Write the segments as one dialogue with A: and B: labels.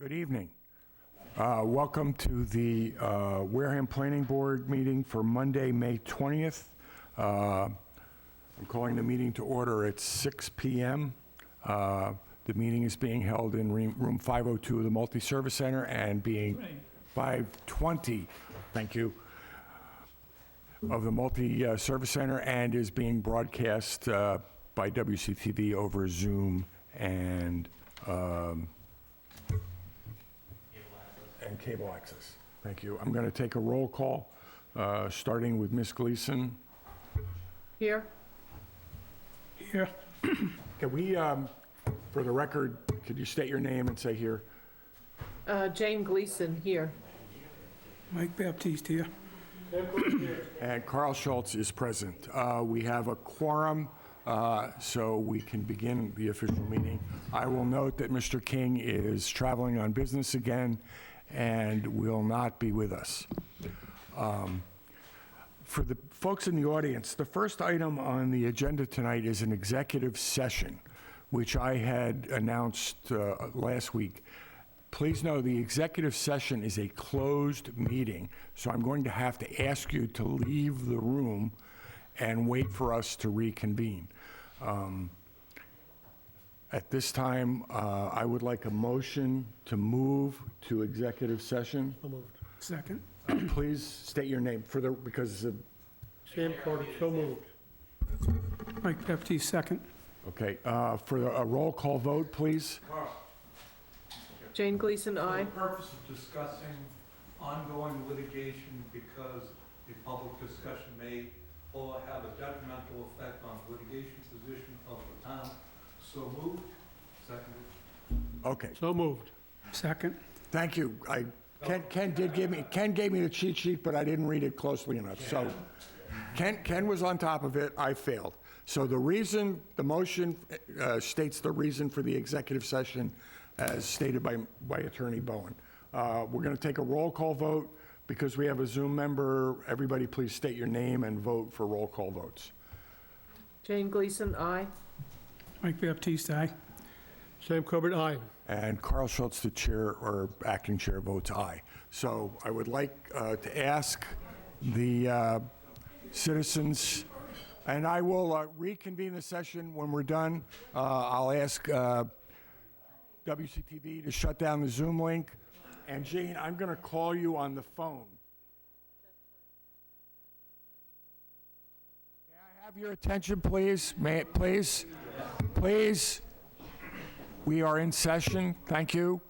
A: Good evening. Welcome to the Wareham Planning Board meeting for Monday, May 20th. I'm calling the meeting to order at 6 p.m. The meeting is being held in room 502 of the Multi-Service Center and being 520, thank you, of the Multi-Service Center, and is being broadcast by WCTV over Zoom and cable access. Thank you. I'm going to take a roll call, starting with Ms. Gleason.
B: Here.
A: Here. Can we, for the record, could you state your name and say here?
B: Jane Gleason, here.
C: Mike Baptiste here.
A: And Carl Schultz is present. We have a quorum, so we can begin the official meeting. I will note that Mr. King is traveling on business again and will not be with us. For the folks in the audience, the first item on the agenda tonight is an executive session, which I had announced last week. Please know the executive session is a closed meeting, so I'm going to have to ask you to leave the room and wait for us to reconvene. At this time, I would like a motion to move to executive session.
C: So moved. Second.
A: Please state your name because of,
C: Sam Carter, so moved. Mike Baptiste, second.
A: okay, for a roll call vote, please.
B: Jane Gleason, aye.
D: For the purpose of discussing ongoing litigation, because the public discussion may or have a detrimental effect on litigation position of the town. So moved. Seconded.
A: Okay,
C: So moved. Second.
A: thank you. Ken gave me the cheat sheet, but I didn't read it closely enough. So Ken was on top of it, I failed. So the motion states the reason for the executive session as stated by Attorney Bowen. We're going to take a roll call vote. Because we have a Zoom member, everybody please state your name and vote for roll call votes.
B: Jane Gleason, aye.
C: Mike Baptiste, aye. Sam Corbett, aye.
A: And Carl Schultz, the chair or acting chair, votes aye. So I would like to ask the citizens, and I will reconvene the session when we're done. I'll ask WCTV to shut down the Zoom link. And Jane, I'm going to call you on the phone. May I have your attention, please? Please? Please? We are in session. Thank you.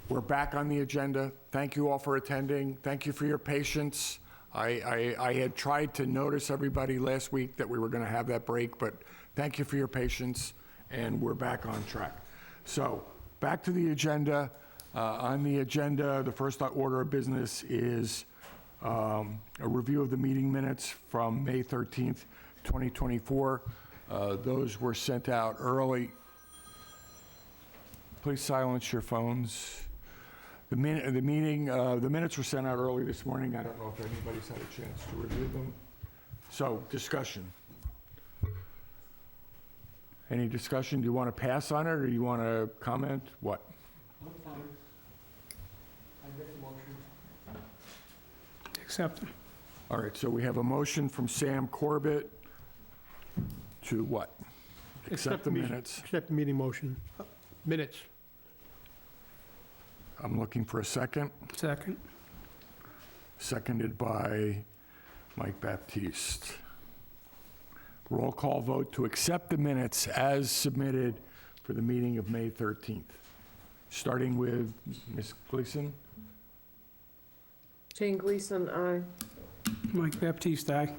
A: We're back on the agenda. Thank you all for attending. Thank you for your patience. I had tried to notice everybody last week that we were going to have that break, but thank you for your patience, and we're back on track. So, back to the agenda. On the agenda, the first order of business is a review of the meeting minutes from May 13th, 2024. Those were sent out early. Please silence your phones. The minutes were sent out early this morning. I don't know if anybody's had a chance to review them. So, discussion. Any discussion? Do you want to pass on it, or do you want to comment? What?
D: I'm fine. I make a motion.
C: Accept.
A: All right, so we have a motion from Sam Corbett to what? Accept the minutes.
C: Accept the meeting motion. Minutes.
A: I'm looking for a second.
C: Second.
A: Seconded by Mike Baptiste. Roll call vote to accept the minutes as submitted for the meeting of May 13th. Starting with Ms. Gleason.
B: Jane Gleason, aye.
C: Mike Baptiste, aye.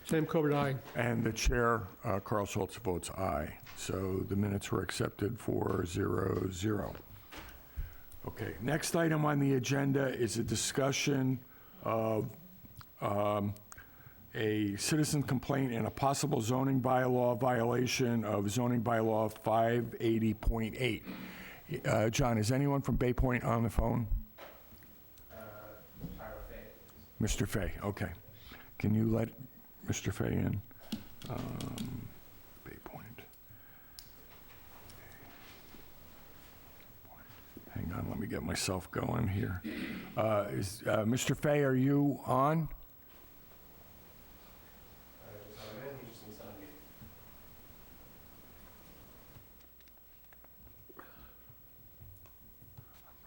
C: Sam Corbett, aye.
A: And the chair, Carl Schultz, votes aye. So the minutes were accepted 4-0-0. Okay, next item on the agenda is a discussion of a citizen complaint and a possible zoning bylaw violation of zoning bylaw 580.8. John, is anyone from Bay Point on the phone? Mr. Fay, okay. Can you let Mr. Fay in? Bay Point. on, let me get myself going here. Mr. Fay, are you on?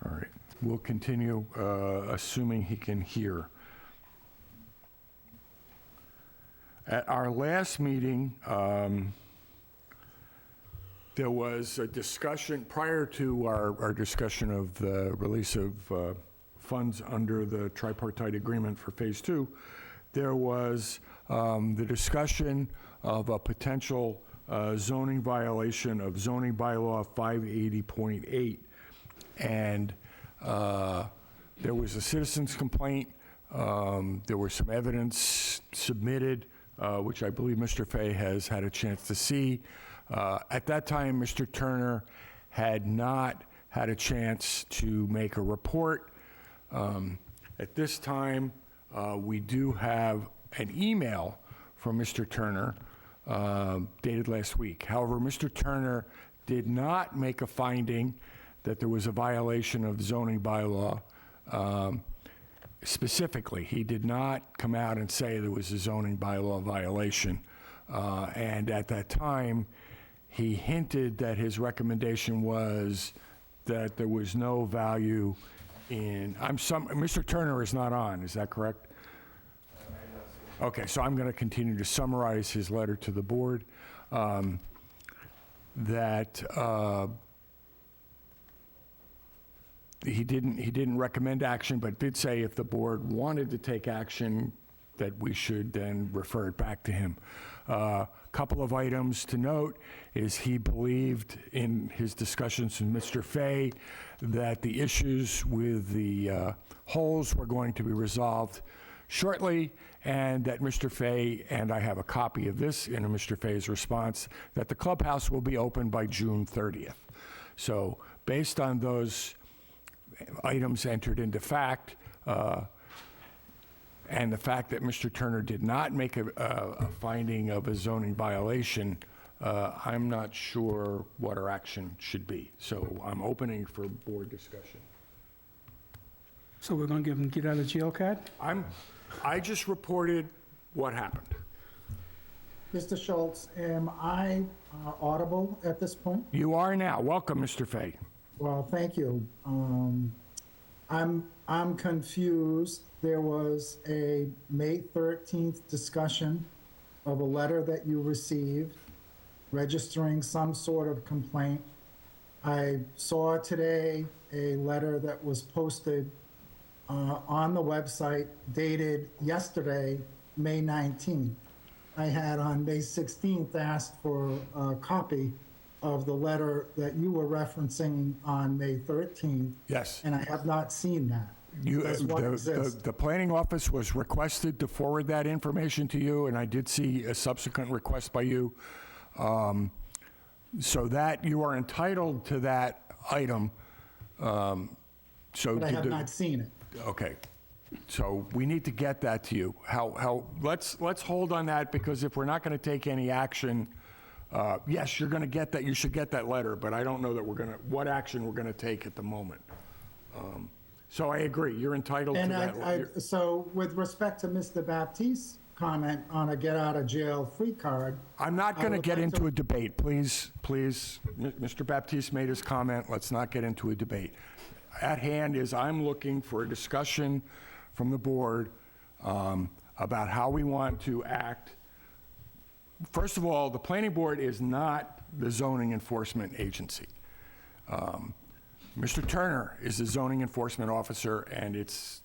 A: All right, we'll continue, assuming he can hear. At our last meeting, there was a discussion, prior to our discussion of the release of funds under the tripartite agreement for Phase 2, there was the discussion of a potential zoning violation of zoning bylaw 580.8. And there was a citizen's complaint. There was some evidence submitted, which I believe Mr. Fay has had a chance to see. At that time, Mr. Turner had not had a chance to make a report. At this time, we do have an email from Mr. Turner dated last week. However, Mr. Turner did not make a finding that there was a violation of the zoning bylaw. Specifically, he did not come out and say there was a zoning bylaw violation. And at that time, he hinted that his recommendation was that there was no value in, Mr. Turner is not on, is that correct? Okay, so I'm going to continue to summarize his letter to the board. That he didn't recommend action, but did say if the board wanted to take action, that we should then refer it back to him. Couple of items to note is he believed in his discussions with Mr. Fay that the issues with the holes were going to be resolved shortly, and that Mr. Fay, and I have a copy of this in Mr. Fay's response, that the clubhouse will be open by June 30th. So based on those items entered into fact, and the fact that Mr. Turner did not make a finding of a zoning violation, I'm not sure what our action should be. So I'm opening for board discussion.
C: So we're going to give him get out of jail card?
A: I just reported what happened.
E: Mr. Schultz, am I audible at this point?
A: You are now. Welcome, Mr. Fay.
E: Well, thank you. I'm confused. There was a May 13th discussion of a letter that you received registering some sort of complaint. I saw today a letter that was posted on the website dated yesterday, May 19th. I had on May 16th asked for a copy of the letter that you were referencing on May 13th.
A: Yes.
E: And I have not seen that.
A: The planning office was requested to forward that information to you, and I did see a subsequent request by you. So that you are entitled to that item.
E: But I have not seen it.
A: Okay. So we need to get that to you. Let's hold on that, because if we're not going to take any action, yes, you're going to get that. You should get that letter, but I don't know that what action we're going to take at the moment. So I agree. You're entitled to that.
E: So with respect to Mr. Baptiste's comment on a get out of jail free card.
A: I'm not going to get into a debate. Please, Mr. Baptiste made his comment. Let's not get into a debate. At hand is I'm looking for a discussion from the board about how we want to act. First of all, the planning board is not the zoning enforcement agency. Mr. Turner is the zoning enforcement officer, and it's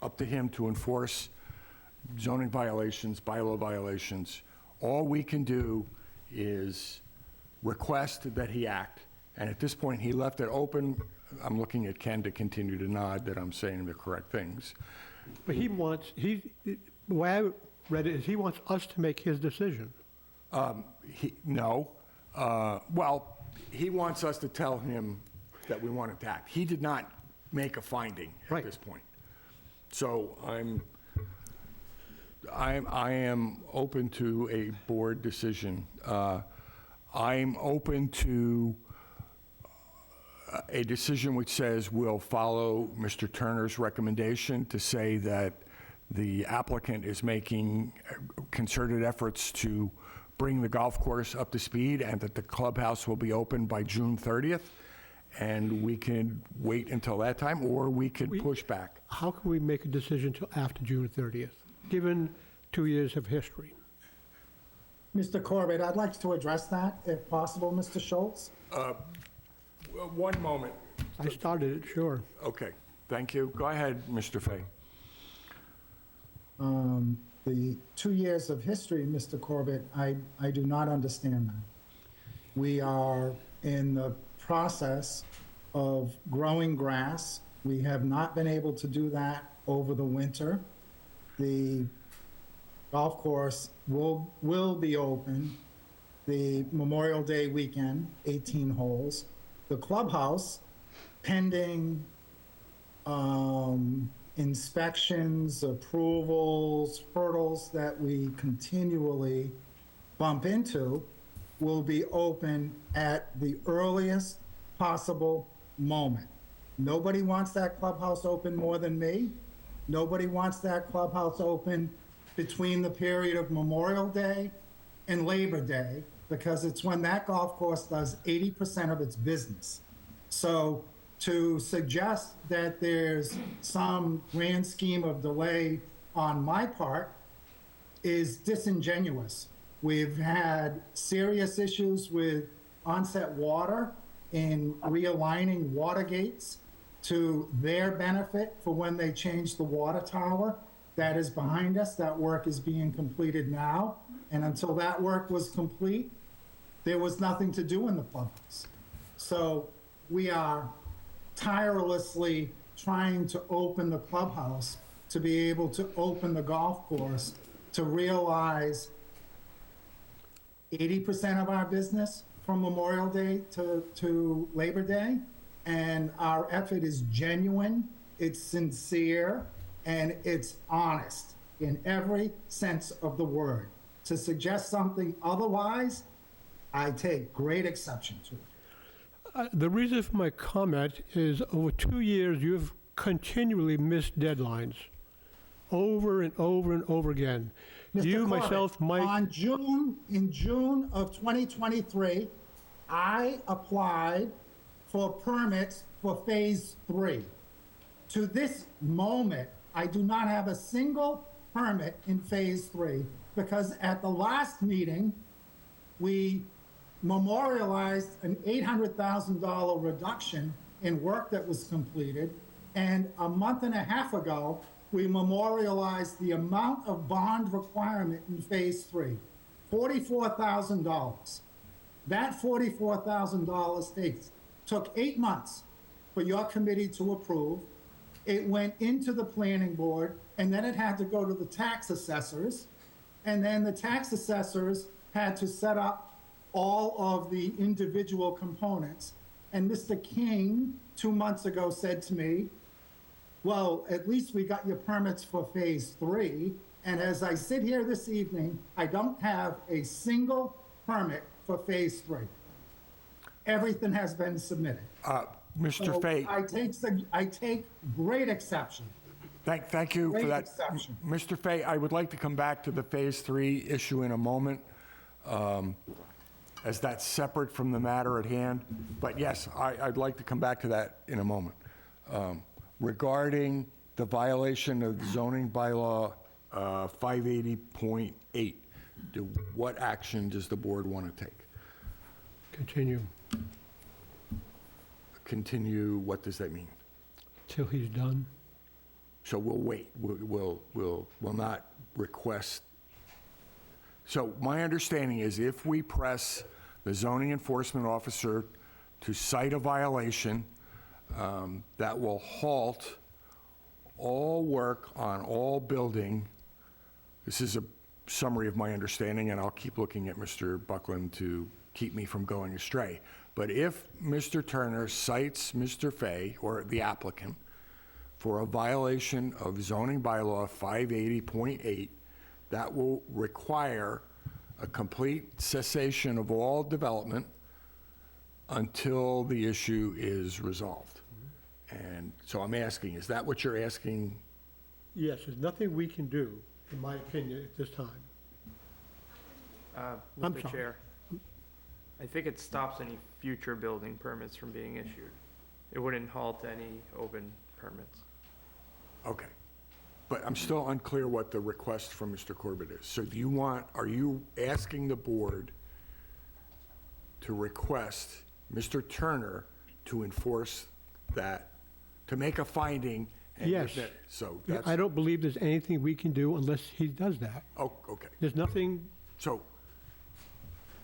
A: up to him to enforce zoning violations, bylaw violations. All we can do is request that he act, and at this point, he left it open. I'm looking at Ken to continue to nod that I'm saying the correct things.
F: But the way I read it is he wants us to make his decision.
A: No. Well, he wants us to tell him that we want to act. He did not make a finding at this point. So I am open to a board decision. I'm open to a decision which says we'll follow Mr. Turner's recommendation to say that the applicant is making concerted efforts to bring the golf course up to speed and that the clubhouse will be open by June 30th, and we can wait until that time, or we could push back.
F: How can we make a decision till after June 30th, given 2 years of history?
E: Mr. Corbett, I'd like to address that, if possible, Mr. Schultz.
A: One moment.
F: I started it, sure.
A: Okay, thank you. Go ahead, Mr. Fay.
E: The 2 years of history, Mr. Corbett, I do not understand that. We are in the process of growing grass. We have not been able to do that over the winter. The golf course will be open the Memorial Day weekend, 18 holes. The clubhouse, pending inspections, approvals, hurdles that we continually bump into, will be open at the earliest possible moment. Nobody wants that clubhouse open more than me. Nobody wants that clubhouse open between the period of Memorial Day and Labor Day, because it's when that golf course does 80% of its business. So to suggest that there's some grand scheme of delay on my part is disingenuous. We've had serious issues with onset water in realigning water gates to their benefit for when they change the water tower. That is behind us. That work is being completed now. And until that work was complete, there was nothing to do in the clubhouse. So we are tirelessly trying to open the clubhouse to be able to open the golf course, to realize 80% of our business from Memorial Day to Labor Day. And our effort is genuine, it's sincere, and it's honest in every sense of the word. To suggest something otherwise, I take great exception to it.
F: The reason for my comment is over 2 years, you've continually missed deadlines over and over and over again.
E: Mr.
F: You,
E: Corbett,
F: myself, Mike,
E: in June of 2023, I applied for permits for Phase 3. To this moment, I do not have a single permit in Phase 3 because at the last meeting, we memorialized an $800,000 reduction in work that was completed. And a month and a half ago, we memorialized the amount of bond requirement in Phase 3, $44,000. That $44,000 took 8 months for your committee to approve. It went into the planning board, and then it had to go to the tax assessors. And then the tax assessors had to set up all of the individual components. And Mr. King, 2 months ago, said to me, well, at least we got your permits for Phase 3. And as I sit here this evening, I don't have a single permit for Phase 3. Everything has been submitted.
A: Mr.
E: So
A: Fay,
E: I take great exception.
A: thank you for
E: Great
A: that.
E: exception.
A: Mr. Fay, I would like to come back to the Phase 3 issue in a moment, as that's separate from the matter at hand. But yes, I'd like to come back to that in a moment. Regarding the violation of zoning bylaw 580.8, what action does the board want to take?
F: continue
A: Continue, what does that mean?
F: till he's done.
A: So we'll wait, we'll not request. So my understanding is if we press the zoning enforcement officer to cite a violation, that will halt all work on all building. This is a summary of my understanding, and I'll keep looking at Mr. Buckland to keep me from going astray. But if Mr. Turner cites Mr. Fay, or the applicant, for a violation of zoning bylaw 580.8, that will require a complete cessation of all development until the issue is resolved. And so I'm asking, is that what you're asking?
F: Yes, there's nothing we can do, in my opinion, at this time. I'm
G: Mr.
F: sorry.
G: Chair, I think it stops any future building permits from being issued. It wouldn't halt any open permits.
A: Okay. But I'm still unclear what the request from Mr. Corbett is. So do you want, are you asking the board to request Mr. Turner to enforce that, to make a finding? And
F: Yes.
A: So
F: Yeah,
A: that's,
F: I don't believe there's anything we can do unless he does that.
A: oh, okay.
F: There's nothing,
A: So,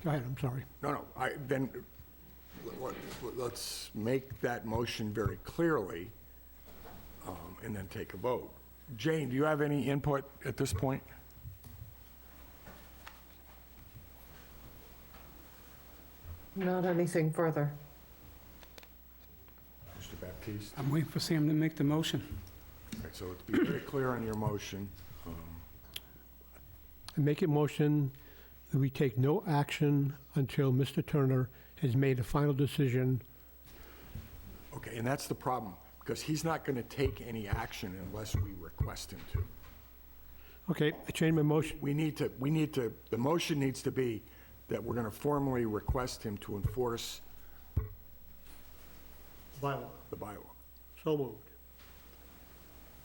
F: go ahead, I'm sorry.
A: no, then, let's make that motion very clearly, and then take a vote. Jane, do you have any input at this point?
B: Not anything further.
A: Mr. Baptiste?
C: I'm waiting for Sam to make the motion.
A: Okay, so let's be very clear on your motion.
F: I make a motion that we take no action until Mr. Turner has made a final decision.
A: Okay, and that's the problem, because he's not going to take any action unless we request him to.
F: Okay, I change my motion.
A: We need to, the motion needs to be that we're going to formally request him to enforce
F: Bylaw.
A: the bylaw.
F: So moved.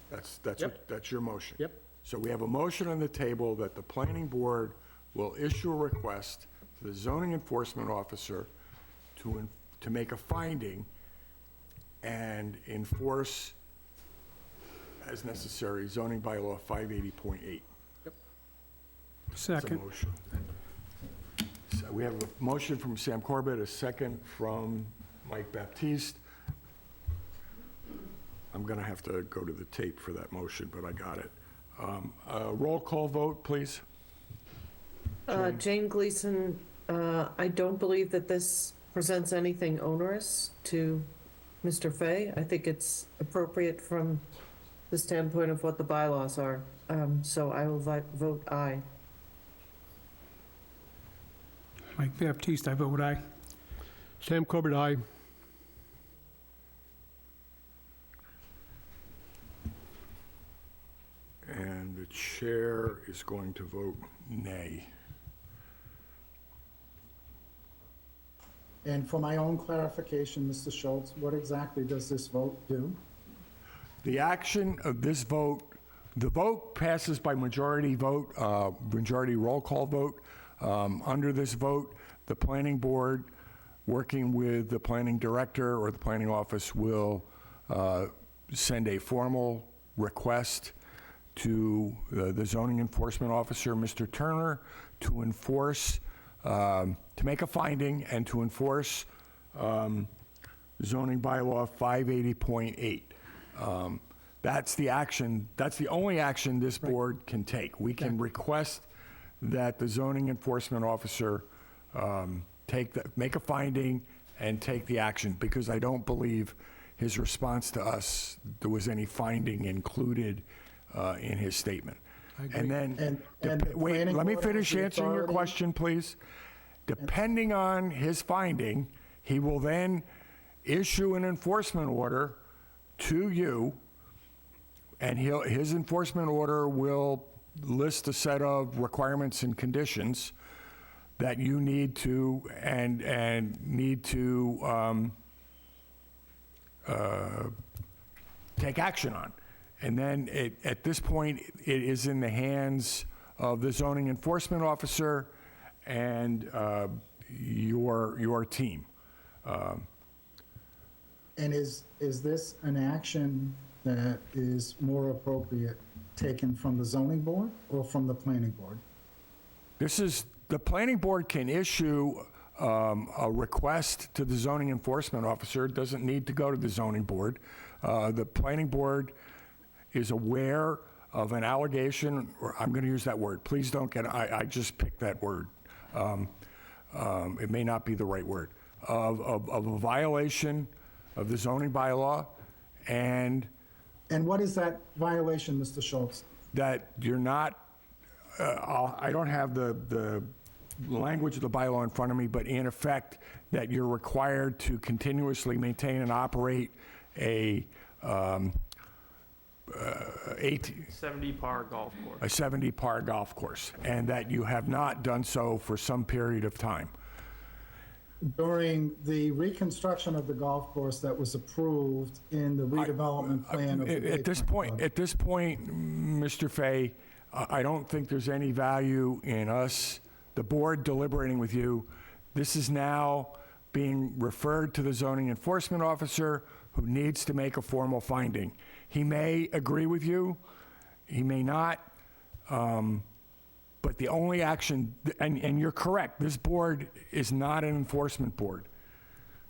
A: That's your motion.
F: Yep.
A: So we have a motion on the table that the planning board will issue a request to the zoning enforcement officer to make a finding and enforce, as necessary, zoning bylaw 580.8. That's a
C: Second.
A: motion. So we have a motion from Sam Corbett, a second from Mike Baptiste. I'm going to have to go to the tape for that motion, but I got it. Roll call vote, please.
B: Jane Gleason, I don't believe that this presents anything onerous to Mr. Fay. I think it's appropriate from the standpoint of what the bylaws are. So I will vote aye.
C: Mike Baptiste, I vote aye.
F: Sam Corbett, aye.
A: And the chair is going to vote nay.
E: And for my own clarification, Mr. Schultz, what exactly does this vote do?
A: The action of this vote, the vote passes by majority vote, majority roll call vote. Under this vote, the planning board, working with the planning director or the planning office, will send a formal request to the zoning enforcement officer, Mr. Turner, to enforce, to make a finding and to enforce zoning bylaw 580.8. That's the action, that's the only action this board can take. We can request that the zoning enforcement officer make a finding and take the action, because I don't believe his response to us, there was any finding included in his statement. And then,
E: And the
A: wait,
E: planning
A: let me
E: board has
A: finish
E: the
A: answering your
E: authority-
A: question, please. Depending on his finding, he will then issue an enforcement order to you, and his enforcement order will list a set of requirements and conditions that you need to, and need to take action on. And then at this point, it is in the hands of the zoning enforcement officer and your team.
E: And is this an action that is more appropriate taken from the zoning board or from the planning board?
A: This is, the planning board can issue a request to the zoning enforcement officer. It doesn't need to go to the zoning board. The planning board is aware of an allegation, or I'm going to use that word. Please don't get, I just picked that word. It may not be the right word. Of a violation of the zoning bylaw, and
E: And what is that violation, Mr. Schultz?
A: that you're not, I don't have the language of the bylaw in front of me, but in effect, that you're required to continuously maintain and operate a
G: 70 par golf course.
A: a 70 par golf course, and that you have not done so for some period of time.
E: During the reconstruction of the golf course that was approved in the redevelopment plan of the Bay
A: At this
E: Point
A: point,
E: Club.
A: Mr. Fay, I don't think there's any value in us, the board, deliberating with you. This is now being referred to the zoning enforcement officer, who needs to make a formal finding. He may agree with you, he may not, but the only action, and you're correct, this board is not an enforcement board.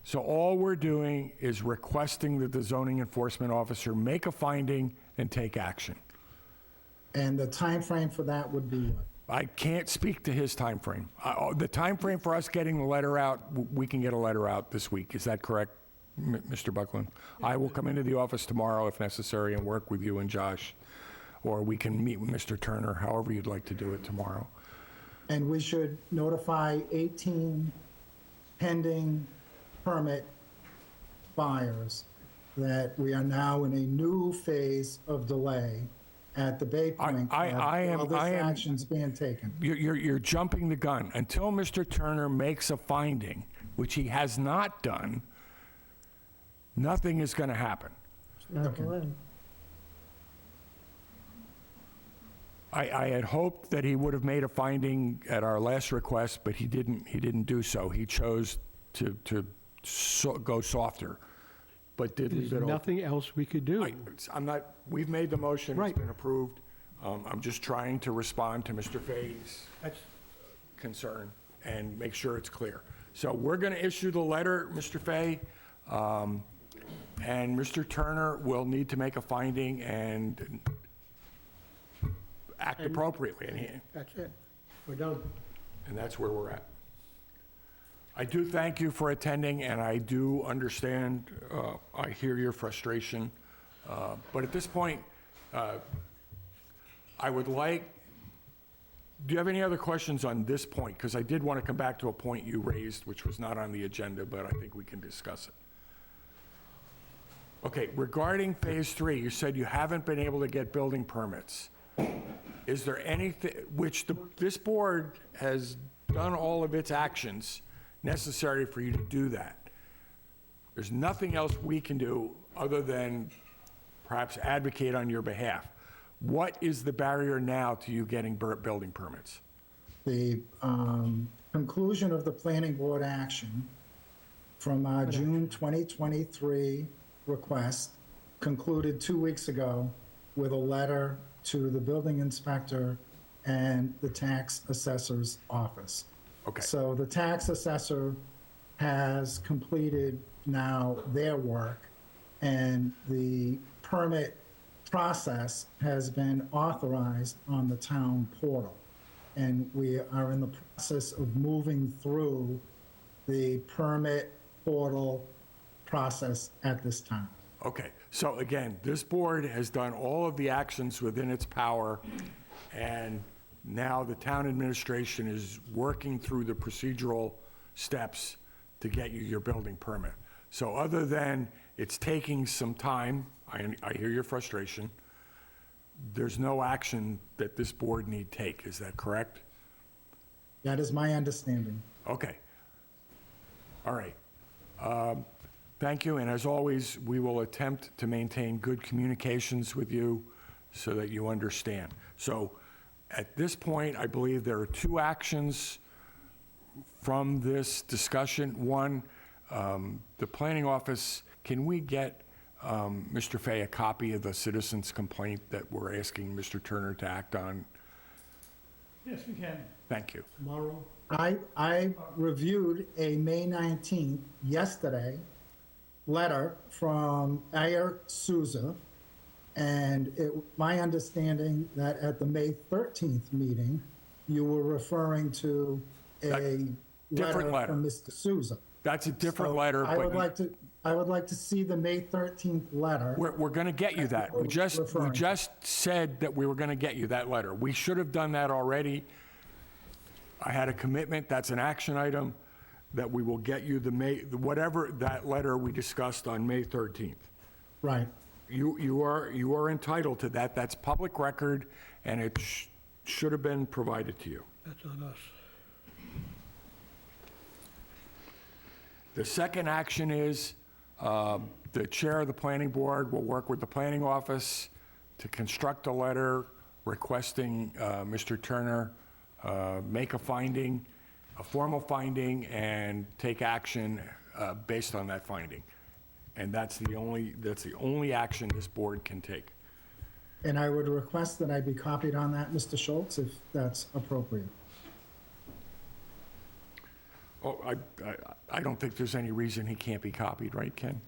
A: So all we're doing is requesting that the zoning enforcement officer make a finding and take action.
E: And the time frame for that would be what?
A: I can't speak to his timeframe. The timeframe for us getting the letter out, we can get a letter out this week. Is that correct, Mr. Buckland? I will come into the office tomorrow if necessary and work with you and Josh, or we can meet with Mr. Turner, however you'd like to do it tomorrow.
E: And we should notify 18 pending permit buyers that we are now in a new phase of delay at the Bay Point Club while this action's being taken.
A: You're jumping the gun. Until Mr. Turner makes a finding, which he has not done, nothing is going to happen.
B: Not
E: Okay.
B: allowed.
A: I had hoped that he would have made a finding at our last request, but he didn't do so. He chose to go softer, but did leave
F: There's
A: it open.
F: nothing else we could do.
A: I'm not, we've made the motion,
F: Right.
A: it's been approved. I'm just trying to respond to Mr. Fay's
F: That's-
A: concern and make sure it's clear. So we're going to issue the letter, Mr. Fay, and Mr. Turner will need to make a finding and act appropriately,
F: That's it. We're done.
A: and that's where we're at. I do thank you for attending, and I do understand, I hear your frustration, but at this point, I would like, do you have any other questions on this point? Because I did want to come back to a point you raised, which was not on the agenda, but I think we can discuss it. Okay, regarding Phase 3, you said you haven't been able to get building permits. Is there anything, which this board has done all of its actions necessary for you to do that? There's nothing else we can do other than perhaps advocate on your behalf. What is the barrier now to you getting building permits?
E: The conclusion of the planning board action from our June 2023 request concluded 2 weeks ago with a letter to the building inspector and the tax assessor's office.
A: Okay.
E: So the tax assessor has completed now their work, and the permit process has been authorized on the town portal. And we are in the process of moving through the permit portal process at this time.
A: Okay, so again, this board has done all of the actions within its power, and now the town administration is working through the procedural steps to get you your building permit. So other than it's taking some time, I hear your frustration, there's no action that this board need take, is that correct?
E: That is my understanding.
A: Okay. All right. Thank you, and as always, we will attempt to maintain good communications with you so that you understand. So at this point, I believe there are two actions from this discussion. One, the planning office, can we get Mr. Fay a copy of the citizen's complaint that we're asking Mr. Turner to act on?
C: Yes, we can.
A: Thank you.
C: Tomorrow.
E: I reviewed a May 19th, yesterday, letter from Ayer Souza, and my understanding that at the May 13th meeting, you were referring to a
A: Different letter.
E: from Mr. Souza.
A: That's a different
E: So
A: letter,
E: I would
A: but
E: like to see the May 13th letter.
A: we're going to get you that. We
E: Referring.
A: just said that we were going to get you that letter. We should have done that already. I had a commitment, that's an action item, that we will get you whatever that letter we discussed on May 13th.
E: Right.
A: You are entitled to that. That's public record, and it should have been provided to you.
F: That's on us.
A: The second action is the chair of the planning board will work with the planning office to construct a letter requesting Mr. Turner make a finding, a formal finding, and take action based on that finding. And that's the only action this board can take.
E: And I would request that I be copied on that, Mr. Schultz, if that's appropriate.
A: Oh, I don't think there's any reason he can't be copied, right, Ken?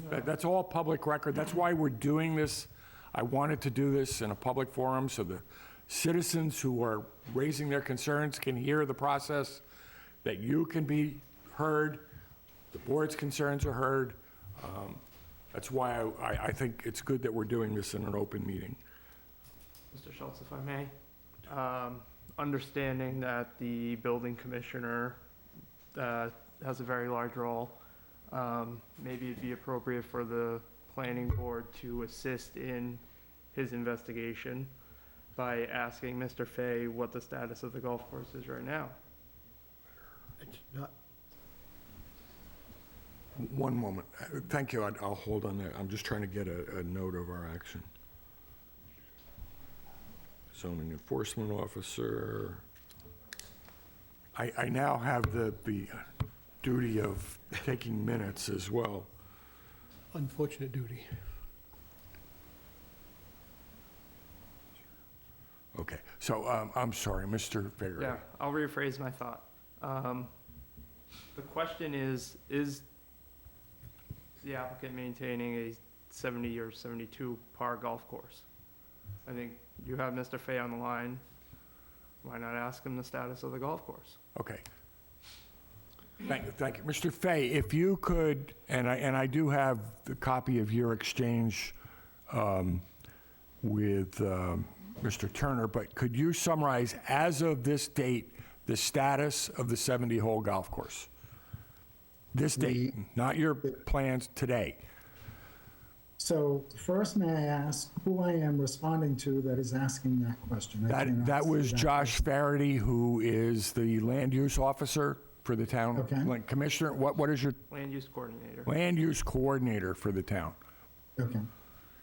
A: That's all public record. That's why we're doing this. I wanted to do this in a public forum so the citizens who are raising their concerns can hear the process, that you can be heard, the board's concerns are heard. That's why I think it's good that we're doing this in an open meeting.
G: Mr. Schultz, if I may, understanding that the building commissioner has a very large role, maybe it'd be appropriate for the planning board to assist in his investigation by asking Mr. Fay what the status of the golf course is right now.
F: It's not,
A: One moment. Thank you. I'll hold on there. I'm just trying to get a note of our action. Zoning enforcement officer. I now have the duty of taking minutes as well.
F: unfortunate duty.
A: Okay, so I'm sorry, Mr. Figueroa.
G: Yeah, I'll rephrase my thought. The question is the applicant maintaining a 70 or 72 par golf course? I think you have Mr. Fay on the line. Why not ask him the status of the golf course?
A: Okay. Thank you. Mr. Fay, if you could, and I do have the copy of your exchange with Mr. Turner, but could you summarize, as of this date, the status of the 70-hole golf course? This date, not your plans today.
E: So first, may I ask who I am responding to that is asking that question? I cannot
A: That
E: see
A: was
E: that
A: Josh Faraday, who is the land use officer for the town.
E: Okay.
A: Like, Commissioner, what is your
G: Land use coordinator.
A: land use coordinator for the town?
E: Okay.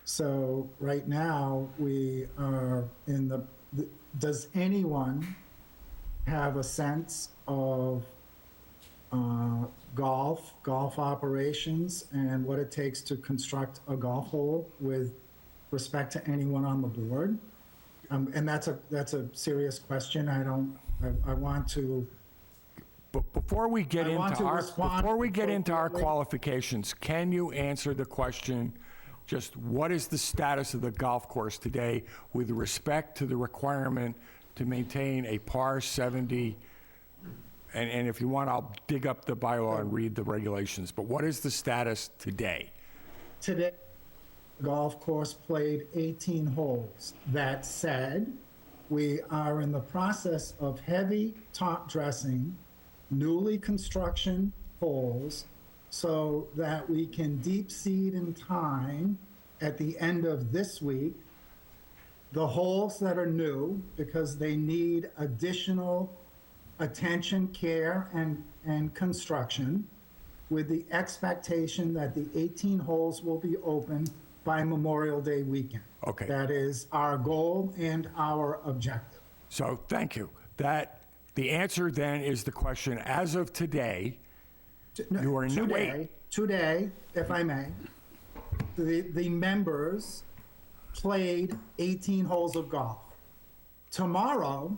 E: So right now, we are in does anyone have a sense of golf operations and what it takes to construct a golf hole with respect to anyone on the board? And that's a serious question. I want to.
A: But before we get
E: I want
A: into
E: to
A: our,
E: respond
A: before we get into our
E: appropriately.
A: qualifications, can you answer the question, just what is the status of the golf course today with respect to the requirement to maintain a par 70? And if you want, I'll dig up the bylaw and read the regulations, but what is the status today?
E: Today, the golf course played 18 holes. That said, we are in the process of heavy top dressing newly construction holes so that we can deep seed in time at the end of this week the holes that are new, because they need additional attention, care, and construction, with the expectation that the 18 holes will be open by Memorial Day weekend.
A: Okay.
E: That is our goal and our objective.
A: So, thank you. The answer then is the question, as of today, you are in wait.
E: Today, if I may, the members played 18 holes of golf. Tomorrow,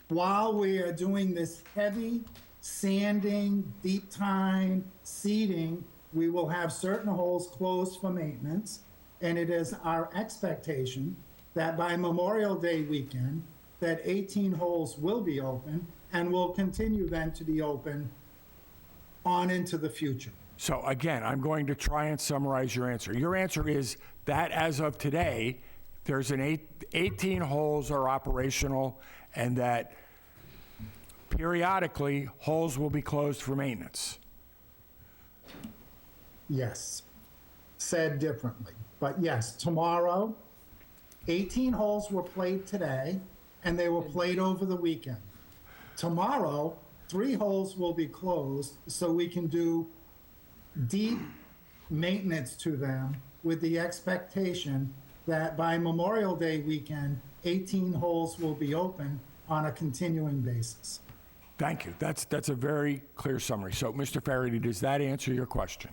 E: while we are doing this heavy sanding, deep time seeding, we will have certain holes closed for maintenance, and it is our expectation that by Memorial Day weekend, that 18 holes will be open and will continue then to be open on into the future.
A: So again, I'm going to try and summarize your answer. Your answer is that as of today, there's 18 holes are operational, and that periodically, holes will be closed for maintenance.
E: Yes, said differently. But yes, tomorrow, 18 holes were played today, and they were played over the weekend. Tomorrow, 3 holes will be closed so we can do deep maintenance to them with the expectation that by Memorial Day weekend, 18 holes will be open on a continuing basis.
A: Thank you. That's a very clear summary. So, Mr. Farady, does that answer your question?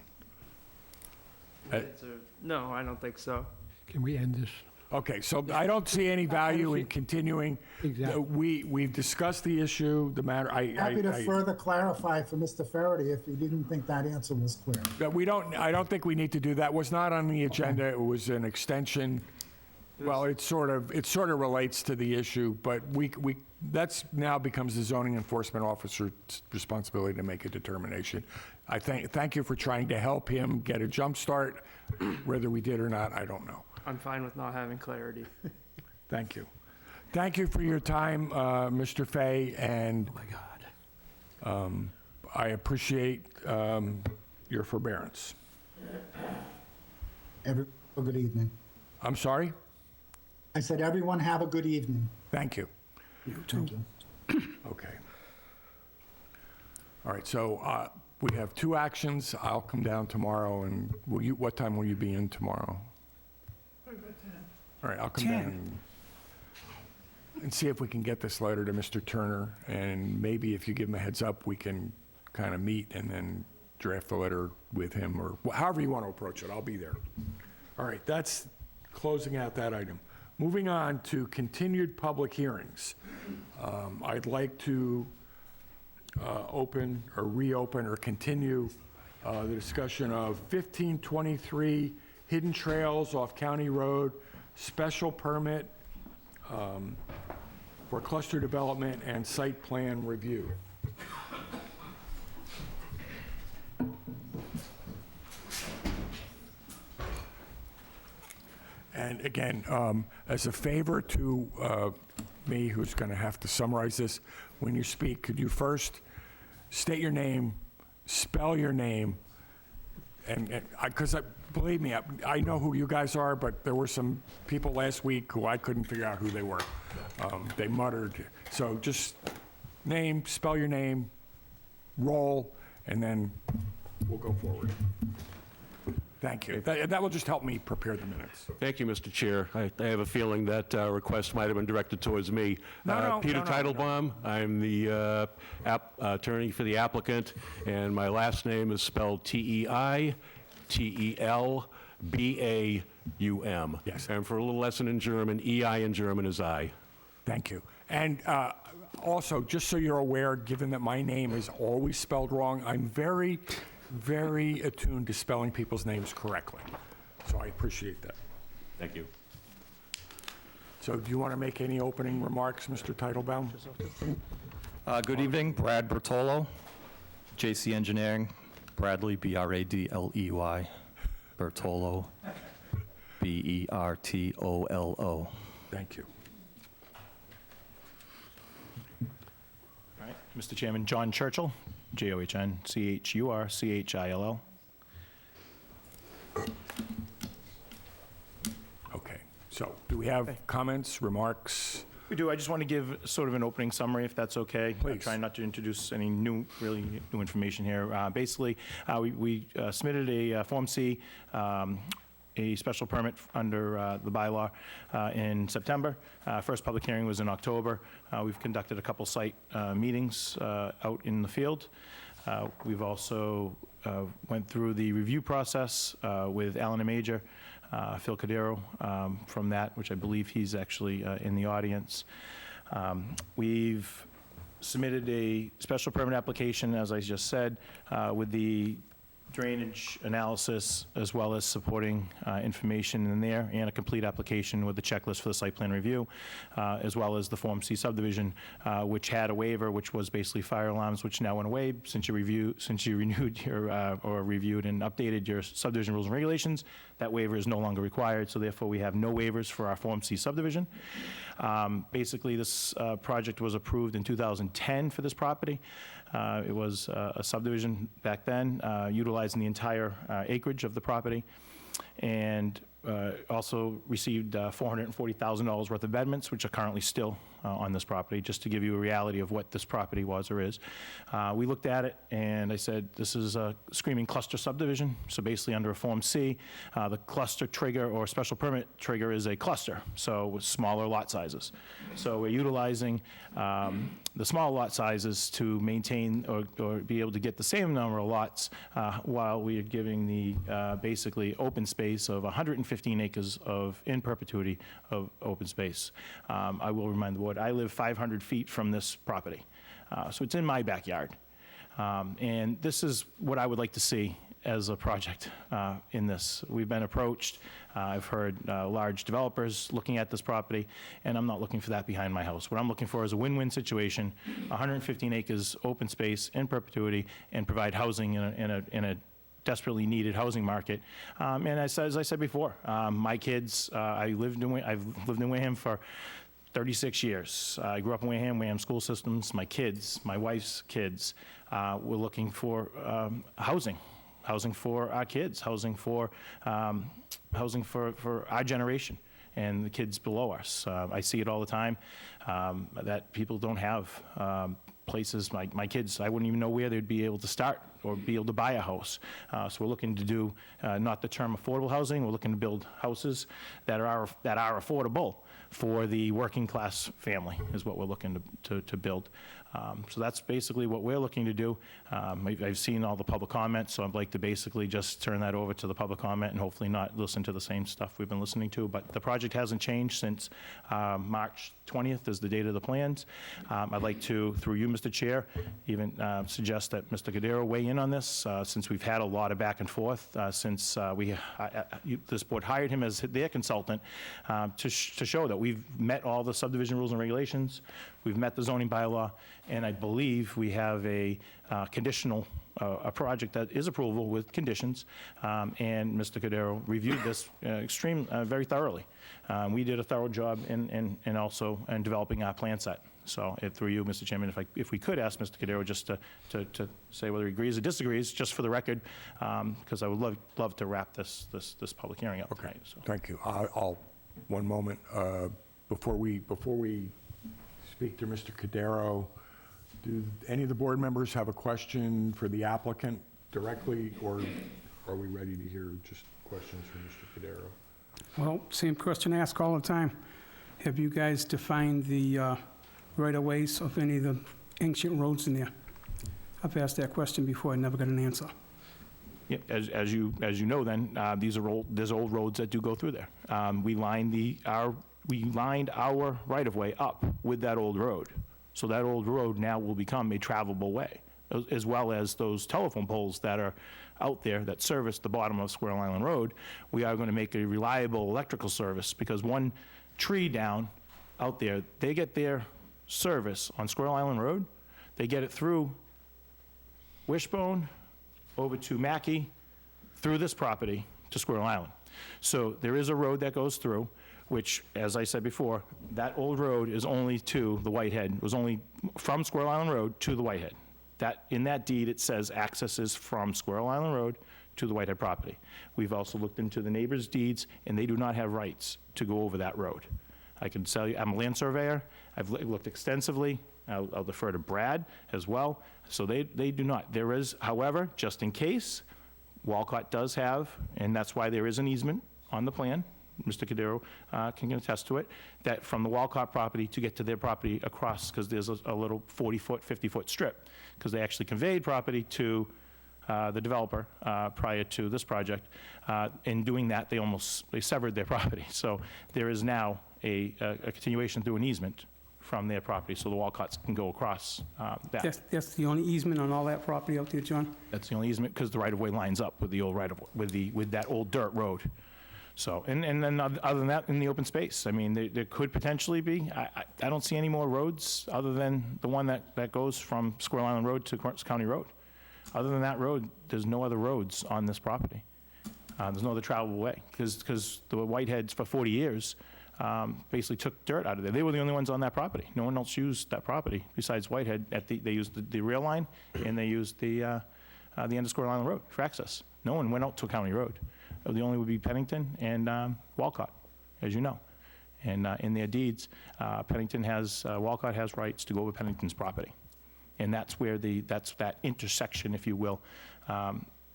G: No, I don't think so.
F: Can we end this?
A: Okay, so I don't see any value in continuing.
F: Exactly.
A: We've discussed the issue, the matter.
E: Happy to further clarify for Mr. Faraday if you didn't think that answer was clear.
A: I don't think we need to do that. Was not on the agenda. It was an extension. Well, it sort of relates to the issue, but that's now becomes the zoning enforcement officer's responsibility to make a determination. I thank you for trying to help him get a jump start. Whether we did or not, I don't know.
G: I'm fine with not having clarity.
A: Thank you. Thank you for your time, Mr. Fay, and I appreciate your forbearance.
E: Everyone, have a good evening.
A: I'm sorry?
E: I said, everyone have a good evening.
A: Thank you.
E: Thank you.
A: Okay. All right, so we have 2 actions. I'll come down tomorrow, and what time will you be in tomorrow? All right, I'll come down and see if we can get this letter to Mr. Turner, and maybe if you give him a heads up, we can kind of meet and then draft the letter with him, or however you want to approach it. I'll be there. All right, that's closing out that item. Moving on to continued public hearings. I'd like to open or reopen or continue the discussion of 1523 Hidden Trails off County Road, special permit for cluster development and site plan review. And again, as a favor to me, who's going to have to summarize this, when you speak, could you first state your name, spell your name, and because believe me, I know who you guys are, but there were some people last week who I couldn't figure out who they were. They muttered. So just name, spell your name, roll, and then we'll go forward. Thank you. That will just help me prepare the minutes.
H: Thank you, Mr. Chair. I have a feeling that request might have been directed towards me.
A: No,
H: Peter
A: no,
H: Teitelbaum. I'm the attorney for the applicant, and my last name is spelled T-E-I-T-E-L-B-A-U-M.
A: Yes.
H: And for a little lesson in German, E-I in German is I.
A: Thank you. And also, just so you're aware, given that my name is always spelled wrong, I'm very, very attuned to spelling people's names correctly. So I appreciate that.
H: Thank you.
A: So do you want to make any opening remarks, Mr. Teitelbaum?
I: Good evening, Brad Bertolo, JC Engineering, Bradley, B-R-A-D-L-E-Y, Bertolo, B-E-R-T-O-L-O.
A: Thank you.
I: All right, Mr. Chairman, John Churchill, J-O-H-N-C-H-U-R-C-H-I-L-L.
A: Okay. So do we have comments, remarks?
I: We do. I just want to give sort of an opening summary, if that's okay.
A: Please.
I: I'm trying not to introduce any really new information here. Basically, we submitted a Form C, a special permit under the bylaw in September. First public hearing was in October. We've conducted a couple site meetings out in the field. We've also went through the review process with Alan Major, Phil Cadero from that, which I believe he's actually in the audience. We've submitted a special permit application, as I just said, with the drainage analysis, as well as supporting information in there, and a complete application with the checklist for the site plan review, as well as the Form C subdivision, which had a waiver, which was basically fire alarms, which now went away since you renewed your, or reviewed and updated your subdivision rules and regulations. That waiver is no longer required, so therefore we have no waivers for our Form C subdivision. Basically, this project was approved in 2010 for this property. It was a subdivision back then, utilizing the entire acreage of the property, and also received $440,000 worth of betterments, which are currently still on this property, just to give you a reality of what this property was or is. We looked at it, and I said, this is a screaming cluster subdivision, so basically under a Form C, the cluster trigger or special permit trigger is a cluster, so with smaller lot sizes. So we're utilizing the small lot sizes to maintain or be able to get the same number of lots while we are giving the basically open space of 115 acres of in perpetuity of open space. I will remind the board, I live 500 feet from this property, so it's in my backyard. And this is what I would like to see as a project in this. We've been approached. I've heard large developers looking at this property, and I'm not looking for that behind my house. What I'm looking for is a win-win situation, 115 acres open space in perpetuity, and provide housing in a desperately needed housing market. And as I said before, my kids, I've lived in Wareham for 36 years. I grew up in Wareham school systems. My kids, my wife's kids, were looking for housing for our kids, housing for our generation and the kids below us. I see it all the time, that people don't have places. My kids, I wouldn't even know where they'd be able to start or be able to buy a house. So we're looking to do not the term affordable housing. We're looking to build houses that are affordable for the working class family is what we're looking to build. So that's basically what we're looking to do. I've seen all the public comments, so I'd like to basically just turn that over to the public comment and hopefully not listen to the same stuff we've been listening to. But the project hasn't changed since March 20th is the date of the plans. I'd like to, through you, Mr. Chair, even suggest that Mr. Cordero weigh in on this, since we've had a lot of back and forth since this board hired him as their consultant to show that we've met all the subdivision rules and regulations, we've met the zoning bylaw, and I believe we have a conditional, a project that is approvable with conditions, and Mr. Cordero reviewed this very thoroughly. We did a thorough job in also in developing our plan set. So through you, Mr. Chairman, if we could ask Mr. Cordero just to say whether he agrees or disagrees, just for the record, because I would love to wrap this public hearing up tonight. So.
A: Thank you. One moment, before we speak to Mr. Cordero, do any of the board members have a question for the applicant directly, or are we ready to hear just questions from Mr. Cordero?
C: Well, same question I ask all the time. Have you guys defined the right-of-ways of any of the ancient roads in there? I've asked that question before, I never got an answer.
I: Yeah, as you know, then there's old roads that do go through there. We lined our right-of-way up with that old road, so that old road now will become a travelable way, as well as those telephone poles that are out there that service the bottom of Squirrel Island Road. We are going to make a reliable electrical service, because one tree down out there, they get their service on Squirrel Island Road. They get it through Wishbone, over to Mackey, through this property to Squirrel Island. So there is a road that goes through, which, as I said before, that old road is only to the Whitehead. It was only from Squirrel Island Road to the Whitehead. In that deed, it says access is from Squirrel Island Road to the Whitehead property. We've also looked into the neighbors' deeds, and they do not have rights to go over that road. I can tell you, I'm a land surveyor. I've looked extensively. I'll defer to Brad as well. So they do not. There is, however, just in case, Walcott does have, and that's why there is an easement on the plan, Mr. Cordero can attest to it, that from the Walcott property to get to their property across, because there's a little 40-foot, 50-foot strip, because they actually conveyed property to the developer prior to this project. In doing that, they severed their property. So there is now a continuation through an easement from their property, so the Walcotts can go across that.
C: That's the only easement on all that property out there, John?
I: That's the only easement, because the right-of-way lines up with the old right-of-way, with that old dirt road. So, and then other than that, in the open space, I mean, there could potentially be, I don't see any more roads other than the one that goes from Squirrel Island Road to County Road. Other than that road, there's no other roads on this property. There's no other travelable way, because the Whiteheads for 40 years basically took dirt out of there. They were the only ones on that property. No one else used that property besides Whitehead. They used the rail line, and they used the end of Squirrel Island Road for access. No one went out to County Road. The only would be Pennington and Walcott, as you know. And in their deeds, Walcott has rights to go over Pennington's property. And that's where that's that intersection, if you will.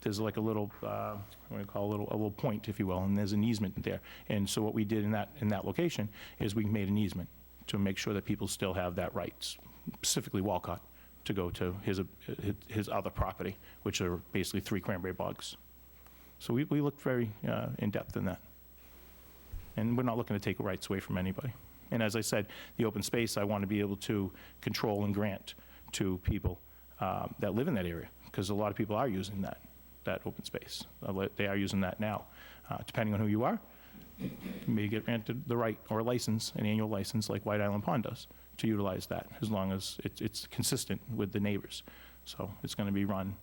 I: There's like a little, what do you call a little point, if you will, and there's an easement there. And so what we did in that location is we made an easement to make sure that people still have that right, specifically Walcott, to go to his other property, which are basically 3 cranberry bogs. So we looked very in-depth in that. And we're not looking to take rights away from anybody. And as I said, the open space, I want to be able to control and grant to people that live in that area, because a lot of people are using that open space. They are using that now. Depending on who you are, you may get granted the right or a license, an annual license like White Island Pond does, to utilize that, as long as it's consistent with the neighbors. So it's going to be run,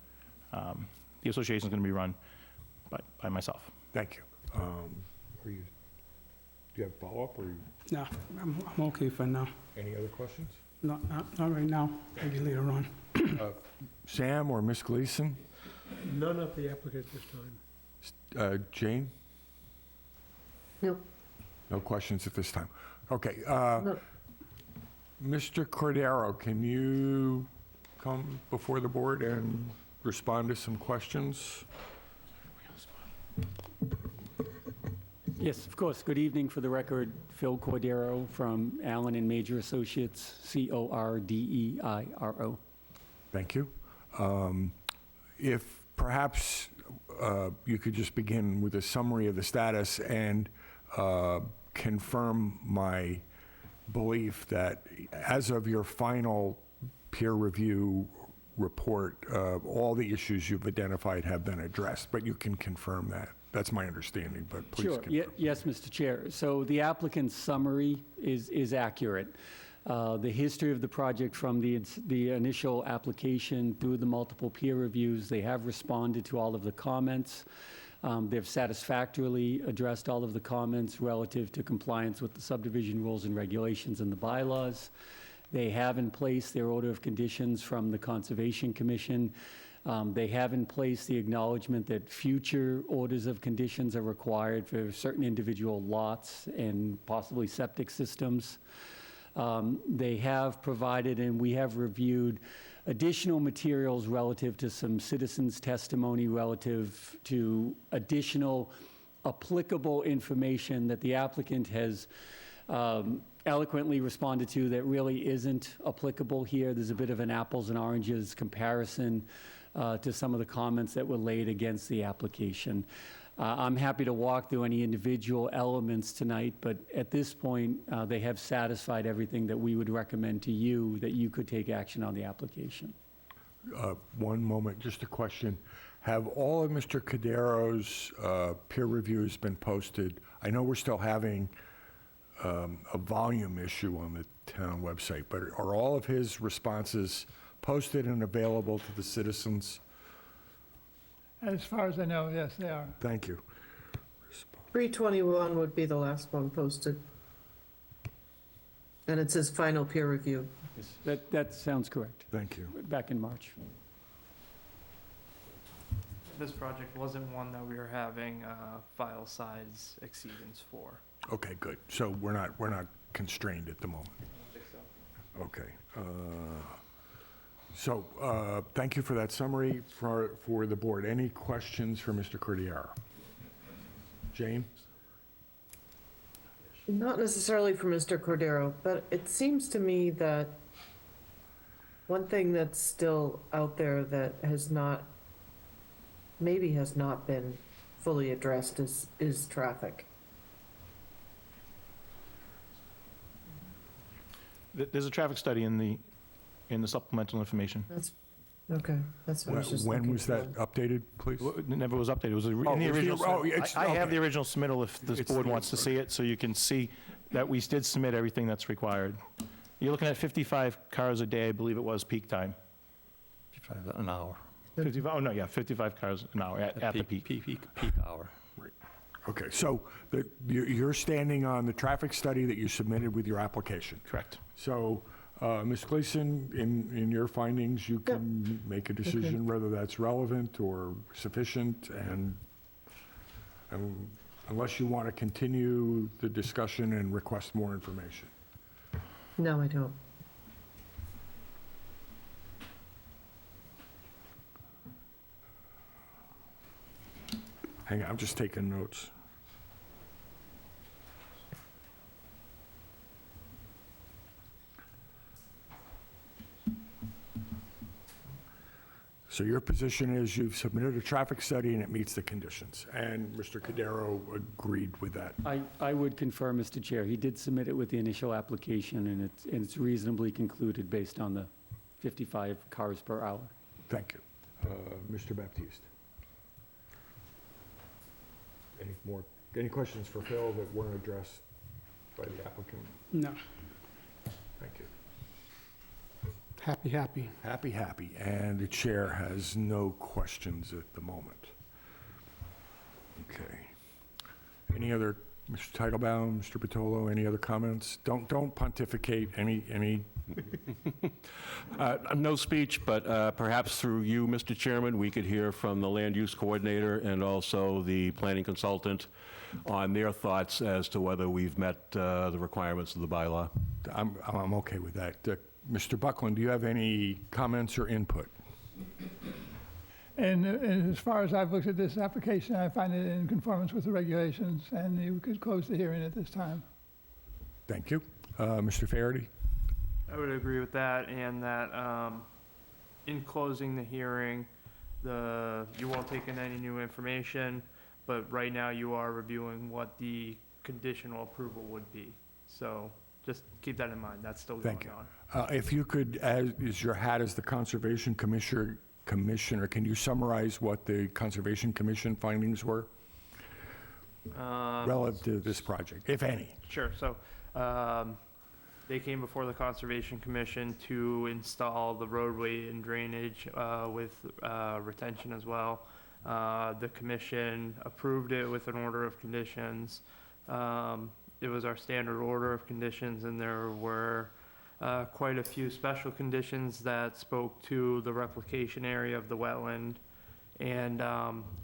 I: the association is going to be run by myself.
A: Thank you. Do you have follow-up, or
C: No, I'm okay for now.
A: any other questions?
C: Not right now, maybe later on.
A: Sam or Ms. Gleason?
F: None of the applicants this time.
A: Jane?
B: No.
A: No questions at this time. Okay.
B: No.
A: Mr. Cordero, can you come before the board and respond to some questions?
J: Yes, of course. Good evening. For the record, Phil Cordero from Allen and Major Associates, Cordeiro.
A: Thank you. If perhaps you could just begin with a summary of the status and confirm my belief that as of your final peer review report, all the issues you've identified have been addressed, but you can confirm that. That's my understanding, but please
J: Sure.
A: confirm.
J: Yes, Mr. Chair. So the applicant's summary is accurate. The history of the project from the initial application through the multiple peer reviews, they have responded to all of the comments. They've satisfactorily addressed all of the comments relative to compliance with the subdivision rules and regulations and the bylaws. They have in place their order of conditions from the Conservation Commission. They have in place the acknowledgement that future orders of conditions are required for certain individual lots and possibly septic systems. They have provided, and we have reviewed, additional materials relative to some citizens' testimony relative to additional applicable information that the applicant has eloquently responded to that really isn't applicable here. There's a bit of an apples and oranges comparison to some of the comments that were laid against the application. I'm happy to walk through any individual elements tonight, but at this point, they have satisfied everything that we would recommend to you that you could take action on the application.
A: One moment, just a question. Have all of Mr. Cordero's peer reviews been posted? I know we're still having a volume issue on the town website, but are all of his responses posted and available to the citizens?
K: As far as I know, yes, they are.
A: Thank you.
B: 321 would be the last one posted. And it says final peer review.
J: That sounds correct.
A: Thank you.
J: Back in March.
G: This project wasn't one that we were having file size exceedance for.
A: Okay, good. So we're not constrained at the moment.
G: I don't think so.
A: Okay. So thank you for that summary for the board. Any questions for Mr. Cordero? Jane?
B: Not necessarily for Mr. Cordero, but it seems to me that one thing that's still out there that maybe has not been fully addressed is traffic.
I: There's a traffic study in the supplemental information.
B: That's, okay, that's what I was just
A: When
B: looking
A: was that
B: for.
A: updated, please?
I: Well, It never was updated. It was in
A: Oh,
I: the
A: it was the-
I: original.
A: oh, it's-
I: I have
A: okay.
I: the original submittal if this
A: It's
I: board
A: the-
I: wants to see it, so you can see that we did submit everything that's required. You're looking at 55 cars a day, I believe it was peak time.
L: An hour.
I: 55, oh, no, yeah, 55 cars an hour at the peak.
L: Peak hour.
A: Okay, so you're standing on the traffic study that you submitted with your application.
I: Correct.
A: So, Ms. Gleason, in your findings, you can make a decision whether that's relevant or sufficient, and unless you want to continue the discussion and request more information.
B: No, I don't.
A: Hang on, I'm just taking notes. So your position is you've submitted a traffic study and it meets the conditions, and Mr. Cordero agreed with that.
J: I would confirm, Mr. Chair, he did submit it with the initial application, and it's reasonably concluded based on the 55 cars per hour.
A: Thank you. Mr. Baptiste? Any questions for Phil that weren't addressed by the applicant?
C: No.
A: Thank you.
F: Happy.
A: Happy, and the chair has no questions at the moment. Okay. Any other, Mr. Titlebaum, Mr. Patolo, any other comments? Don't pontificate, any,
H: No speech, but perhaps through you, Mr. Chairman, we could hear from the land use coordinator and also the planning consultant on their thoughts as to whether we've met the requirements of the bylaw.
A: I'm okay with that. Mr. Buckland, do you have any comments or input?
K: And as far as I've looked at this application, I find it in conformance with the regulations, and you could close the hearing at this time.
A: Thank you. Mr. Farady?
G: I would agree with that, and that in closing the hearing, you won't take in any new information, but right now you are reviewing what the conditional approval would be. So just keep that in mind, that's still going
A: Thank you.
G: on.
A: If you could, is your hat as the Conservation Commissioner, can you summarize what the Conservation Commission findings were relative to this project, if any?
G: Sure, so they came before the Conservation Commission to install the roadway and drainage with retention as well. The commission approved it with an order of conditions. It was our standard order of conditions, and there were quite a few special conditions that spoke to the replication area of the wetland. And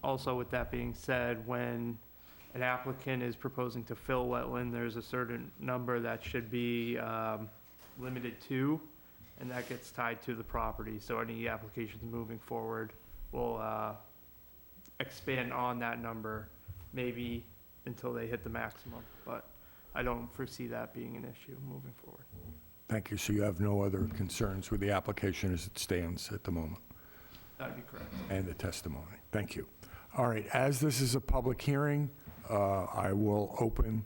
G: also, with that being said, when an applicant is proposing to fill wetland, there's a certain number that should be limited to, and that gets tied to the property. So any applications moving forward will expand on that number, maybe until they hit the maximum. But I don't foresee that being an issue moving forward.
A: Thank you. So you have no other concerns with the application as it stands at the moment?
G: That'd be correct.
A: And the testimony. Thank you. All right, as this is a public hearing, I will open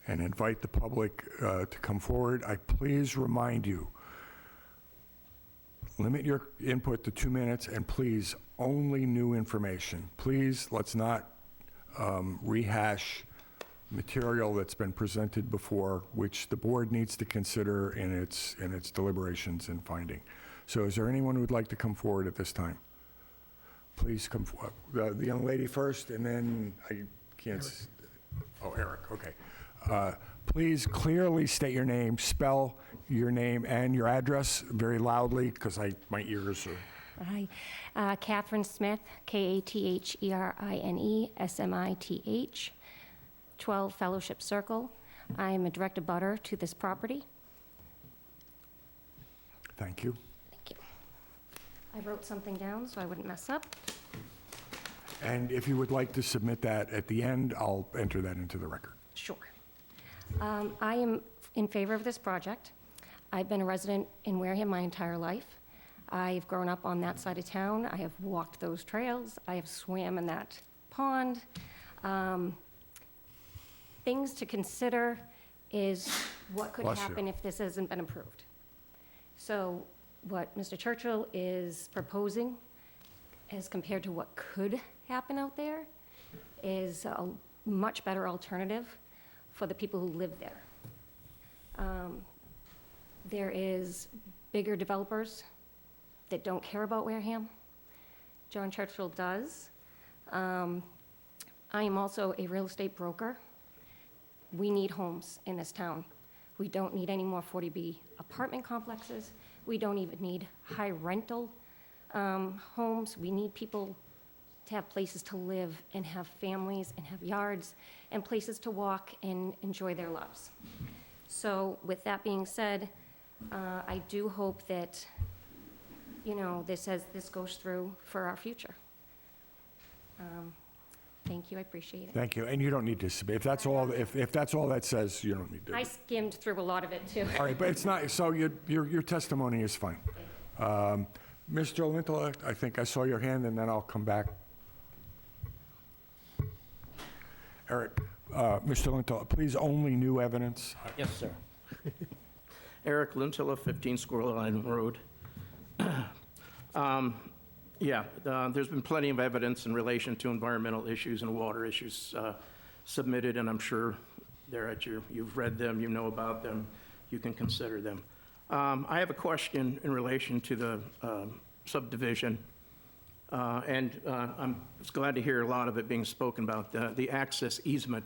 A: and invite the public to come forward. I please remind you, limit your input to 2 minutes, and please, only new information. Please, let's not rehash material that's been presented before, which the board needs to consider in its deliberations and finding. So is there anyone who would like to come forward at this time? Please come forward. The young lady first, and then I can't... Oh, Eric, okay. Please clearly state your name, spell your name and your address very loudly, because my ears are...
M: Hi, Catherine Smith, Katherinne Smith, 12 Fellowship Circle. I am a direct abutter to this property.
A: Thank you.
M: Thank you. I wrote something down so I wouldn't mess up.
A: And if you would like to submit that at the end, I'll enter that into the record.
M: Sure. I am in favor of this project. I've been a resident in Wareham my entire life. I've grown up on that side of town. I have walked those trails. I have swam in that pond. Things to consider is what could
A: Bless you.
M: happen if this hasn't been approved. So what Mr. Churchill is proposing, as compared to what could happen out there, is a much better alternative for the people who live there. There is bigger developers that don't care about Wareham. John Churchill does. I am also a real estate broker. We need homes in this town. We don't need any more 40B apartment complexes. We don't even need high rental homes. We need people to have places to live and have families and have yards and places to walk and enjoy their lives. So with that being said, I do hope that, this goes through for our future. Thank you, I appreciate it.
A: Thank you, and you don't need to submit, if that's all that says, you don't need to.
M: I skimmed through a lot of it, too.
A: All right, but it's not, so your testimony is fine. Mr. Lintola, I think I saw your hand, and then I'll come back. Eric, Mr. Lintola, please, only new evidence.
N: Yes, sir. Eric Lintilla, 15 Squirrel Island Road. There's been plenty of evidence in relation to environmental issues and water issues submitted, and I'm sure they're at you've read them, you know about them, you can consider them. I have a question in relation to the subdivision, and I'm glad to hear a lot of it being spoken about, the access easement,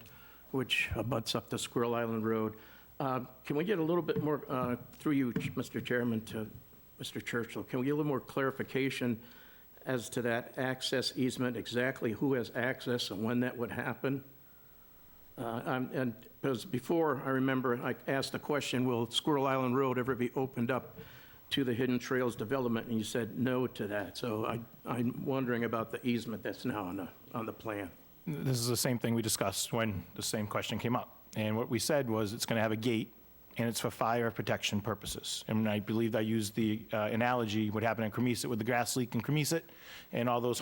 N: which abuts up to Squirrel Island Road. Can we get a little bit more, through you, Mr. Chairman, to Mr. Churchill, can we get a little more clarification as to that access easement, exactly who has access and when that would happen? And because before, I remember I asked the question, will Squirrel Island Road ever be opened up to the Hidden Trails development? And you said no to that. So I'm wondering about the easement that's now on the plan.
I: This is the same thing we discussed when the same question came up. And what we said was it's going to have a gate, and it's for fire protection purposes. And I believe I used the analogy, what happened in Cremisa with the grass leak in Cremisa, and all those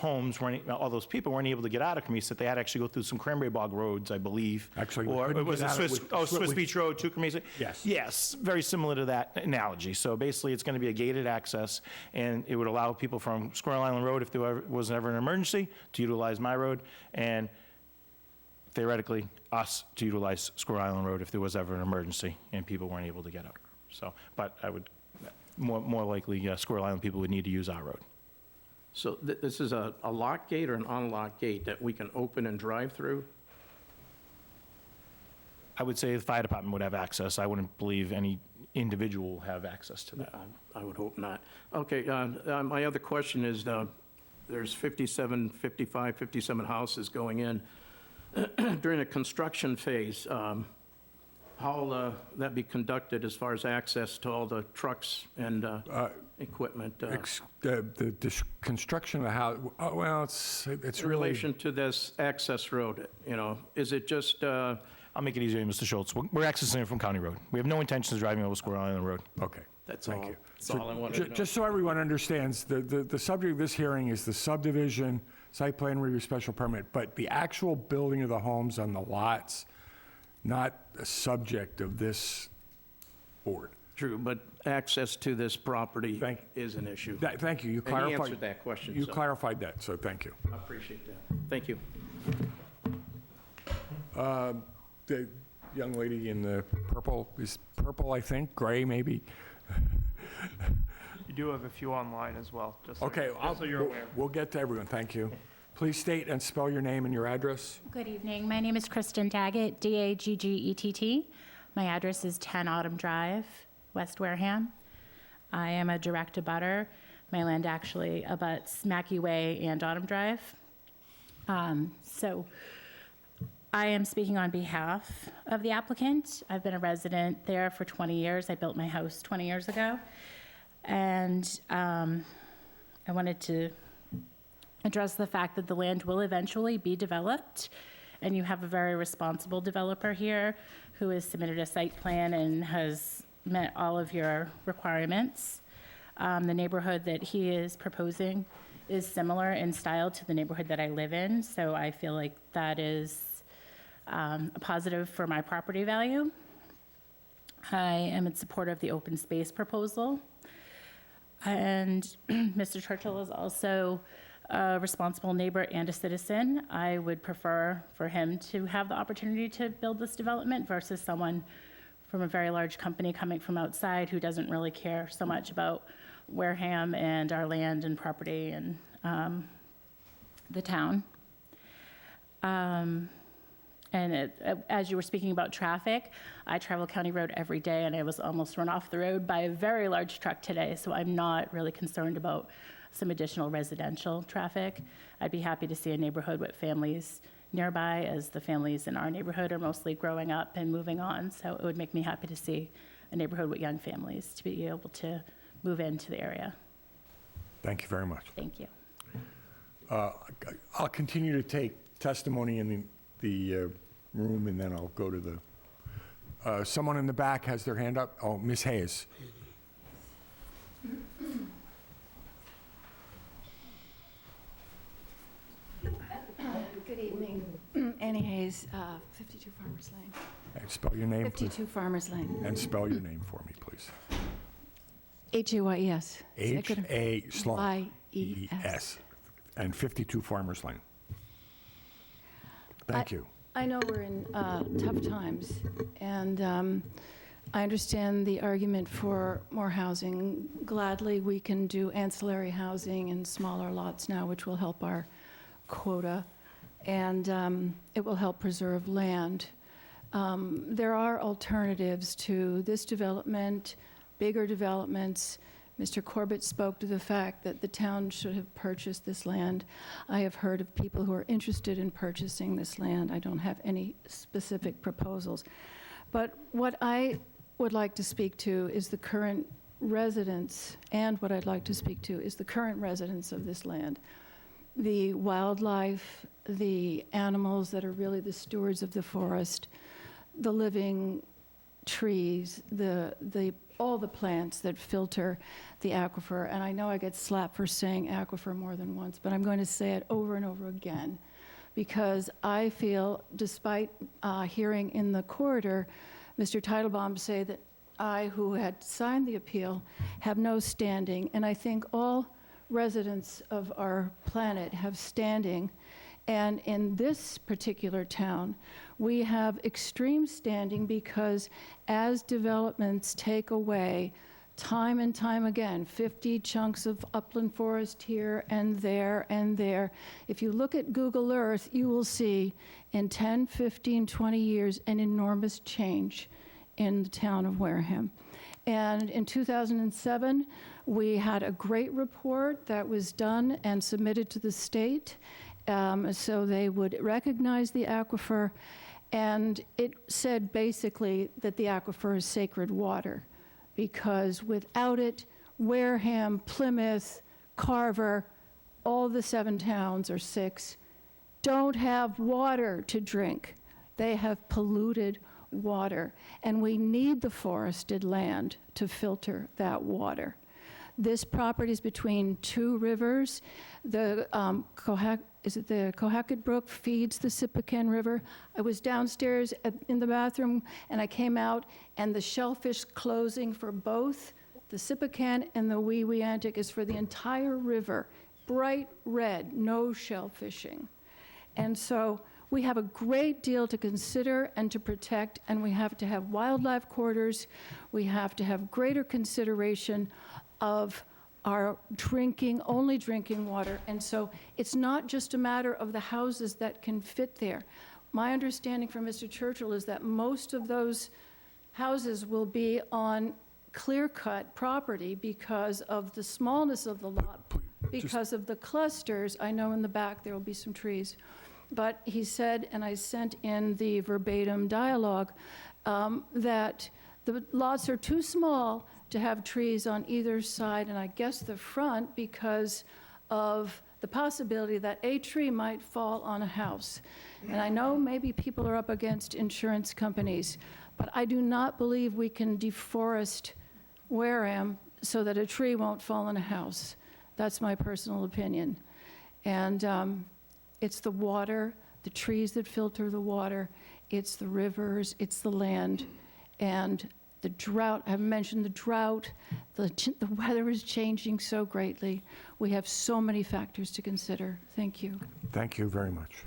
I: people weren't able to get out of Cremisa. They had to actually go through some cranberry bog roads, I believe.
A: Actually,
I: or it was Swiss Beach Road to Cremisa?
A: Yes.
I: Yes, very similar to that analogy. So basically, it's going to be a gated access, and it would allow people from Squirrel Island Road, if there was ever an emergency, to utilize my road, and theoretically, us to utilize Squirrel Island Road if there was ever an emergency and people weren't able to get out. So, but I would, more likely, Squirrel Island people would need to use our road.
N: So this is a lock gate or an unlocked gate that we can open and drive through?
I: I would say the fire department would have access. I wouldn't believe any individual will have access to that.
N: I would hope not. Okay, my other question is, there's 57 houses going in. During the construction phase, how will that be conducted as far as access to all the trucks and equipment?
A: The construction of the house, well, it's
N: In
A: really...
N: relation to this access road, is it just...
I: I'll make it easier, Mr. Schultz. We're accessing it from County Road. We have no intentions of driving over Squirrel Island Road.
A: Okay.
N: Thank you. That's all I wanted to know.
A: Just so everyone understands, the subject of this hearing is the subdivision, site plan review, special permit, but the actual building of the homes on the lots, not a subject of this board.
N: True, but access to this property is an issue.
A: Thank you. You
N: And he
A: clarified.
N: answered that question.
A: You
N: so
A: clarified that, so thank you.
N: I appreciate that. Thank you.
A: The young lady in the purple, is purple, I think, gray maybe?
G: You do have a few online as well, just
A: Okay,
G: so you're aware.
A: we'll get to everyone, thank you. Please state and spell your name and your address.
O: Good evening. My name is Kristen Daggett, D-A-G-G-E-T-T. My address is 10 Autumn Drive, West Wareham. I am a direct abutter. My land actually abuts Mackey Way and Autumn Drive. So I am speaking on behalf of the applicant. I've been a resident there for 20 years. I built my house 20 years ago. And I wanted to address the fact that the land will eventually be developed, and you have a very responsible developer here who has submitted a site plan and has met all of your requirements. The neighborhood that he is proposing is similar in style to the neighborhood that I live in, so I feel like that is a positive for my property value. I am in support of the open space proposal. And Mr. Churchill is also a responsible neighbor and a citizen. I would prefer for him to have the opportunity to build this development versus someone from a very large company coming from outside who doesn't really care so much about Wareham and our land and property and the town. As you were speaking about traffic, I travel County Road every day, and I was almost run off the road by a very large truck today, so I'm not really concerned about some additional residential traffic. I'd be happy to see a neighborhood with families nearby, as the families in our neighborhood are mostly growing up and moving on, so it would make me happy to see a neighborhood with young families to be able to move into the area.
A: Thank you very much.
O: Thank you.
A: I'll continue to take testimony in the room, and then I'll go to the, someone in the back has their hand up. Oh, Ms. Hayes.
P: Good evening. Annie Hayes, 52 Farmers Lane.
A: And spell your name, please.
P: 52 Farmers Lane.
A: And spell your name for me, please.
P: H-A-Y-E-S.
A: H-A/Y-E-S.
P: Y-E-S.
A: And 52 Farmers Lane. Thank you.
P: I know we're in tough times, and I understand the argument for more housing. Gladly, we can do ancillary housing in smaller lots now, which will help our quota, and it will help preserve land. There are alternatives to this development, bigger developments. Mr. Corbett spoke to the fact that the town should have purchased this land. I have heard of people who are interested in purchasing this land. I don't have any specific proposals. But what I would like to speak to is the current residents, and what I'd like to speak to is the current residents of this land. The wildlife, the animals that are really the stewards of the forest, the living trees, all the plants that filter the aquifer. And I know I get slapped for saying aquifer more than once, but I'm going to say it over and over again, because I feel, despite hearing in the corridor Mr. Teitelbaum say that I, who had signed the appeal, have no standing, and I think all residents of our planet have standing. And in this particular town, we have extreme standing because as developments take away, time and time again, 50 chunks of upland forest here and there and there. If you look at Google Earth, you will see in 10, 15, 20 years an enormous change in the town of Wareham. And in 2007, we had a great report that was done and submitted to the state, so they would recognize the aquifer, and it said basically that the aquifer is sacred water, because without it, Wareham, Plymouth, Carver, all the 7 towns or 6, don't have water to drink. They have polluted water, and we need the forested land to filter that water. This property is between 2 rivers. The Cohasset Brook feeds the Sippaken River. I was downstairs in the bathroom, and I came out, and the shellfish closing for both the Sippaken and the Weeantic is for the entire river, bright red, no shellfishing. And so we have a great deal to consider and to protect, and we have to have wildlife corridors. We have to have greater consideration of our only drinking water. And so it's not just a matter of the houses that can fit there. My understanding from Mr. Churchill is that most of those houses will be on clear-cut property because of the smallness of the lot, because of the clusters. I know in the back there will be some trees. But he said, and I sent in the verbatim dialogue, that the lots are too small to have trees on either side, and I guess the front, because of the possibility that a tree might fall on a house. And I know maybe people are up against insurance companies, but I do not believe we can deforest Wareham so that a tree won't fall on a house. That's my personal opinion. And it's the water, the trees that filter the water, it's the rivers, it's the land, and The drought, I mentioned the drought, the weather is changing so greatly. We have so many factors to consider. Thank you.
A: Thank you very much.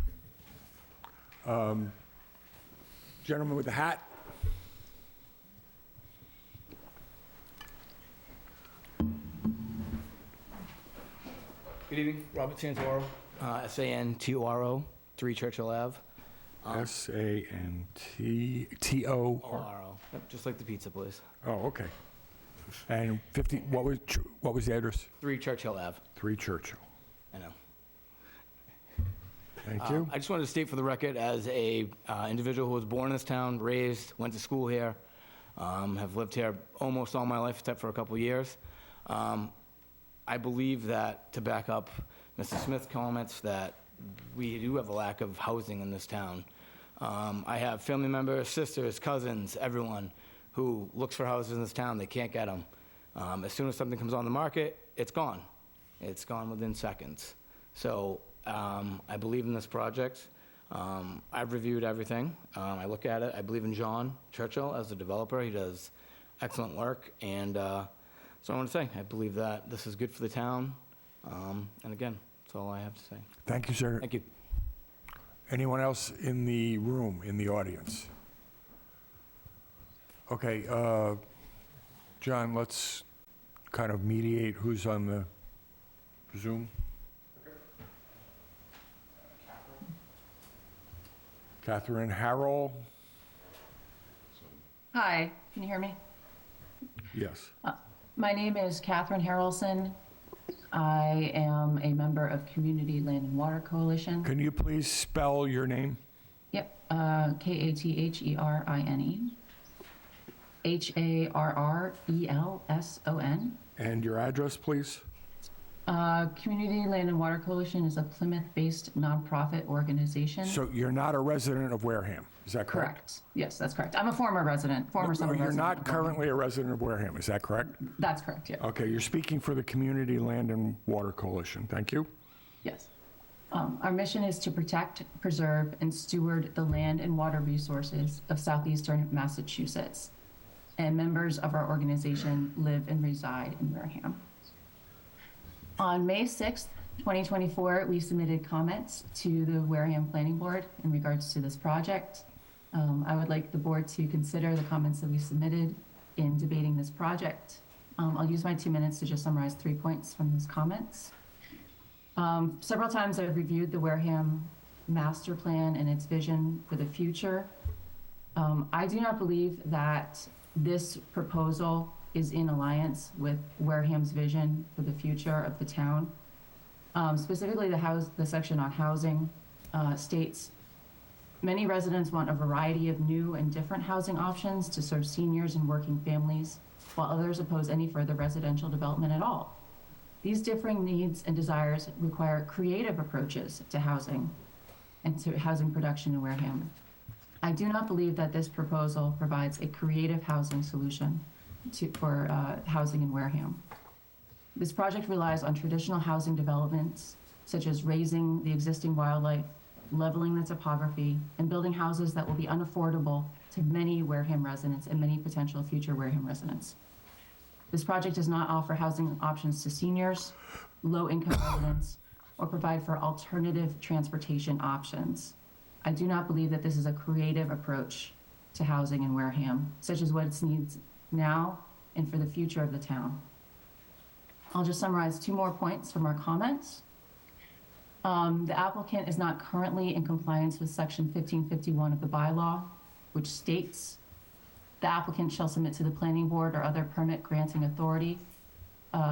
A: Gentleman with the hat?
Q: Good evening, Robert Santoro, Santoro, 3 Churchill Ave.
A: Santoro.
Q: Yep, just like the pizza place.
A: Oh, okay. And 50, what was the address?
Q: 3 Churchill Ave.
A: 3 Churchill.
Q: I know.
A: Thank you.
Q: I just wanted to state for the record, as a individual who was born in this town, raised, went to school here, have lived here almost all my life except for a couple years. I believe that, to back up Mr. Smith's comments, that we do have a lack of housing in this town. I have family members, sisters, cousins, everyone who looks for houses in this town. They can't get them. As soon as something comes on the market, it's gone. It's gone within seconds. So I believe in this project. I've reviewed everything. I look at it. I believe in John Churchill as the developer. He does excellent work. And so I want to say, I believe that this is good for the town. And again, that's all I have to say.
A: Thank you, sir.
Q: Thank you.
A: Anyone else in the room, in the audience? Okay, John, let's kind of mediate who's on the Zoom. Catherine Harrell?
R: Hi, can you hear me?
A: Yes.
R: My name is Catherine Harrelson. I am a member of Community Land and Water Coalition.
A: Can you please spell your name?
R: Yep, Katherine. Harrelson.
A: And your address, please?
R: Community Land and Water Coalition is a Plymouth-based nonprofit organization.
A: So you're not a resident of Wareham, is that correct?
R: Correct. Yes, that's correct. I'm a former resident, former summer
A: You're
R: resident.
A: not currently a resident of Wareham, is that correct?
R: That's correct, yeah.
A: Okay, you're speaking for the Community Land and Water Coalition. Thank you.
R: Yes. Our mission is to protect, preserve, and steward the land and water resources of southeastern Massachusetts. And members of our organization live and reside in Wareham. On May 6th, 2024, we submitted comments to the Wareham Planning Board in regards to this project. I would like the board to consider the comments that we submitted in debating this project. I'll use my 2 minutes to just summarize 3 points from those comments. Several times I've reviewed the Wareham master plan and its vision for the future. I do not believe that this proposal is in alliance with Wareham's vision for the future of the town. Specifically, the section on housing states, many residents want a variety of new and different housing options to serve seniors and working families, while others oppose any further residential development at all. These differing needs and desires require creative approaches to housing and to housing production in Wareham. I do not believe that this proposal provides a creative housing solution for housing in Wareham. This project relies on traditional housing developments, such as raising the existing wildlife, leveling the topography, and building houses that will be unaffordable to many Wareham residents and many potential future Wareham residents. This project does not offer housing options to seniors, low-income residents, or provide for alternative transportation options. I do not believe that this is a creative approach to housing in Wareham, such as what it needs now and for the future of the town. I'll just summarize 2 more points from our comments. The applicant is not currently in compliance with section 1551 of the bylaw, which states the applicant shall submit to the planning board or other permit granting authority,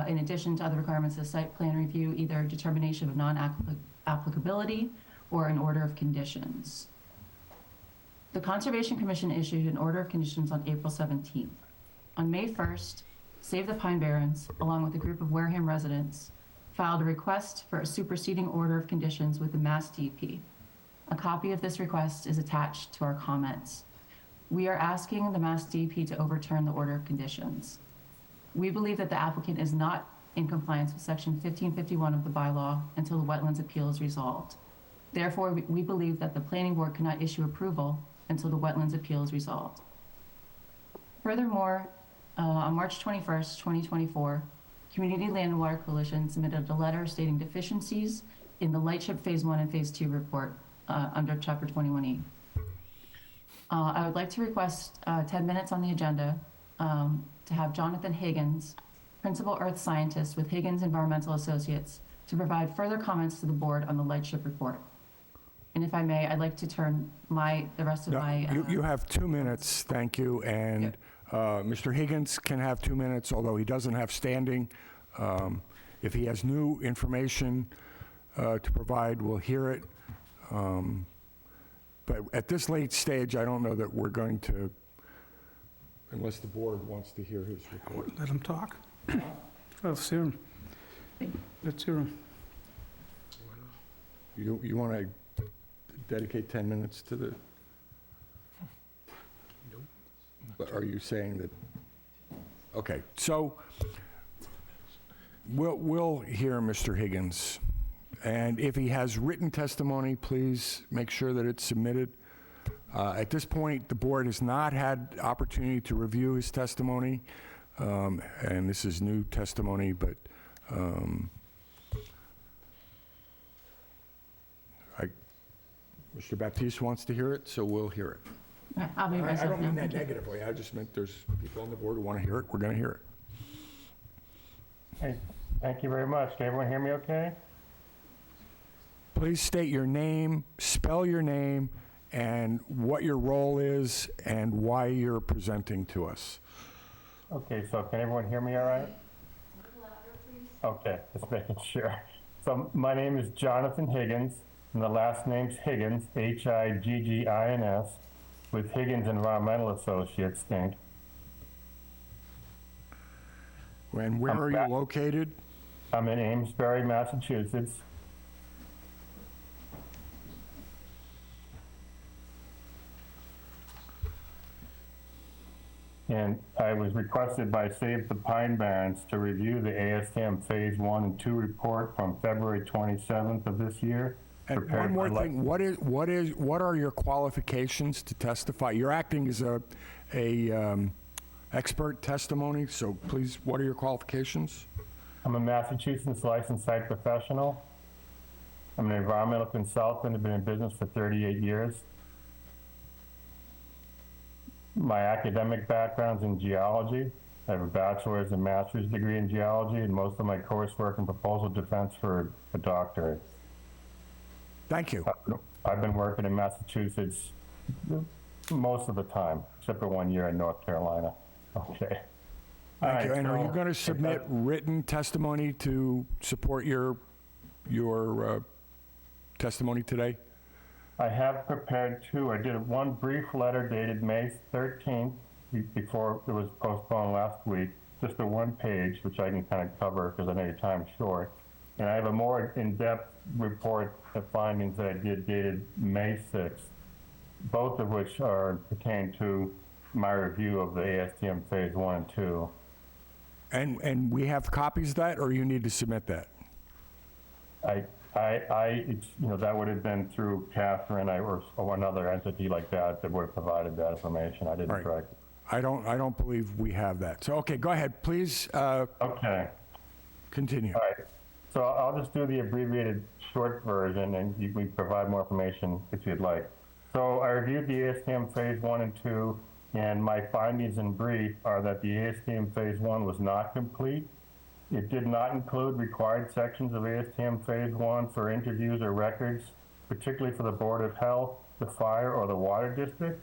R: in addition to other requirements of site plan review, either determination of non-applicability or an order of conditions. The Conservation Commission issued an order of conditions on April 17th. On May 1st, Save the Pine Barrens, along with a group of Wareham residents, filed a request for a superseding order of conditions with the Mass DEP. A copy of this request is attached to our comments. We are asking the Mass DEP to overturn the order of conditions. We believe that the applicant is not in compliance with section 1551 of the bylaw until the wetlands appeal is resolved. Therefore, we believe that the planning board cannot issue approval until the wetlands appeal is resolved. Furthermore, on March 21st, 2024, Community Land and Water Coalition submitted a letter stating deficiencies in the Lightship Phase 1 and Phase 2 report under Chapter 21E. I would like to request 10 minutes on the agenda to have Jonathan Higgins, Principal Earth Scientist with Higgins Environmental Associates, to provide further comments to the board on the Lightship report. And if I may, I'd like to turn the rest of
A: No,
R: my...
A: you have 2 minutes, thank you, and Mr. Higgins can have 2 minutes, although he doesn't have standing. If he has new information to provide, we'll hear it. But at this late stage, I don't know that we're going to, unless the board wants to hear his report.
C: Let him talk. Let's hear him. Let's hear him.
A: You want to dedicate 10 minutes to the... But are you saying that... Okay, so we'll hear Mr. Higgins. And if he has written testimony, please make sure that it's submitted. At this point, the board has not had opportunity to review his testimony, and this is new testimony, but Mr. Baptiste wants to hear it, so we'll hear it.
R: I'll be
A: I
R: myself
A: don't
R: now.
A: mean that
R: Thank you.
A: negatively. I just meant there's people on the board who want to hear it. We're going to hear it.
S: Hey, thank you very much. Can everyone hear me okay?
A: Please state your name, spell your name, and what your role is, and why you're presenting to us.
S: Okay, so can everyone hear me all right? Okay, just making sure. So my name is Jonathan Higgins, and the last name's Higgins, Higgins, with Higgins Environmental Associates, Inc.
A: And where are you located?
S: I'm in Amesbury, Massachusetts. And I was requested by Save the Pine Barrens to review the ASTM Phase 1 and 2 report from February 27th of this year.
A: And one more thing, what are your qualifications to testify? You're acting as a expert testimony, so please, what are your qualifications?
S: I'm a Massachusetts licensed site professional. I'm an environmental consultant. I've been in business for 38 years. My academic background's in geology. I have a bachelor's and master's degree in geology, and most of my coursework in proposal defense for a doctorate.
A: Thank you.
S: I've been working in Massachusetts most of the time, except for 1 year in North Carolina. Okay.
A: Thank you. And are you going to submit written testimony to support your testimony today?
S: I have prepared two. I did one brief letter dated May 13th, before it was postponed last week, just a one page, which I can kind of cover because I know your time's short. And I have a more in-depth report of findings that I did dated May 6th, both of which pertain to my review of the ASTM Phase 1 and 2.
A: And we have copies of that, or you need to submit that?
S: That would have been through Catherine or another entity like that would have provided that information. I didn't try.
A: I don't believe we have that. So, okay, go ahead, please.
S: Okay.
A: Continue.
S: All right. So I'll just do the abbreviated short version, and you can provide more information if you'd like. So I reviewed the ASTM Phase 1 and 2, and my findings in brief are that the ASTM Phase 1 was not complete. It did not include required sections of ASTM Phase 1 for interviews or records, particularly for the Board of Health, the Fire, or the Water District.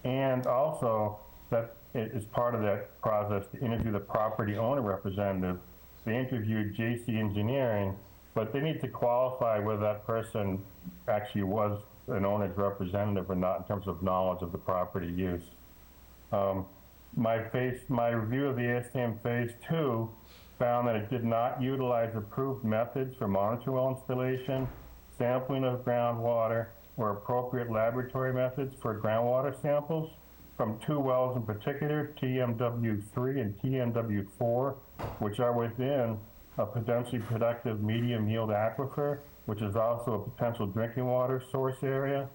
S: And also that it is part of that process to interview the property owner representative. They interviewed JC Engineering, but they need to qualify whether that person actually was an owner's representative or not in terms of knowledge of the property use. My review of the ASTM Phase 2 found that it did not utilize approved methods for monitor well installation, sampling of groundwater, or appropriate laboratory methods for groundwater samples from two wells in particular, TMW3 and TMW4, which are within a potentially productive medium yield aquifer, which is also a potential drinking water source area.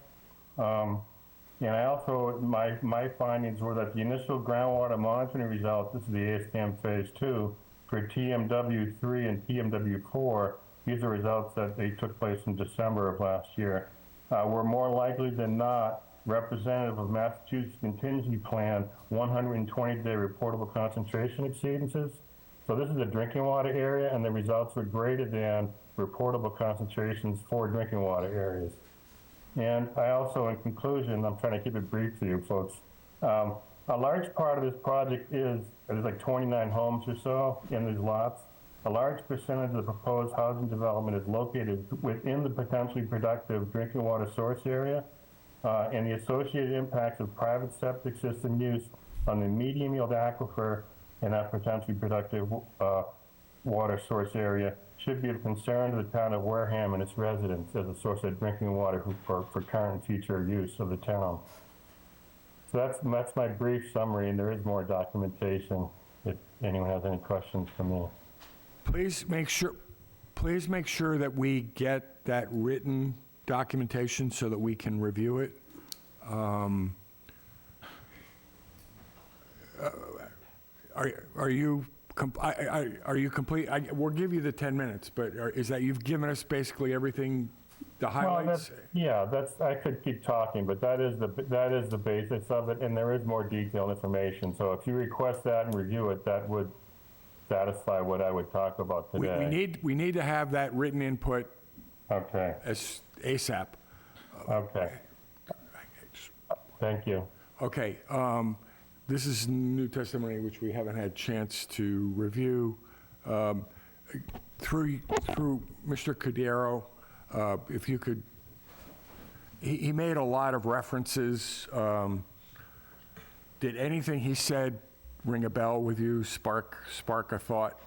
S: And I also, my findings were that the initial groundwater monitoring results, this is the ASTM Phase 2, for TMW3 and TMW4, these are results that they took place in December of last year, were more likely than not representative of Massachusetts Contingency Plan 120-day reportable concentration exceedances. So this is a drinking water area, and the results were greater than reportable concentrations for drinking water areas. And I also, in conclusion, I'm trying to keep it brief for you folks, a large part of this project is, there's like 29 homes or so in these lots. A large percentage of the proposed housing development is located within the potentially productive drinking water source area, and the associated impacts of private septic system use on the medium yield aquifer and that potentially productive water source area should be of concern to the town of Wareham and its residents as a source of drinking water for current and future use of the town. So that's my brief summary, and there is more documentation if anyone has any questions for me.
A: Please make sure that we get that written documentation so that we can review it. Are you complete? We'll give you the 10 minutes, but is that you've given us basically everything, the highlights?
S: Well, I could keep talking, but that is the basis of it, and there is more detailed information. So if you request that and review it, that would satisfy what I would talk about today.
A: We need to have that written input.
S: Okay.
A: As ASAP.
S: Okay. Thank you.
A: Okay. This is new testimony which we haven't had chance to review. Through Mr. Cudero, if you could, he made a lot of references. Did anything he said ring a bell with you, spark a thought?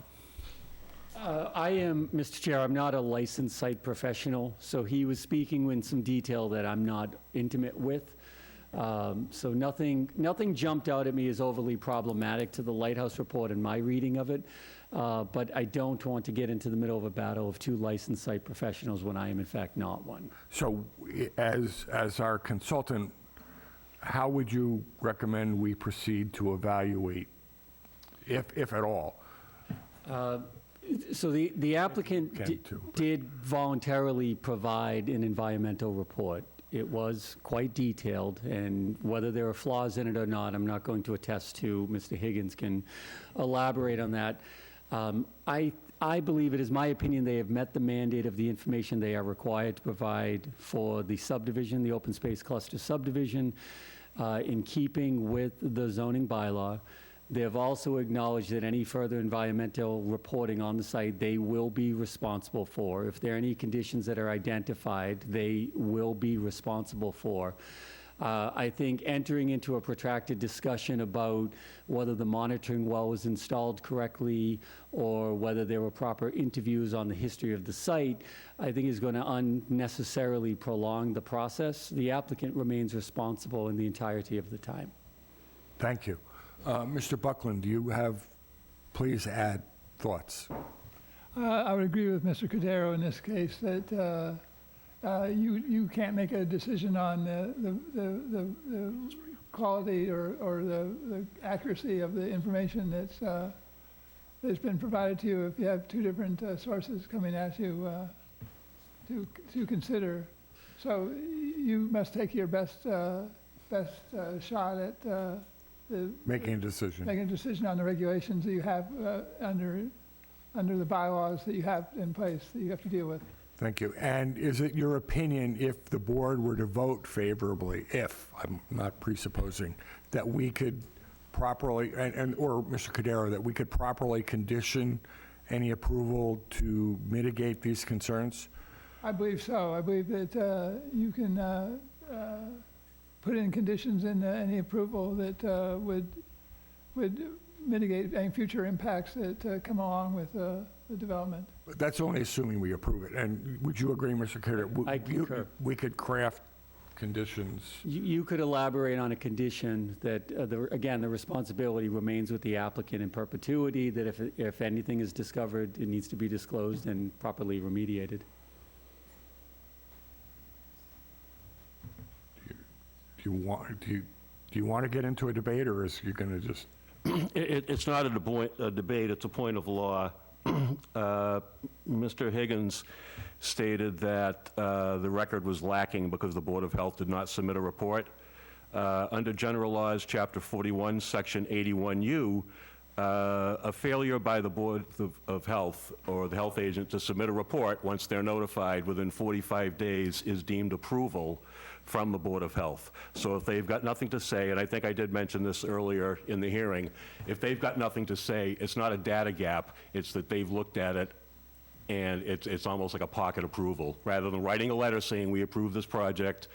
J: I am, Mr. Chair, I'm not a licensed site professional, so he was speaking in some detail that I'm not intimate with. So nothing jumped out at me as overly problematic to the Lighthouse report in my reading of it, but I don't want to get into the middle of a battle of two licensed site professionals when I am in fact not one.
A: So as our consultant, how would you recommend we proceed to evaluate, if at all?
J: So the applicant did voluntarily provide an environmental report. It was quite detailed, and whether there are flaws in it or not, I'm not going to attest to. Mr. Higgins can elaborate on that. I believe it is my opinion they have met the mandate of the information they are required to provide for the subdivision, the open space cluster subdivision, in keeping with the zoning bylaw. They have also acknowledged that any further environmental reporting on the site, they will be responsible for. If there are any conditions that are identified, they will be responsible for. I think entering into a protracted discussion about whether the monitoring well was installed correctly or whether there were proper interviews on the history of the site, I think is going to unnecessarily prolong the process. The applicant remains responsible in the entirety of the time.
A: Thank you. Mr. Buckland, do you have, please add thoughts?
K: I would agree with Mr. Cudero in this case that you can't make a decision on the quality or the accuracy of the information that's been provided to you if you have two different sources coming at you to consider. So you must take your best shot at
A: making a decision.
K: Making a decision on the regulations that you have under the bylaws that you have in place that you have to deal with.
A: Thank you. And is it your opinion, if the board were to vote favorably, I'm not presupposing, that we could properly, or Mr. Cudero, that we could properly condition any approval to mitigate these concerns?
K: I believe so. I believe that you can put in conditions in any approval that would mitigate any future impacts that come along with the development.
A: But that's only assuming we approve it. And would you agree, Mr. Cudero?
J: I concur.
A: We could craft conditions.
J: You could elaborate on a condition that, again, the responsibility remains with the applicant in perpetuity, that if anything is discovered, it needs to be disclosed and properly remediated.
A: Do do you want to get into a debate, or is you going to just?
H: It's not a debate, it's a point of law. Mr. Higgins stated that the record was lacking because the Board of Health did not submit a report. Under General Laws, Chapter 41, Section 81U, a failure by the Board of Health or the health agent to submit a report once they're notified within 45 days is deemed approval from the Board of Health. So if they've got nothing to say, and I think I did mention this earlier in the hearing, if they've got nothing to say, it's not a data gap, it's that they've looked at it and it's almost like a pocket approval. Rather than writing a letter saying we approve this project,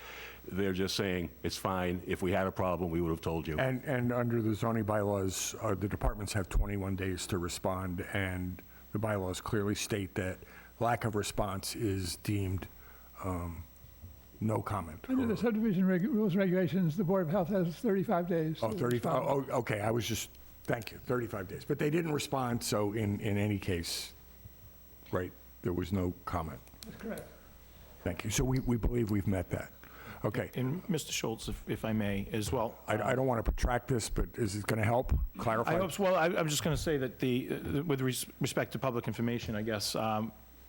H: they're just saying, it's fine, if we had a problem, we would have told you.
A: And under the zoning bylaws, the departments have 21 days to respond, and the bylaws clearly state that lack of response is deemed no comment.
K: Under the subdivision rules and regulations, the Board of Health has 35 days.
A: Oh, 35, oh, okay, I was just, thank you, 35 days. But they didn't respond, so in any case, right, there was no comment.
K: That's correct.
A: Thank you. So we believe we've met that. Okay.
I: And Mr. Schultz, if I may, as well.
A: I don't want to protract this, but is it going to help clarify?
I: I hope so. Well, I'm just going to say that with respect to public information, I guess,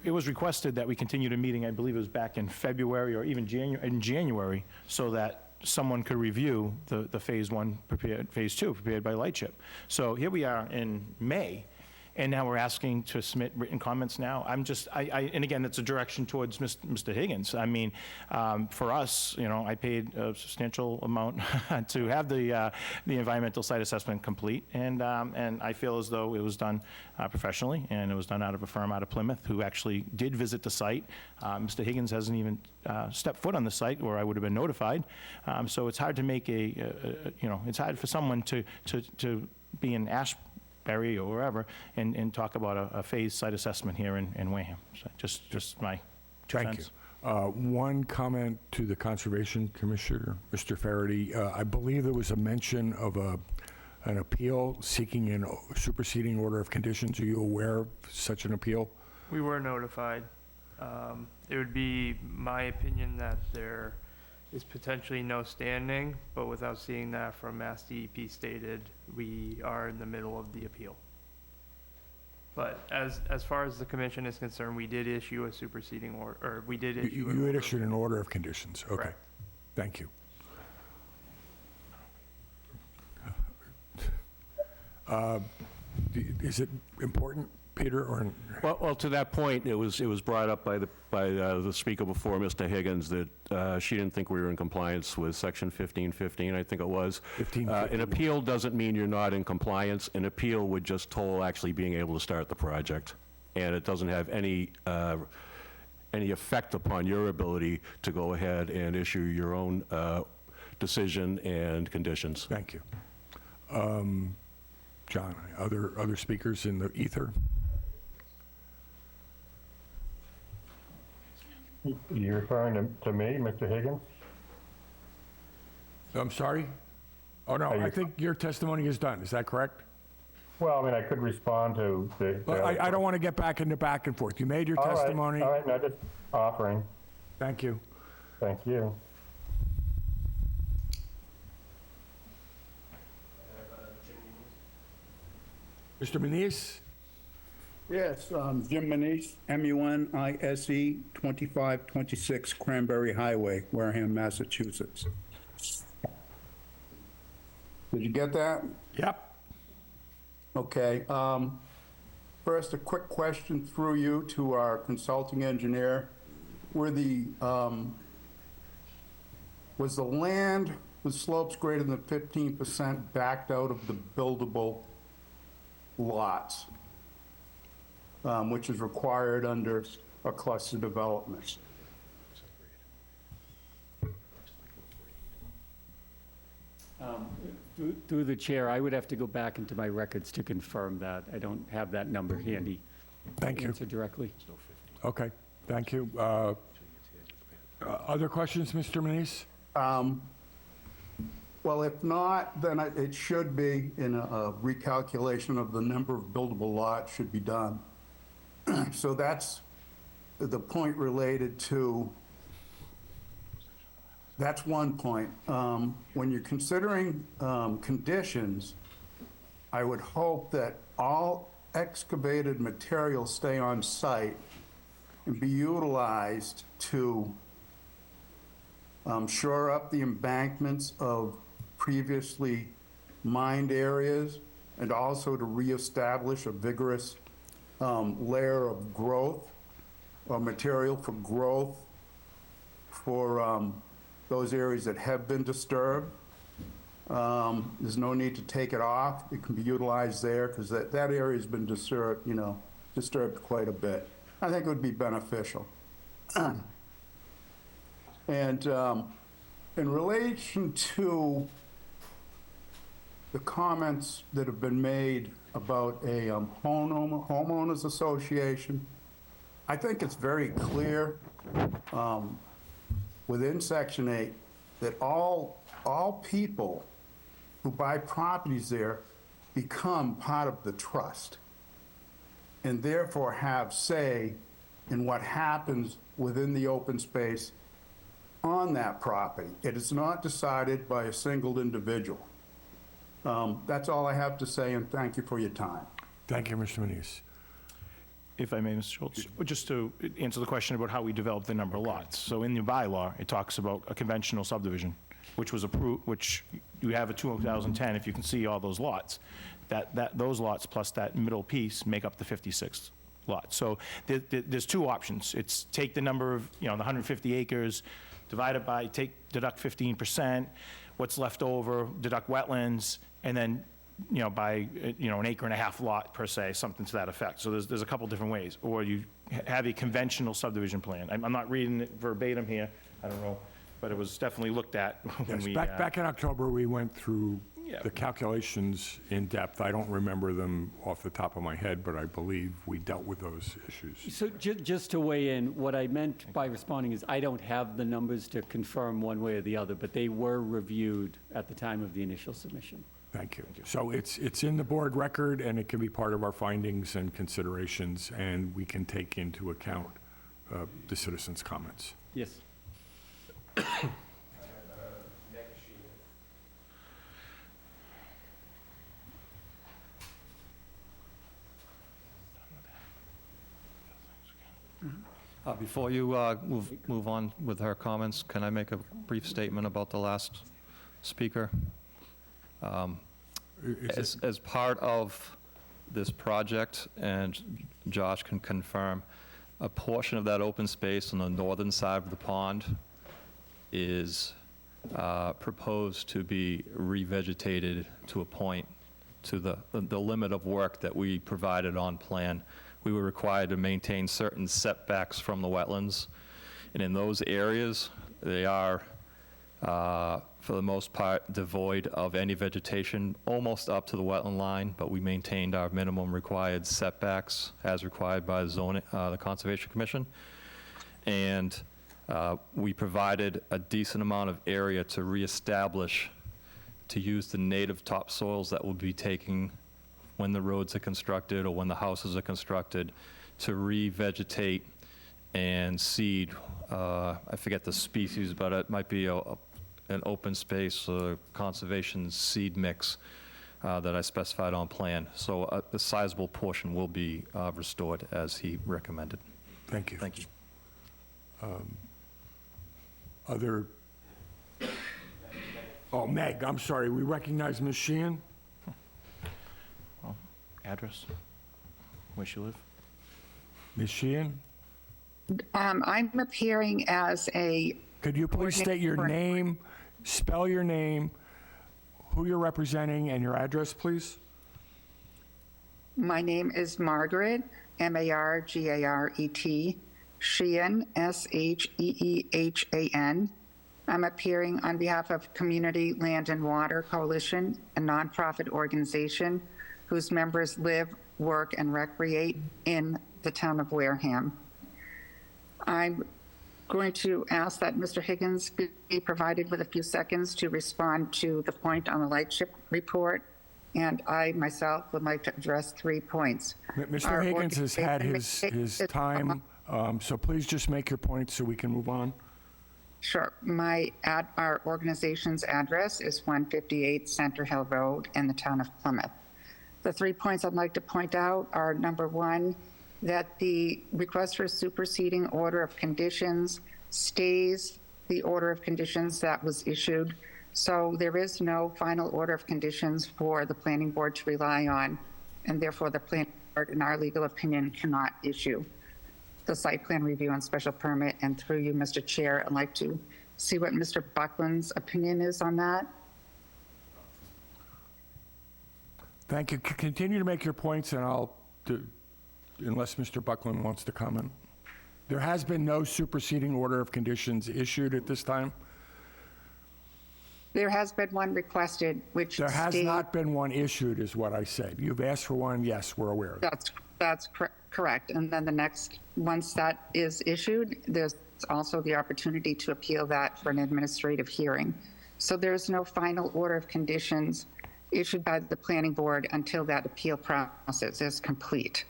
I: it was requested that we continue the meeting, I believe it was back in February or even January, so that someone could review the Phase 1 prepared, Phase 2 prepared by Lightship. So here we are in May, and now we're asking to submit written comments now. And again, it's a direction towards Mr. Higgins. I mean, for us, I paid a substantial amount to have the environmental site assessment complete, and I feel as though it was done professionally, and it was done out of a firm out of Plymouth who actually did visit the site. Mr. Higgins hasn't even stepped foot on the site where I would have been notified. So it's hard to make it's hard for someone to be in Ashbury or wherever and talk about a phased site assessment here in Wareham. So just my 2
A: Thank
I: cents.
A: you. One comment to the Conservation Commissioner, Mr. Farady. I believe there was a mention of an appeal seeking a superseding order of conditions. Are you aware of such an appeal?
G: We were notified. It would be my opinion that there is potentially no standing, but without seeing that from Mass DEP stated, we are in the middle of the appeal. But as far as the commission is concerned, we did issue a superseding order, or we did issue.
A: You had issued an order of conditions. Okay.
G: Correct.
A: Thank you. Is it important, Peter, or?
H: Well, to that point, it was brought up by the speaker before, Mr. Higgins, that she didn't think we were in compliance with Section 1515, I think it was.
A: 1515.
H: An appeal doesn't mean you're not in compliance. An appeal would just toll actually being able to start the project, and it doesn't have any effect upon your ability to go ahead and issue your own decision and conditions.
A: Thank you. John, other speakers in the ether?
S: You're referring to me, Mr. Higgins?
A: I'm sorry? Oh, no, I think your testimony is done. Is that correct?
S: Well, I mean, I could respond to the...
A: I don't want to get back into back and forth. You made your
S: All right,
A: testimony.
S: all right, no, just offering.
A: Thank you.
S: Thank you.
A: Mr. Manise?
T: Yes, Jim Manise, M-U-N-I-S-E, 2526 Cranberry Highway, Wareham, Massachusetts. Did you get that?
A: Yep.
T: Okay. First, a quick question through you to our consulting engineer. Was the land with slopes greater than 15% backed out of the buildable lots, which is required under a cluster development?
J: Through the chair, I would have to go back into my records to confirm that. I don't have that number handy.
A: Thank you.
J: Answer directly.
A: Okay, thank you. Other questions, Mr. Manise?
T: Well, if not, then it should be in a recalculation of the number of buildable lots should be done. So that's the point related to That's one point. When you're considering conditions, I would hope that all excavated materials stay on site and be utilized to shore up the embankments of previously mined areas, and also to reestablish a vigorous layer of growth or material for growth for those areas that have been disturbed. There's no need to take it off. It can be utilized there because that area has been disturbed, disturbed quite a bit. I think it would be beneficial. And in relation to the comments that have been made about a homeowners association, I think it's very clear within Section 8 that all people who buy properties there become part of the trust and therefore have say in what happens within the open space on that property. It is not decided by a single individual. That's all I have to say, and thank you for your time.
A: Thank you, Mr. Manise.
I: If I may, Mr. Schultz, just to answer the question about how we develop the number of lots. So in the bylaw, it talks about a conventional subdivision, which was approved, which you have a 2010, if you can see all those lots, those lots plus that middle piece make up the 56 lots. So there's two options. It's take the number of, the 150 acres, divide it by, deduct 15%, what's left over, deduct wetlands, and then by an acre and a half lot per se, something to that effect. So there's a couple different ways. Or you have a conventional subdivision plan. I'm not reading it verbatim here, I don't know, but it was definitely looked at when
A: Yes,
I: we...
A: back in October, we went through the calculations in depth. I don't remember them off the top of my head, but I believe we dealt with those issues.
J: So just to weigh in, what I meant by responding is I don't have the numbers to confirm one way or the other, but they were reviewed at the time of the initial submission.
A: Thank you. So it's in the board record, and it can be part of our findings and considerations, and we can take into account the citizens' comments.
J: Yes.
L: Before you move on with her comments, can I make a brief statement about the last speaker? As part of this project, and Josh can confirm, a portion of that open space on the northern side of the pond is proposed to be revegetated to a point to the limit of work that we provided on plan. We were required to maintain certain setbacks from the wetlands, and in those areas, they are for the most part, devoid of any vegetation, almost up to the wetland line, but we maintained our minimum required setbacks as required by the Conservation Commission. And we provided a decent amount of area to reestablish, to use the native topsoils that will be taken when the roads are constructed or when the houses are constructed, to revegetate and seed. I forget the species, but it might be an open space conservation seed mix that I specified on plan. So a sizable portion will be restored as he recommended.
A: Thank you.
L: Thank you.
A: Other, Meg, I'm sorry, we recognize Ms. Sheehan?
I: Address? Where she live?
A: Ms. Sheehan?
U: I'm appearing as a...
A: Could you please state your name, spell your name, who you're representing, and your address, please?
U: My name is Margaret, M-A-R-G-A-R-E-T, Sheehan, S-H-E-E-H-A-N. I'm appearing on behalf of Community Land and Water Coalition, a nonprofit organization whose members live, work, and recreate in the town of Wareham. I'm going to ask that Mr. Higgins be provided with a few seconds to respond to the point on the lightship report, and I myself would like to address 3 points.
A: Mr. Higgins has had his time, so please just make your point so we can move on.
U: Sure. Our organization's address is 158 Center Hill Road in the town of Plymouth. The 3 points I'd like to point out are, number one, that the request for superseding order of conditions stays the order of conditions that was issued. So there is no final order of conditions for the planning board to rely on, and therefore the planning board, in our legal opinion, cannot issue the site plan review and special permit. And through you, Mr. Chair, I'd like to see what Mr. Buckland's opinion is on that.
A: Thank you. Continue to make your points, and I'll do, unless Mr. Buckland wants to comment. There has been no superseding order of conditions issued at this time?
U: There has been one requested, which
A: There has not been one issued, is what I said. You've asked for one, yes, we're aware of that.
U: That's correct. And then the next, once that is issued, there's also the opportunity to appeal that for an administrative hearing. So there's no final order of conditions issued by the planning board until that appeal process is complete.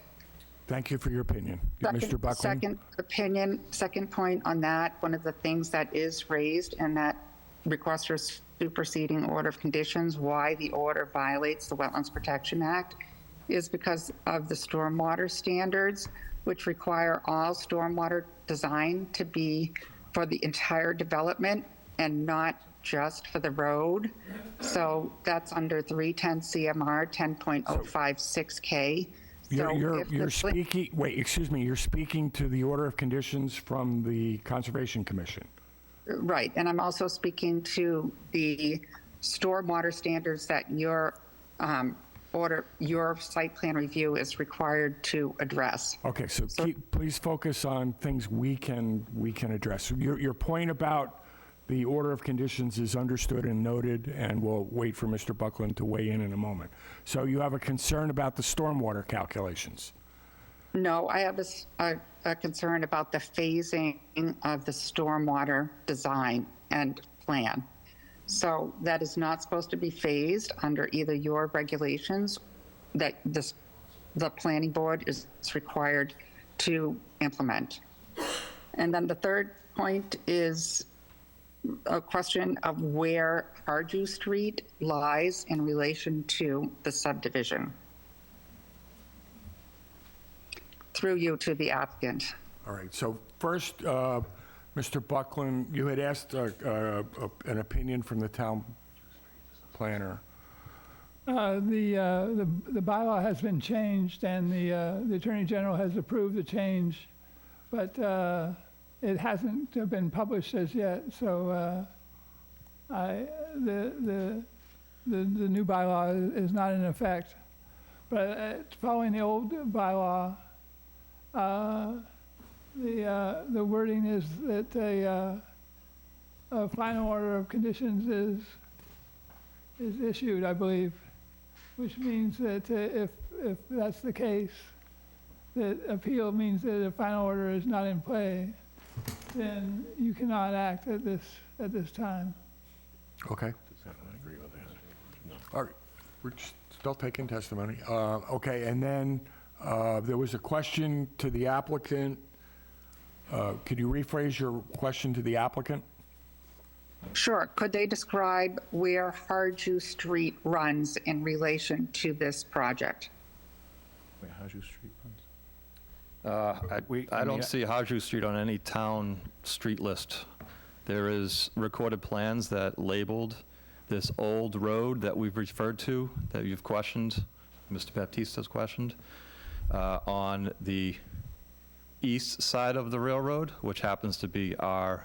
A: Thank you for your opinion. Mr. Buckland?
U: Second point on that, one of the things that is raised in that request for superseding order of conditions, why the order violates the Wetlands Protection Act, is because of the stormwater standards, which require all stormwater design to be for the entire development and not just for the road. So that's under 310 CMR 10.056K.
A: You're speaking, wait, excuse me, you're speaking to the order of conditions from the Conservation Commission.
U: Right, and I'm also speaking to the stormwater standards that your site plan review is required to address.
A: Okay, so please focus on things we can address. Your point about the order of conditions is understood and noted, and we'll wait for Mr. Buckland to weigh in a moment. So you have a concern about the stormwater calculations?
U: No, I have a concern about the phasing of the stormwater design and plan. So that is not supposed to be phased under either your regulations that the planning board is required to implement. And then the third point is a question of where Harju Street lies in relation to the subdivision. Through you to the applicant.
A: All right, so first, Mr. Buckland, you had asked an opinion from the town planner.
K: The bylaw has been changed, and the Attorney General has approved the change, but it hasn't been published as yet. So the new bylaw is not in effect. But following the old bylaw, the wording is that a final order of conditions is issued, I believe, which means that if that's the case, that appeal means that a final order is not in play, then you cannot act at this time.
A: Okay. I agree with that. All right, we're still taking testimony. Okay, and then there was a question to the applicant. Could you rephrase your question to the applicant?
U: Sure. Could they describe where Harju Street runs in relation to this project?
I: Wait, Harju Street runs?
L: I don't see Harju Street on any town street list. There is recorded plans that labeled this old road that we've referred to, that you've questioned, Mr. Baptista's questioned, on the east side of the railroad, which happens to be our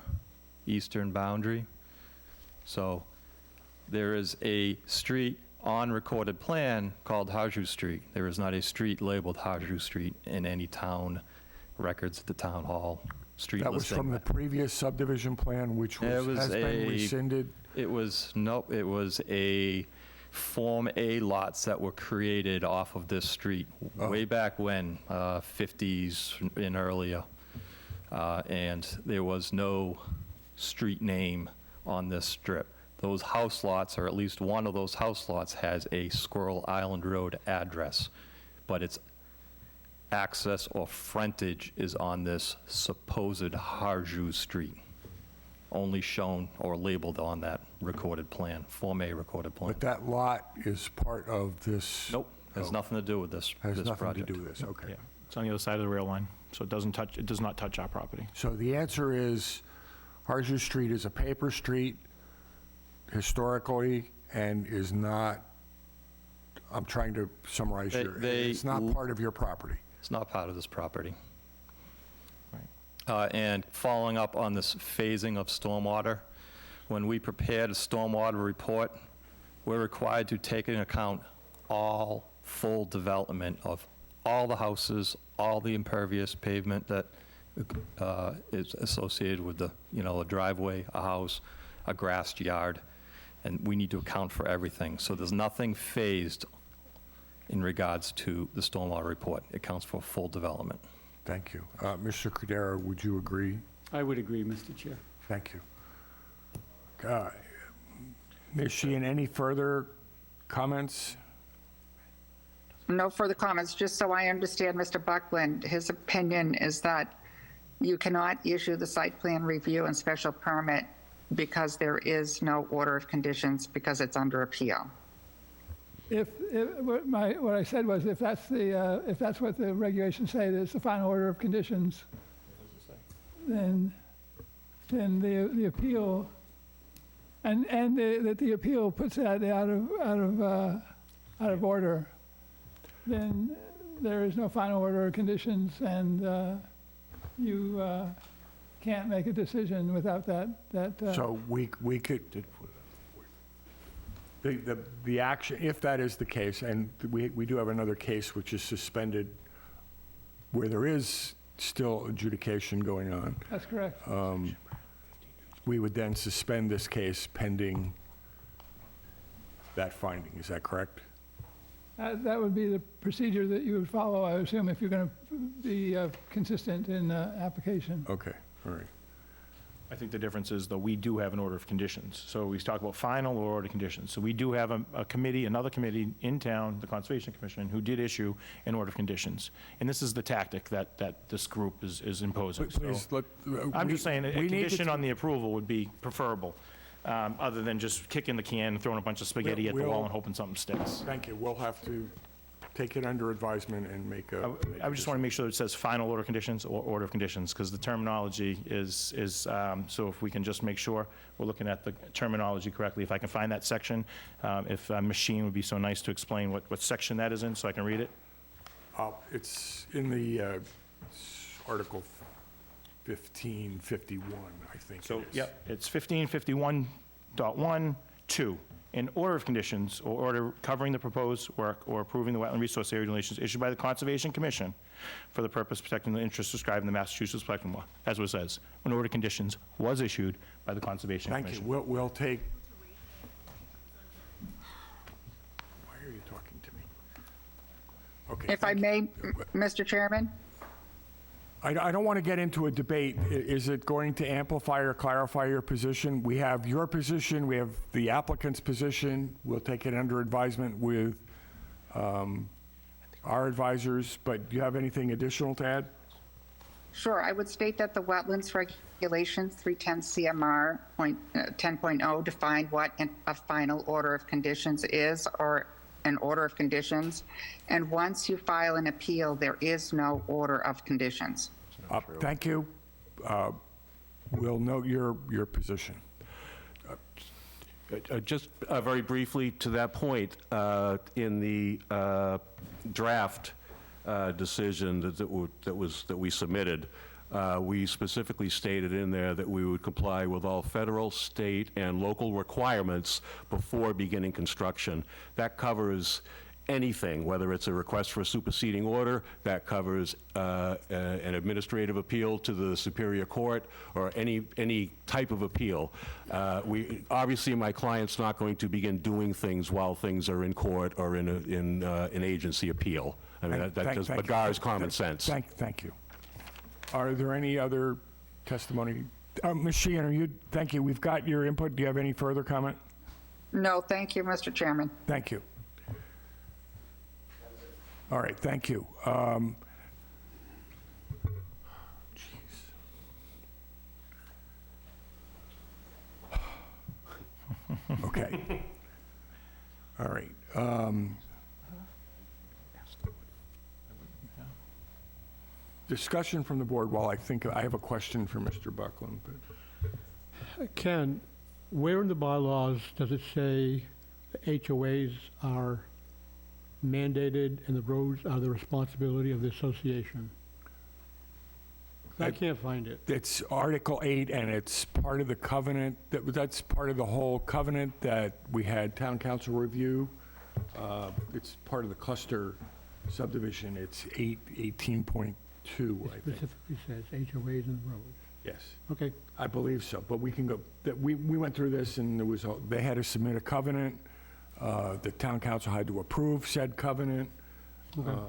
L: eastern boundary. So there is a street on recorded plan called Harju Street. There is not a street labeled Harju Street in any town records at the town hall street
A: That
L: listing.
A: was from the previous subdivision plan, which has been rescinded?
L: It was a Form A lots that were created off of this street way back when, 50s and earlier. And there was no street name on this strip. Those house lots, or at least one of those house lots, has a Squirrel Island Road address, but its access or frontage is on this supposed Harju Street. only shown or labeled on that recorded plan, Form A recorded plan.
A: But that lot is part of this?
L: Nope, has nothing to do with this
A: Has
L: this
A: nothing
L: project.
A: to do with this, okay.
I: Yeah, it's on the other side of the rail line, so it does not touch our property.
A: So the answer is Harju Street is a paper street historically and is not, I'm trying to summarize here, it's not part of your property.
L: It's not part of this property. And following up on this phasing of stormwater, when we prepared a stormwater report, we're required to take into account all full development of all the houses, all the impervious pavement that is associated with the, a driveway, a house, a grassed yard, and we need to account for everything. So there's nothing phased in regards to the stormwater report. It counts for full development.
A: Thank you. Mr. Cudero, would you agree?
J: I would agree, Mr. Chair.
A: Thank you. Ms. Sheehan, any further comments?
U: No further comments. Just so I understand, Mr. Buckland, his opinion is that you cannot issue the site plan review and special permit because there is no order of conditions because it's under appeal.
K: What I said was if that's what the regulations say, that it's the final order of conditions, then the appeal, and that the appeal puts that out of order, then there is no final order of conditions, and you can't make a decision without that.
A: So we could, the action, if that is the case, and we do have another case which is suspended where there is still adjudication going on.
K: That's correct.
A: We would then suspend this case pending that finding. Is that correct?
K: That would be the procedure that you would follow, I assume, if you're going to be consistent in application.
A: Okay, all right.
I: I think the difference is, though, we do have an order of conditions. So we talk about final or order of conditions. So we do have a committee, another committee in town, the Conservation Commission, who did issue an order of conditions. And this is the tactic that this group is imposing.
A: Please,
I: So I'm just saying, a condition on the approval would be preferable, other than just kicking the can and throwing a bunch of spaghetti at the wall and hoping something sticks.
A: Thank you. We'll have to take it under advisement and make a...
I: I just want to make sure it says final order of conditions or order of conditions, because the terminology is, so if we can just make sure we're looking at the terminology correctly. If I can find that section, if Machine would be so nice to explain what section that is in, so I can read it.
A: It's in the Article 1551, I think.
I: So, yep, it's 1551.1, 2. An order of conditions or order covering the proposed work or approving the wetland resource area regulations issued by the Conservation Commission for the purpose of protecting the interests described in the Massachusetts Protection Law, as it says, an order of conditions was issued by the Conservation Commission.
A: Thank you. We'll take... Why are you talking to me? Okay.
U: If I may, Mr. Chairman?
A: I don't want to get into a debate. Is it going to amplify or clarify your position? We have your position, we have the applicant's position. We'll take it under advisement with our advisors, but do you have anything additional to add?
U: Sure. I would state that the Wetlands Regulations 310 CMR 10.0 define what a final order of conditions is, or an order of conditions, and once you file an appeal, there is no order of conditions.
A: Thank you. We'll note your position.
H: Just very briefly to that point, in the draft decision that we submitted, we specifically stated in there that we would comply with all federal, state, and local requirements before beginning construction. That covers anything, whether it's a request for a superseding order, that covers an administrative appeal to the Superior Court, or any type of appeal. Obviously, my client's not going to begin doing things while things are in court or in an agency appeal. I mean, that just begars common sense.
A: Thank you. Are there any other testimony? Ms. Sheehan, thank you. We've got your input. Do you have any further comment?
U: No, thank you, Mr. Chairman.
A: Thank you. All right, thank you. Okay. All right. Discussion from the board. While I think, I have a question for Mr. Buckland, but
F: Ken, where in the bylaws does it say the HOAs are mandated and the roads are the responsibility of the association? I can't find it.
A: it's Article 8, and it's part of the covenant, that's part of the whole covenant that we had town council review. It's part of the cluster subdivision. It's 18.2,
F: It
A: I think.
F: specifically says HOAs and roads.
A: Yes.
F: Okay.
A: I believe so, but we can go, we went through this, and there was, they had to submit a covenant. The town council had to approve said covenant.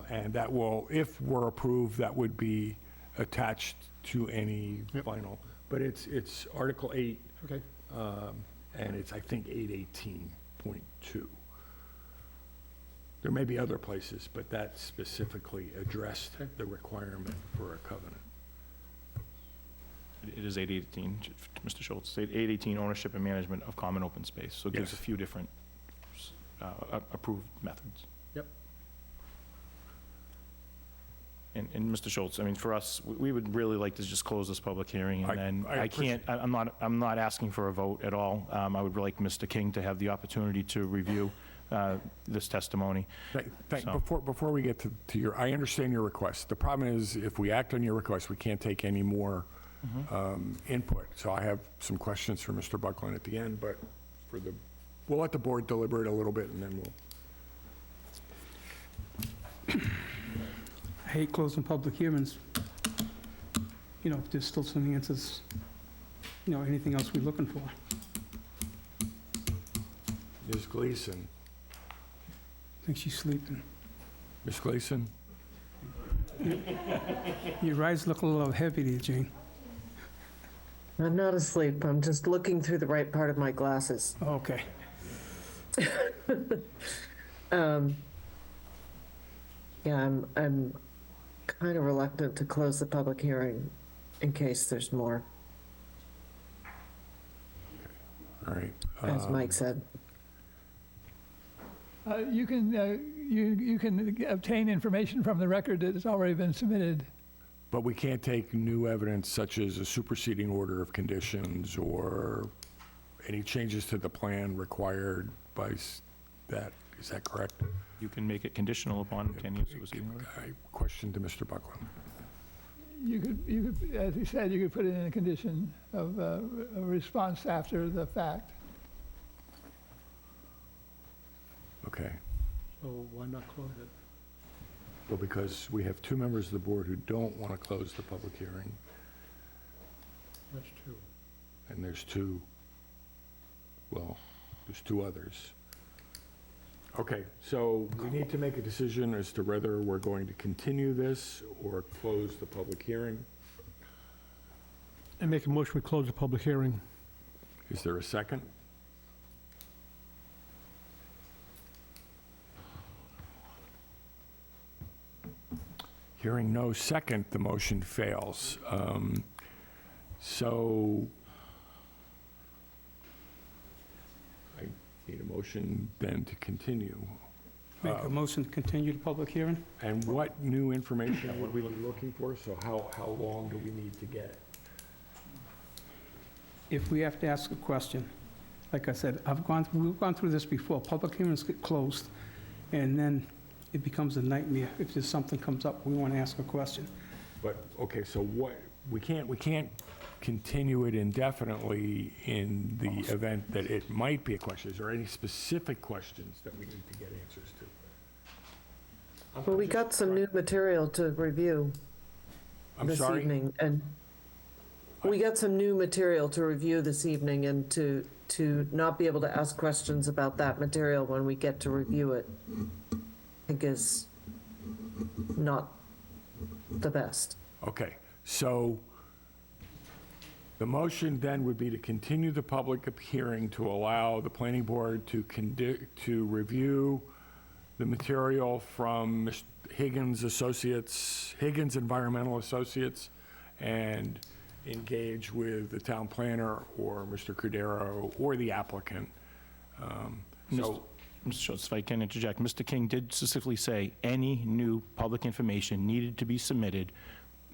A: And that will, if we're approved, that would be attached to any final. But it's Article 8.
F: Okay.
A: And it's, I think, 818.2. There may be other places, but that specifically addressed the requirement for a covenant.
I: It is 818, Mr. Schultz, 818 ownership and management of common open space. So it gives
A: Yes.
I: a few different approved methods.
F: Yep.
I: And Mr. Schultz, I mean, for us, we would really like to just close this public hearing, and then
A: I
I: I can't, I'm not asking for a vote at all. I would like Mr. King to have the opportunity to review this testimony. So-
A: Before we get to your, I understand your request. The problem is, if we act on your request, we can't take any more input. So I have some questions for Mr. Buckland at the end, but we'll let the board deliberate a little bit, and then we'll.
C: I hate closing public hearings. You know, if there's still some answers, you know, anything else we're looking for.
A: Ms. Gleason.
C: I think she's sleeping.
A: Ms. Gleason?
C: Your eyes look a little heavy there, Jane.
B: I'm not asleep. I'm just looking through the right part of my glasses.
C: Okay.
B: Yeah, I'm kind of reluctant to close the public hearing in case there's more,
A: All right.
B: as Mike said.
K: You can obtain information from the record that has already been submitted.
A: But we can't take new evidence such as a superseding order of conditions or any changes to the plan required by that. Is that correct?
I: You can make it conditional upon 10 years of proceeding order.
A: Question to Mr. Buckland.
K: You could, as he said, you could put it in a condition of a response after the fact.
A: Okay.
F: So why not close it?
A: Well, because we have two members of the board who don't want to close the public hearing,
F: That's two.
A: and there's two others. Okay, so we need to make a decision as to whether we're going to continue this or close the public hearing.
F: And make a motion, we close the public hearing.
A: Is there a second? Hearing no second, the motion fails. So I need a motion then to continue.
C: Make a motion to continue the public hearing?
A: And what new information are we looking for? So how long do we need to get?
C: If we have to ask a question, like I said, we've gone through this before. Public hearings get closed, and then it becomes a nightmare. If there's something comes up, we want to ask a question.
A: But, okay, so what, we can't continue it indefinitely in the event that it might be a question. Is there any specific questions that we need to get answers to?
B: Well, we got some new material to review
A: I'm
B: this
A: sorry?
B: evening, and we got some new material to review this evening, and to not be able to ask questions about that material when we get to review it, I think is not the best.
A: Okay, so the motion then would be to continue the public hearing to allow the planning board to review the material from Higgins Associates, Higgins Environmental Associates, and engage with the town planner or Mr. Cordero or the applicant So,
I: Mr. Schultz, if I can interject, Mr. King did specifically say any new public information needed to be submitted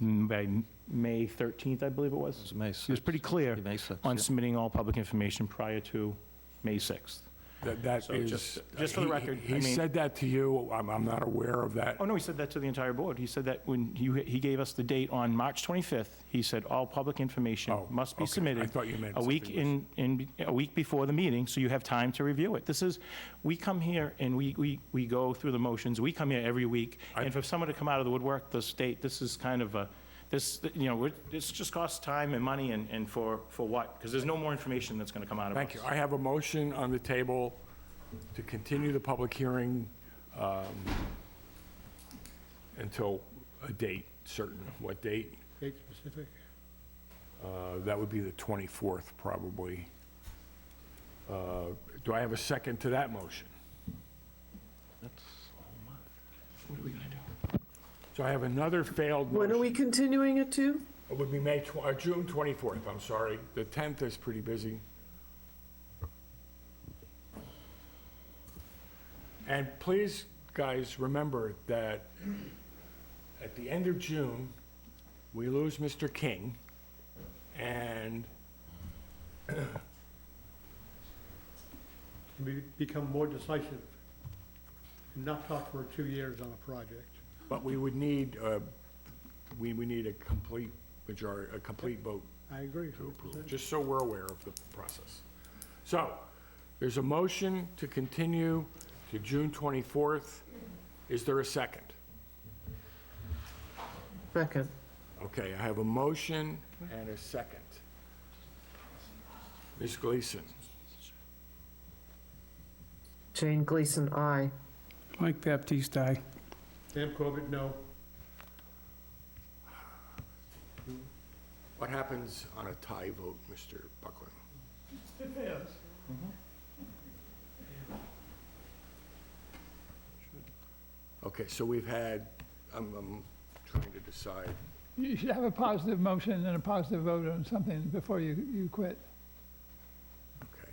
I: by May 13th, I believe it was.
L: It's May 6th.
I: He was pretty clear
L: May 6th,
I: on
L: yeah.
I: submitting all public information prior to May 6th.
A: that
I: So
A: is...
I: just for the record, I
A: He
I: mean-
A: said that to you, I'm not aware of that.
I: Oh, no, he said that to the entire board. He said that when he gave us the date on March 25th, he said all public information
A: Oh,
I: must be
A: okay.
I: submitted
A: I thought you meant
I: a week
A: something
I: a week before the meeting, so you have time to review it. This is, we come here and we go through the motions. We come here every week, and for someone to come out of the woodwork, the state, this is kind of a, this, you know, this just costs time and money, and for what? Because there's no more information that's going to come out of us.
A: Thank you. I have a motion on the table to continue the public hearing until a date certain. What date?
F: Date specific?
A: That would be the 24th, probably. Do I have a second to that motion?
H: That's a whole month. What are we going to do?
A: So I have another failed
B: When are
A: motion.
B: we continuing it to?
A: It would be June 24th, I'm sorry. The 10th is pretty busy. And please, guys, remember that at the end of June, we lose Mr. King, and
F: Become more decisive and not talk for 2 years on a project.
A: but we would need, we need a complete majority, a complete vote
F: I agree.
A: to approve, just so we're aware of the process. So, there's a motion to continue to June 24th. Is there a second?
B: Second.
A: Okay, I have a motion and a second. Ms. Gleason?
B: Jane Gleason, aye.
C: Mike Baptiste, aye.
F: Sam Corbett, no.
A: What happens on a tie vote, Mr. Buckland?
K: Depends.
A: Okay, so we've had, I'm trying to decide.
K: You should have a positive motion and a positive vote on something before you quit.
A: Okay.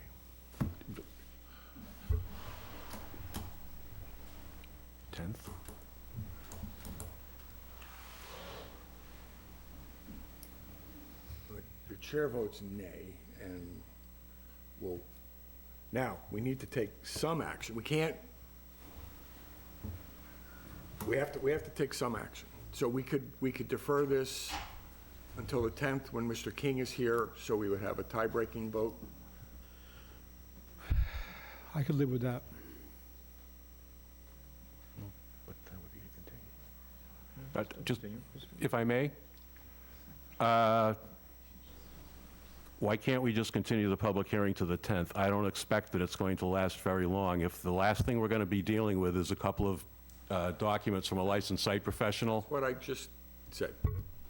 H: 10th?
A: The chair votes nay, and we'll, now, we need to take some action. We can't, we have to take some action. So we could defer this until the 10th when Mr. King is here, so we would have a tie-breaking vote.
F: I could live with that.
H: But just, if I may, why can't we just continue the public hearing to the 10th? I don't expect that it's going to last very long. If the last thing we're going to be dealing with is a couple of documents from a licensed site professional,
A: What I just said,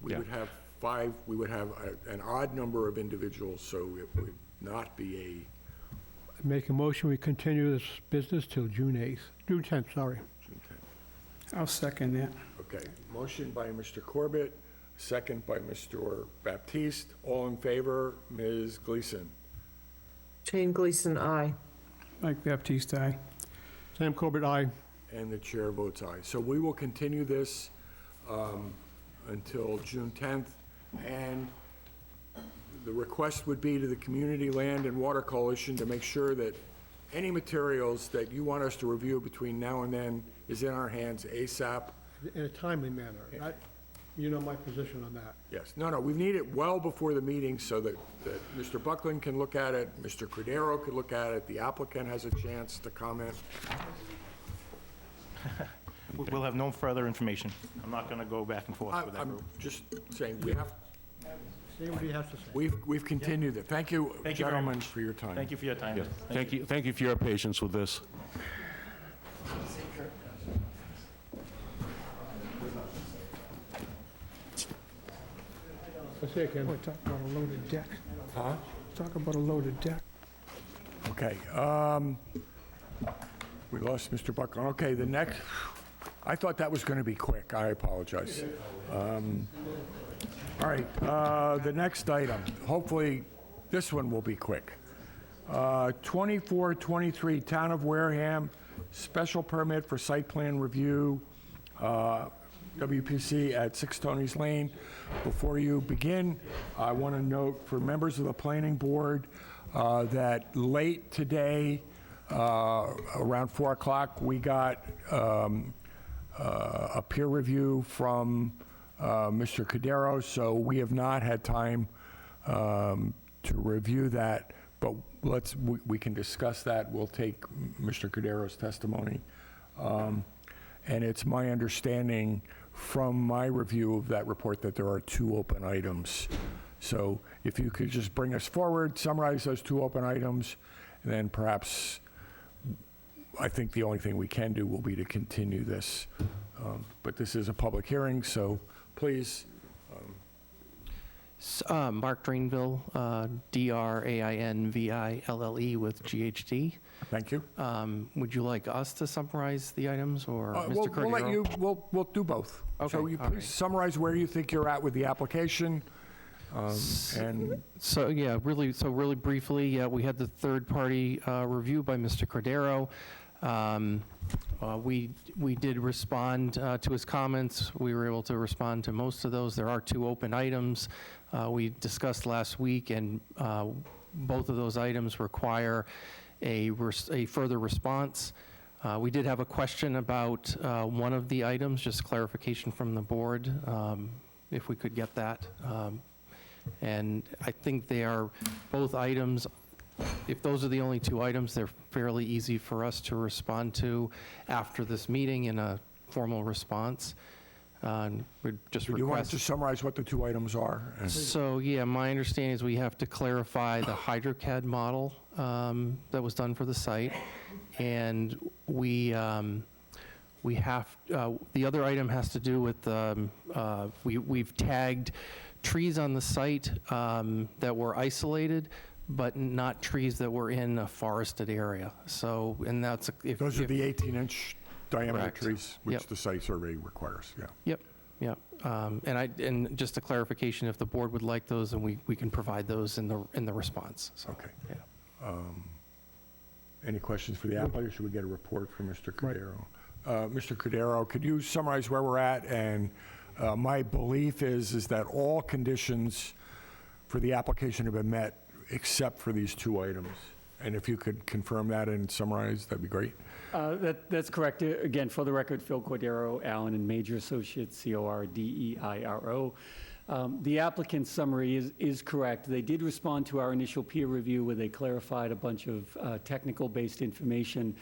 A: we
H: Yeah.
A: would have five, we would have an odd number of individuals, so it would not be
F: Make a motion, we continue this business till June 8th, June 10th, sorry.
A: June 10th.
C: I'll second that.
A: Okay, motion by Mr. Corbett, second by Mr. Baptiste. All in favor, Ms. Gleason?
B: Jane Gleason, aye.
C: Mike Baptiste, aye.
F: Sam Corbett, aye.
A: And the chair votes aye. So we will continue this until June 10th, and the request would be to the Community Land and Water Coalition to make sure that any materials that you want us to review between now and then is in our hands ASAP.
F: In a timely manner. You know my position on that.
A: Yes, no, we need it well before the meeting so that Mr. Buckland can look at it, Mr. Cordero could look at it, the applicant has a chance to comment.
I: We'll have no further information. I'm not going to go back and forth with that
A: I'm
I: group.
A: just saying, we have,
F: See what he has to say.
A: we've continued it. Thank you,
I: Thank you very
A: gentlemen,
I: much.
A: for your time.
I: Thank you for your time.
H: yes, thank you for your patience with this.
F: Let's see, Ken.
C: Boy, talk about a loaded deck.
A: Huh?
C: Talk about a loaded deck.
A: Okay, we lost Mr. Buckland. Okay, the next, I thought that was going to be quick. I apologize. All right, the next item, hopefully this one will be quick. 2423 Town of Wareham, special permit for site plan review, WPC at 6 Tony's Lane. Before you begin, I want to note for members of the planning board that late today, around 4 o'clock, we got a peer review from Mr. Cordero, so we have not had time to review that, but we can discuss that. We'll take Mr. Cordero's testimony. And it's my understanding from my review of that report that there are 2 open items. So if you could just bring us forward, summarize those 2 open items, and then perhaps, I think the only thing we can do will be to continue this. But this is a public hearing, so please.
G: Mark Drainville, DRAINVILLE with GHD.
A: Thank you.
G: Would you like us to summarize the items, or Mr.
A: We'll
G: Cordero?
A: let you, we'll do both.
G: Okay,
A: So you
G: all
A: please
G: right.
A: summarize where you think you're at with the application. And
G: So, yeah, really briefly, we had the third-party review by Mr. Cordero. We did respond to his comments. We were able to respond to most of those. There are 2 open items we discussed last week, and both of those items require a further response. We did have a question about one of the items, just clarification from the board, if we could get that. And I think they are both items. If those are the only 2 items, they're fairly easy for us to respond to after this meeting in a formal response. We'd just
A: do you want us
G: request.
A: to summarize what the 2 items are?
G: So, yeah, my understanding is we have to clarify the HydroCAD model that was done for the site. And we have, the other item has to do with, we've tagged trees on the site that were isolated, but not trees that were in a forested area. So, and that's...
A: Those are the 18-inch diameter
G: Correct.
A: trees, which
G: Yep.
A: the site survey requires, yeah.
G: Yep. And just a clarification, if the board would like those, and we can provide those in the response. So,
A: Okay.
G: yeah.
A: Any questions for the applicant, or should we get a report from Mr. Cordero? Mr. Cordero, could you summarize where we're at? And my belief is that all conditions for the application have been met except for these 2 items. And if you could confirm that and summarize, that'd be great.
J: That's correct. Again, for the record, Phil Cordero, Allen and Major Associates, Cordeiro. The applicant's summary is correct. They did respond to our initial peer review where they clarified a bunch of technical-based information.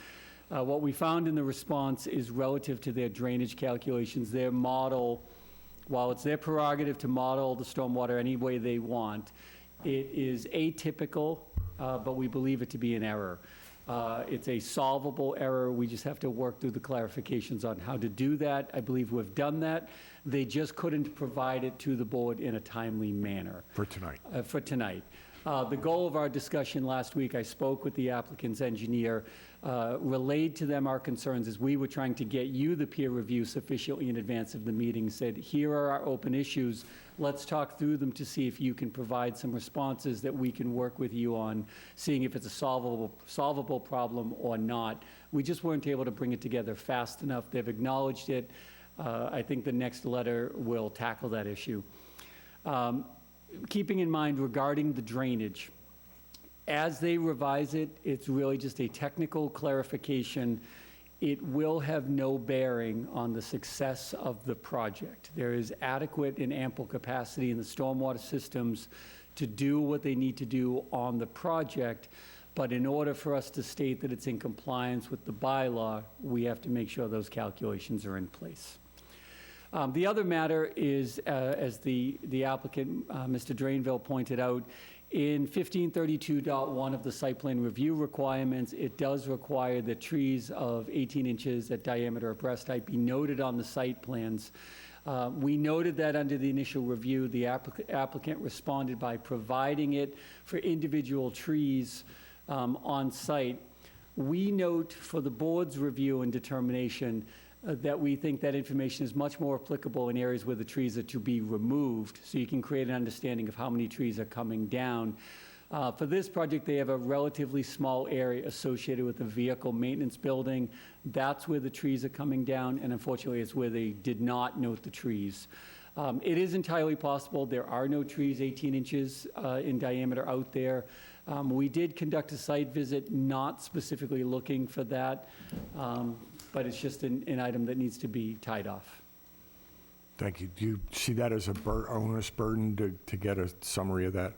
J: What we found in the response is relative to their drainage calculations. Their model, while it's their prerogative to model the stormwater any way they want, it is atypical, but we believe it to be an error. It's a solvable error. We just have to work through the clarifications on how to do that. I believe we've done that. They just couldn't provide it to the board in a timely manner.
A: For tonight.
J: For tonight. The goal of our discussion last week, I spoke with the applicant's engineer, relayed to them our concerns as we were trying to get you the peer review sufficiently in advance of the meeting, said, here are our open issues. Let's talk through them to see if you can provide some responses that we can work with you on, seeing if it's a solvable problem or not. We just weren't able to bring it together fast enough. They've acknowledged it. I think the next letter will tackle that issue. Keeping in mind regarding the drainage, as they revise it, it's really just a technical clarification. It will have no bearing on the success of the project. There is adequate and ample capacity in the stormwater systems to do what they need to do on the project, but in order for us to state that it's in compliance with the bylaw, we have to make sure those calculations are in place. The other matter is, as the applicant, Mr. Drainville, pointed out, in 1532.1 of the site plan review requirements, it does require that trees of 18 inches at diameter of breast height be noted on the site plans. We noted that under the initial review. The applicant responded by providing it for individual trees on site. We note for the board's review and determination that we think that information is much more applicable in areas where the trees are to be removed, so you can create an understanding of how many trees are coming down. For this project, they have a relatively small area associated with the vehicle maintenance building. That's where the trees are coming down, and unfortunately, it's where they did not note the trees. It is entirely possible there are no trees 18 inches in diameter out there. We did conduct a site visit, not specifically looking for that, but it's just an item that needs to be tied off.
A: Thank you. Do you see that as a onerous burden to get a summary of that?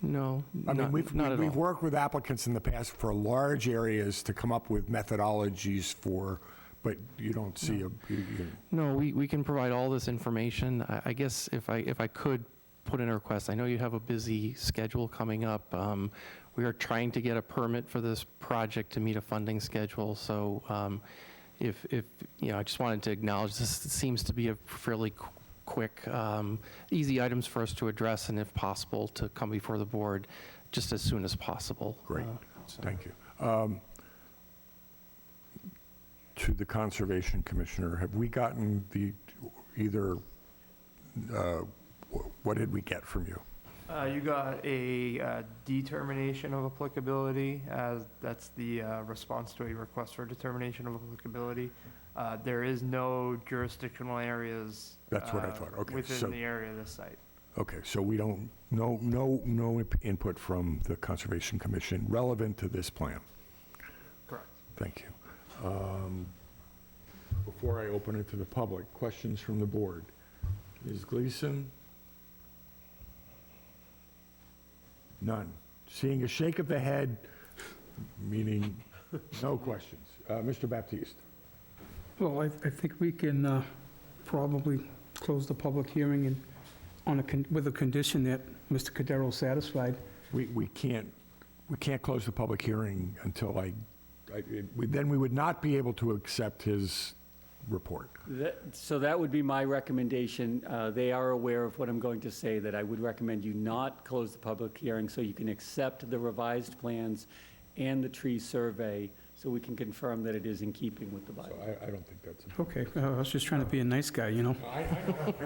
G: No,
A: I mean,
G: not at
A: we've
G: all.
A: worked with applicants in the past for large areas to come up with methodologies for, but you don't see
G: No, we can provide all this information. I guess if I could put in a request, I know you have a busy schedule coming up. We are trying to get a permit for this project to meet a funding schedule, so if I just wanted to acknowledge this seems to be a fairly quick, easy items for us to address, and if possible, to come before the board just as soon as possible.
A: Great, thank you. To the Conservation Commissioner, have we gotten what did we get from you?
G: You got a determination of applicability, as that's the response to a request for determination of applicability. There is no jurisdictional areas.
A: That's what I thought. Okay,
G: within the area of the site.
A: Okay, so we don't, no input from the Conservation Commission relevant to this plan?
G: Correct.
A: Thank you. Before I open it to the public, questions from the board? Ms. Gleason? None. Seeing a shake of the head, meaning no questions. Mr. Baptiste?
C: Well, I think we can probably close the public hearing and with a condition that Mr. Cordero is satisfied.
A: We can't close the public hearing until then we would not be able to accept his report.
J: So that would be my recommendation. They are aware of what I'm going to say, that I would recommend you not close the public hearing so you can accept the revised plans and the tree survey, so we can confirm that it is in keeping with the bylaw.
A: So I don't think that's...
C: Okay, I was just trying to be a nice guy, you know?
A: I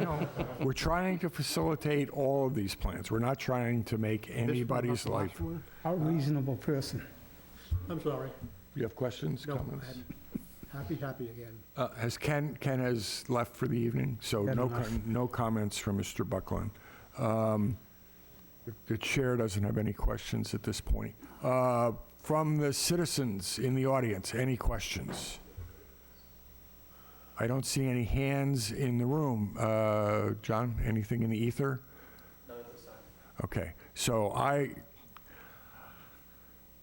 A: know. We're trying to facilitate all of these plans. We're not trying to make anybody's life...
C: A reasonable person.
F: I'm sorry.
A: You have questions,
F: No,
A: comments?
F: I hadn't. Happy again.
A: Has Ken has left for the evening, so
C: Fair
A: no
C: enough.
A: no comments from Mr. Buckland. The chair doesn't have any questions at this point. From the citizens in the audience, any questions? I don't see any hands in the room. John, anything in the ether?
G: No, at this time.
A: Okay, so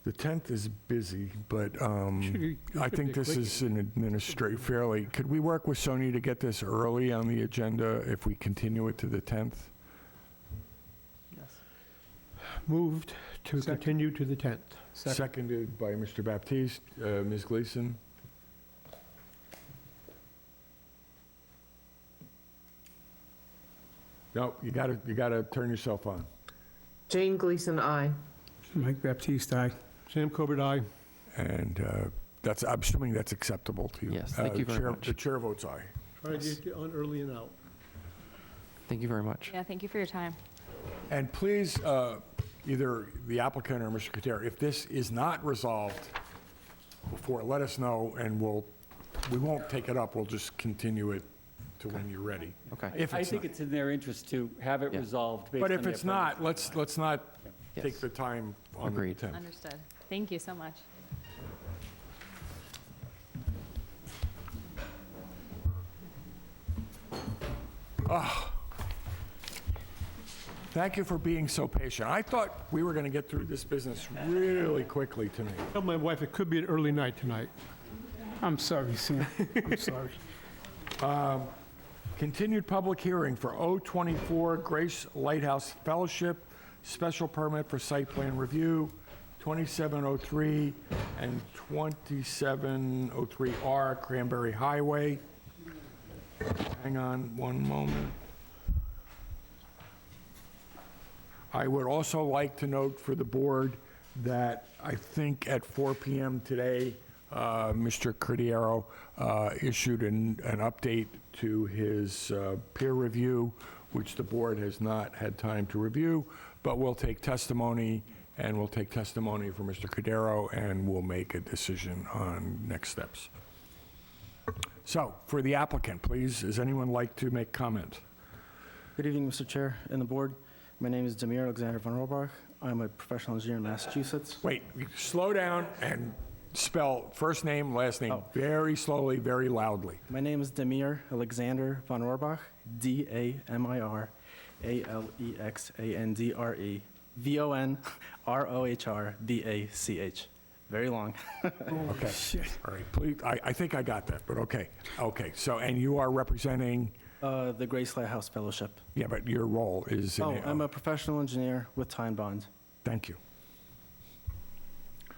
A: the 10th is busy, but I think this is an fairly... Could we work with Sonia to get this early on the agenda if we continue it to the 10th?
G: Yes.
F: Moved to
C: Second.
F: continue to the 10th.
A: Seconded by Mr. Baptiste. Ms. Gleason? No, you gotta turn yourself on.
B: Jane Gleason, aye.
C: Mike Baptiste, aye.
F: Sam Corbett, aye.
A: And I'm assuming that's acceptable to you.
G: Yes, thank you very much.
A: The chair votes aye.
F: Try to get on early and out.
G: Thank you very much.
O: Yeah, thank you for your time.
A: And please, either the applicant or Mr. Cordero, if this is not resolved before, let us know, and we won't take it up, we'll just continue it to when you're ready.
G: Okay.
A: If
J: I
A: it's
J: think
A: not.
J: it's in their interest to have it
G: Yeah.
J: resolved based
A: But
J: on
A: if
J: their
A: it's not, let's not
G: Yes.
A: take the time on the
G: Agreed.
A: 10th.
O: Understood. Thank you so much.
A: Thank you for being so patient. I thought we were going to get through this business really quickly tonight.
F: Tell my wife it could be an early night tonight.
C: I'm sorry, Sam. I'm sorry.
A: Continued public hearing for 024 Grace Lighthouse Fellowship, special permit for site plan review, 2703 and 2703R Cranberry Highway. Hang on one moment. I would also like to note for the board that I think at 4 p.m. today, Mr. Cordero issued an update to his peer review, which the board has not had time to review, but we'll take testimony and we'll take testimony from Mr. Cordero, and we'll make a decision on next steps. So, for the applicant, please, does anyone like to make comment?
D: Good evening, Mr. Chair and the board. My name is Demir Alexander von Rohrbach. I'm a professional engineer in Massachusetts.
A: Wait, slow down and spell first name, last name very slowly, very loudly.
D: My name is Demir Alexander von Rohrbach, D-A-M-I-R-A-L-E-X-A-N-D-R-E, V-O-N-R-O-H-R-B-A-C-H. Very long.
A: Okay, all right, please, I think I got that, but okay. Okay, so, and you are representing?
D: The Grace Lighthouse Fellowship.
A: Yeah, but your role is?
D: I'm a professional engineer with Tyne Bond.
A: Thank you.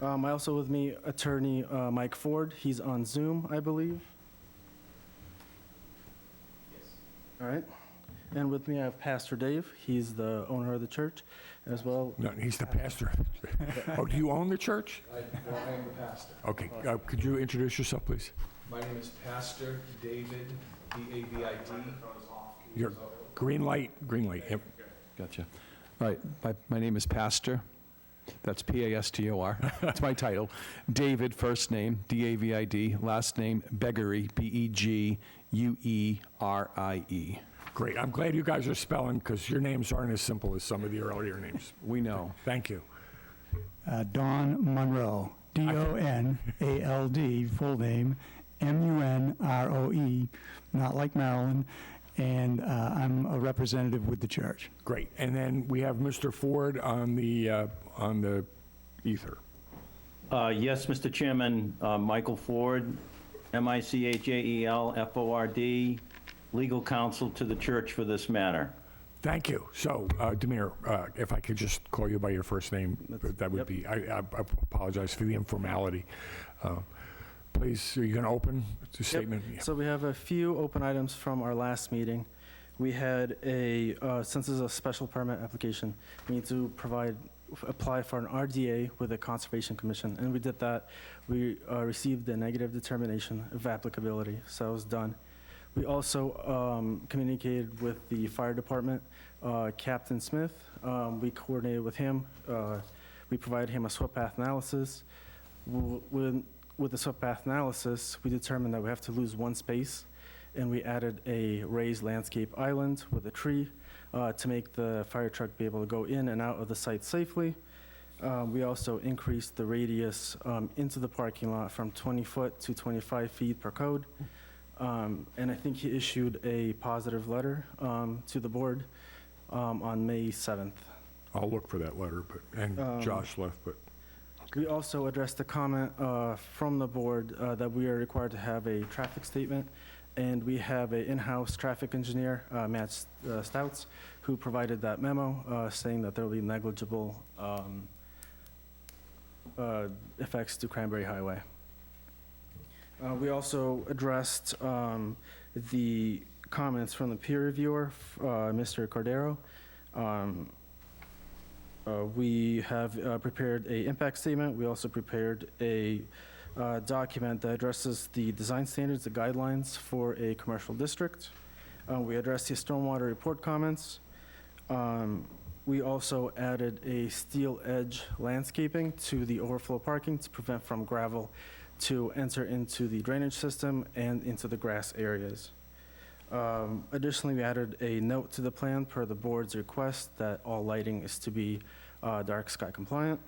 D: I also with me, attorney Mike Ford. He's on Zoom, I believe. Yes. All right. And with me, I have Pastor Dave. He's the owner of the church, as well.
A: No, he's the pastor. Oh, do you own the church?
V: I am the pastor.
A: Okay, could you introduce yourself, please?
V: My name is Pastor David, D-A-V-I-D.
A: Your green light, yep.
V: Gotcha. All right, my name is Pastor. That's P-A-S-T-O-R. That's my title. David, first name, D-A-V-I-D. Last name, Beggery, B-E-G-U-E-R-I-E.
A: Great. I'm glad you guys are spelling, because your names aren't as simple as some of the earlier names.
V: We know.
A: Thank you.
W: Don Monroe, D-O-N-A-L-D, full name, M-U-N-R-O-E, not like Maryland, and I'm a representative with the church.
A: Great. And then we have Mr. Ford on the ether.
X: Yes, Mr. Chairman, Michael Ford, M-I-C-H-A-E-L-F-O-R-D, legal counsel to the church for this matter.
A: Thank you. So, Demir, if I could just call you by your first name, that would be, I apologize for the informality. Please, are you going to open the statement?
D: Yep. So we have a few open items from our last meeting. We had since this is a special permit application, we need to apply for an RDA with the Conservation Commission, and we did that. We received the negative determination of applicability, so that was done. We also communicated with the fire department, Captain Smith. We coordinated with him. We provided him a swept path analysis. With the swept path analysis, we determined that we have to lose one space, and we added a raised landscape island with a tree to make the fire truck be able to go in and out of the site safely. We also increased the radius into the parking lot from 20 foot to 25 feet per code. And I think he issued a positive letter to the board on May 7th.
A: I'll look for that letter, and Josh left, but.
D: We also addressed the comment from the board that we are required to have a traffic statement, and we have an in-house traffic engineer, Matt Stouts, who provided that memo saying that there will be negligible effects to Cranberry Highway. We also addressed the comments from the peer reviewer, Mr. Cordero. We have prepared an impact statement. We also prepared a document that addresses the design standards, the guidelines for a commercial district. We addressed the stormwater report comments. We also added a steel edge landscaping to the overflow parking to prevent from gravel to enter into the drainage system and into the grass areas. Additionally, we added a note to the plan per the board's request that all lighting is to be dark sky compliant.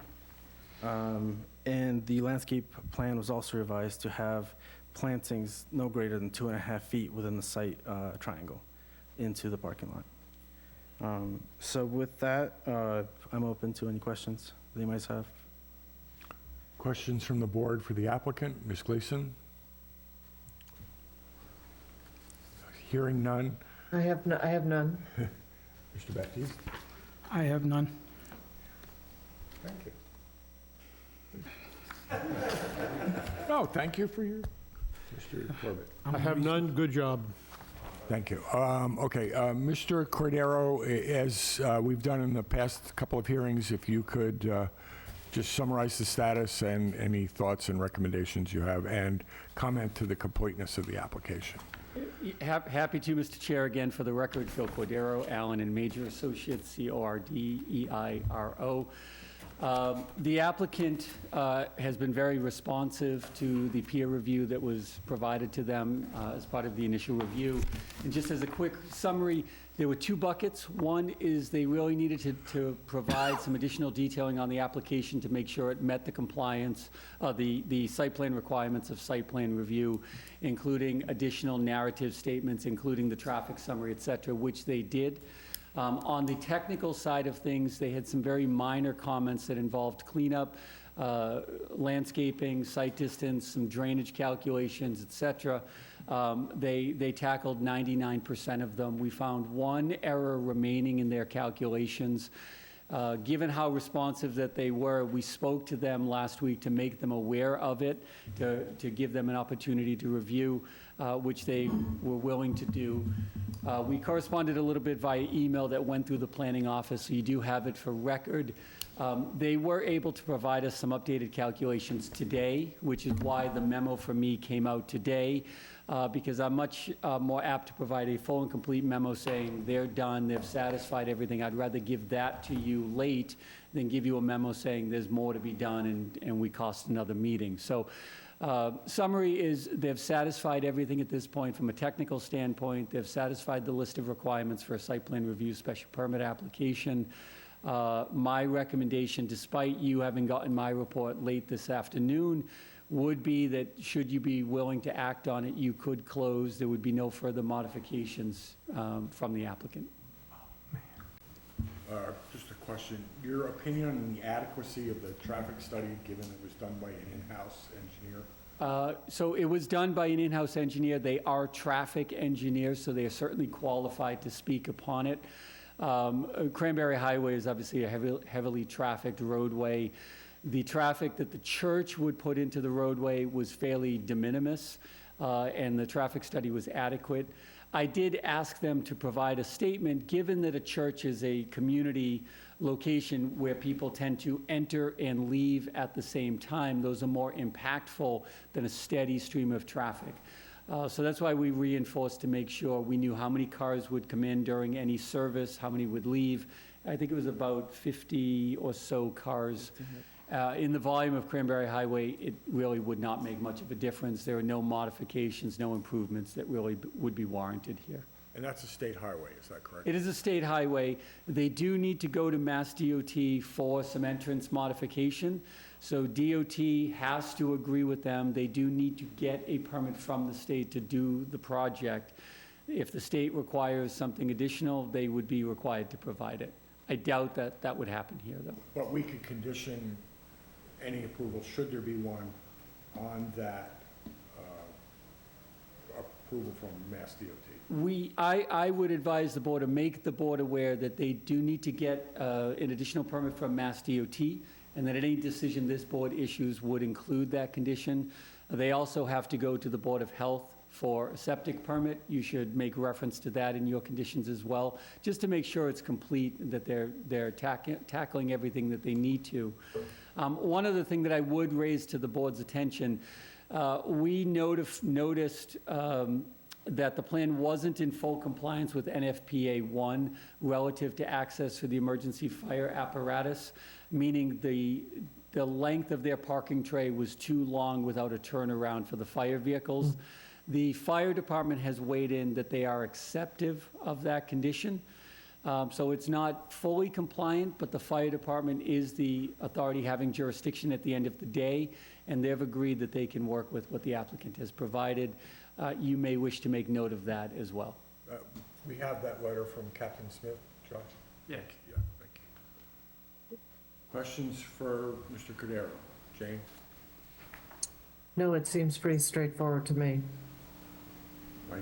D: And the landscape plan was also revised to have plantings no greater than 2.5 feet within the site triangle into the parking lot. So with that, I'm open to any questions that you might have.
A: Questions from the board for the applicant, Ms. Gleason? Hearing none.
B: I have none.
A: Mr. Baptiste?
C: I have none.
A: Thank you. No, thank you for your, Mr. Corbett.
F: I have none. Good job.
A: Thank you. Okay, Mr. Cordero, as we've done in the past couple of hearings, if you could just summarize the status and any thoughts and recommendations you have, and comment to the completeness of the application.
J: Happy to, Mr. Chair. Again, for the record, Phil Cordero, Allen and Major Associates, C-O-R-D-E-I-R-O. The applicant has been very responsive to the peer review that was provided to them as part of the initial review. And just as a quick summary, there were two buckets. One is they really needed to provide some additional detailing on the application to make sure it met the compliance, the site plan requirements of site plan review, including additional narrative statements, including the traffic summary, et cetera, which they did. On the technical side of things, they had some very minor comments that involved cleanup, landscaping, site distance, some drainage calculations, et cetera. They tackled 99% of them. We found one error remaining in their calculations. Given how responsive that they were, we spoke to them last week to make them aware of it, to give them an opportunity to review, which they were willing to do. We corresponded a little bit via email that went through the planning office, so you do have it for record. They were able to provide us some updated calculations today, which is why the memo from me came out today, because I'm much more apt to provide a full and complete memo saying they're done, they've satisfied everything. I'd rather give that to you late than give you a memo saying there's more to be done and we cost another meeting. So summary is they've satisfied everything at this point from a technical standpoint. They've satisfied the list of requirements for a site plan review special permit application. My recommendation, despite you having gotten my report late this afternoon, would be that should you be willing to act on it, you could close. There would be no further modifications from the applicant.
A: Just a question. Your opinion on the adequacy of the traffic study, given it was done by an in-house engineer?
J: So it was done by an in-house engineer. They are traffic engineers, so they are certainly qualified to speak upon it. Cranberry Highway is obviously a heavily trafficked roadway. The traffic that the church would put into the roadway was fairly de minimis, and the traffic study was adequate. I did ask them to provide a statement, given that a church is a community location where people tend to enter and leave at the same time. Those are more impactful than a steady stream of traffic. So that's why we reinforced to make sure we knew how many cars would come in during any service, how many would leave. I think it was about 50 or so cars. In the volume of Cranberry Highway, it really would not make much of a difference. There are no modifications, no improvements that really would be warranted here.
A: And that's a state highway, is that correct?
J: It is a state highway. They do need to go to Mass DOT for some entrance modification. So DOT has to agree with them. They do need to get a permit from the state to do the project. If the state requires something additional, they would be required to provide it. I doubt that that would happen here, though.
A: But we could condition any approval, should there be one, on that approval from Mass DOT.
J: I would advise the board to make the board aware that they do need to get an additional permit from Mass DOT, and that any decision this board issues would include that condition. They also have to go to the Board of Health for a septic permit. You should make reference to that in your conditions as well, just to make sure it's complete, and that they're tackling everything that they need to. One other thing that I would raise to the board's attention, we noticed that the plan wasn't in full compliance with NFPA 1 relative to access for the emergency fire apparatus, meaning the length of their parking tray was too long without a turnaround for the fire vehicles. The fire department has weighed in that they are acceptive of that condition. So it's not fully compliant, but the fire department is the authority having jurisdiction at the end of the day, and they've agreed that they can work with what the applicant has provided. You may wish to make note of that as well.
A: We have that letter from Captain Smith, Josh?
G: Yeah.
A: Yeah, thank you. Questions for Mr. Cordero? Jane?
B: No, it seems pretty straightforward to me.
A: Mike?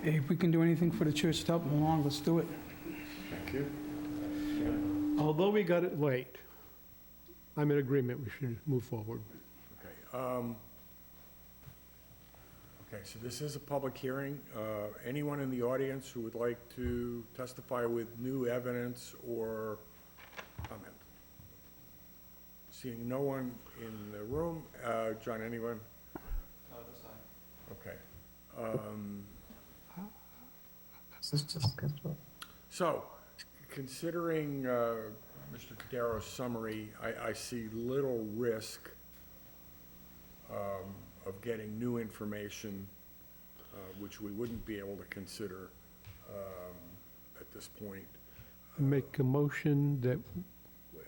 C: Hey, if we can do anything for the church to help them along, let's do it.
A: Thank you.
F: Although we got it late, I'm in agreement, we should move forward.
A: Okay. Okay, so this is a public hearing. Anyone in the audience who would like to testify with new evidence or comment? Seeing no one in the room. John, anyone?
G: No, this time.
A: Okay.
B: This is just scheduled.
A: So, considering Mr. Cadero's summary, I see little risk of getting new information, which we wouldn't be able to consider at this point.
F: Make a motion that,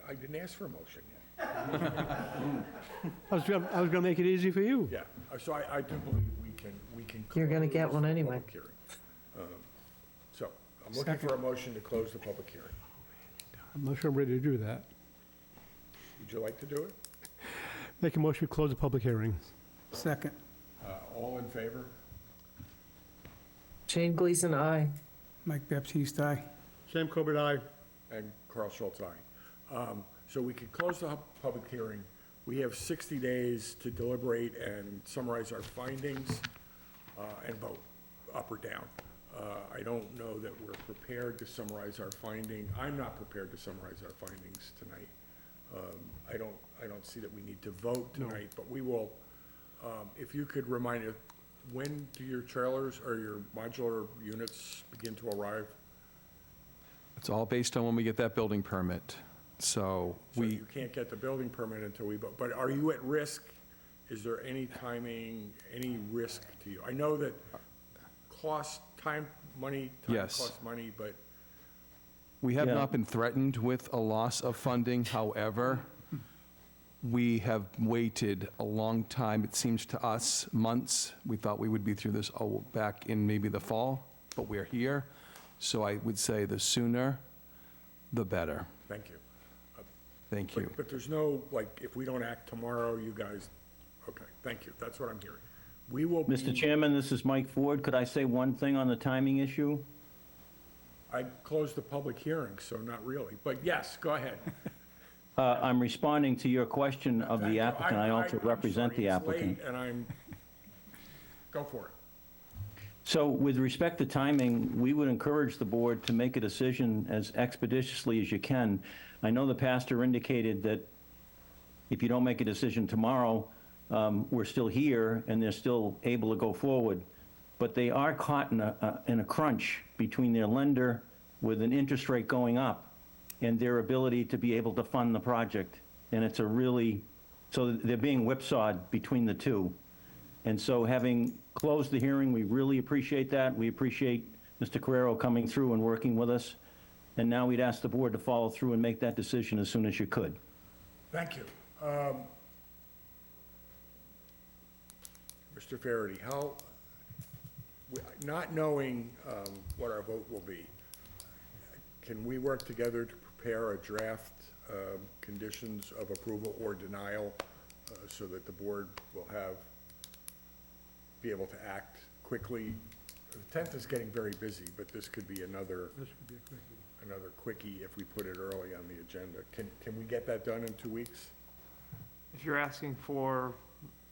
A: I didn't ask for a motion yet.
F: I was gonna make it easy for you.
A: Yeah, so I do believe we can.
B: You're gonna get
A: close
B: one
A: the
B: anyway.
A: public hearing. So I'm looking for a motion to close the public hearing.
F: I'm not sure I'm ready to do that.
A: Would you like to do it?
F: Make a motion to close the public hearing.
C: Second.
A: All in favor?
B: Jane Gleason, aye.
C: Mike Baptiste, aye.
F: Sam Corbett, aye.
A: And Carl Schultz, aye. So we could close the public hearing. We have 60 days to deliberate and summarize our findings and vote up or down. I don't know that we're prepared to summarize our finding. I'm not prepared to summarize our findings tonight. I don't see that we need to vote tonight, but we will, if you could remind us, when do your trailers or your modular units begin to arrive?
V: It's all based on when we get that building permit. So
A: So you can't get the building permit until we vote, but are you at risk? Is there any timing, any risk to you? I know that time
V: Yes.
A: costs money, but
V: We have
X: Yeah.
V: not been threatened with a loss of funding. However, we have waited a long time, it seems to us, months. We thought we would be through this back in maybe the fall, but we're here. So I would say the sooner, the better.
A: thank you.
V: Thank you.
A: But there's no, like, if we don't act tomorrow, you guys, okay, thank you. That's what I'm hearing. We will be.
X: Mr. Chairman, this is Mike Ford. Could I say one thing on the timing issue?
A: I closed the public hearing, so not really, but yes, go ahead.
X: I'm responding to your question of
A: Thank
X: the
A: you.
X: applicant. I also
A: I'm
X: represent
A: sorry,
X: the
A: it's late,
X: applicant.
A: And go for it.
X: So with respect to timing, we would encourage the board to make a decision as expeditiously as you can. I know the pastor indicated that if you don't make a decision tomorrow, we're still here and they're still able to go forward. But they are caught in a crunch between their lender with an interest rate going up and their ability to be able to fund the project. And it's so they're being whipsawed between the two. And so having closed the hearing, we really appreciate that. We appreciate Mr. Carrero coming through and working with us. And now we'd ask the board to follow through and make that decision as soon as you could.
A: Thank you. Mr. Farady, not knowing what our vote will be, can we work together to prepare a draft conditions of approval or denial so that the board will be able to act quickly? The 10th is getting very busy, but this could be another quickie if we put it early on the agenda. Can we get that done in 2 weeks?
G: If you're asking for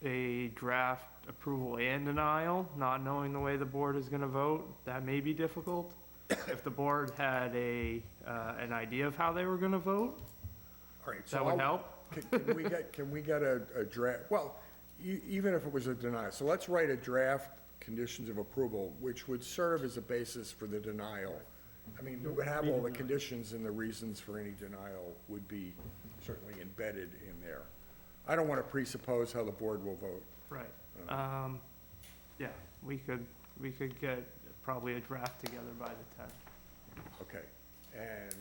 G: a draft approval and denial, not knowing the way the board is going to vote, that may be difficult. If the board had an idea of how they were going to vote,
A: All right, so
G: that would help.
A: Can we get a draft, well, even if it was a denial, so let's write a draft conditions of approval, which would serve as a basis for the denial. I mean, we would have all the conditions and the reasons for any denial would be certainly embedded in there. I don't want to presuppose how the board will vote.
G: Right. Yeah, we could get probably a draft together by the 10th.
A: Okay, and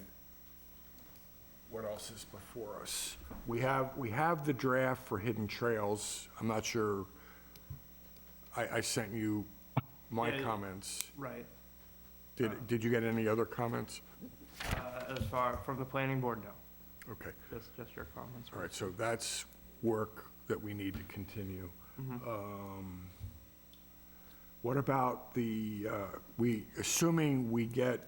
A: what else is before us? We have the draft for Hidden Trails. I'm not sure, I sent you my
G: Yeah,
A: comments.
G: Right.
A: Did you get any other comments?
G: As far from the planning board, no.
A: Okay,
G: Just your comments.
A: all right, so that's work that we need to continue. What about assuming we get,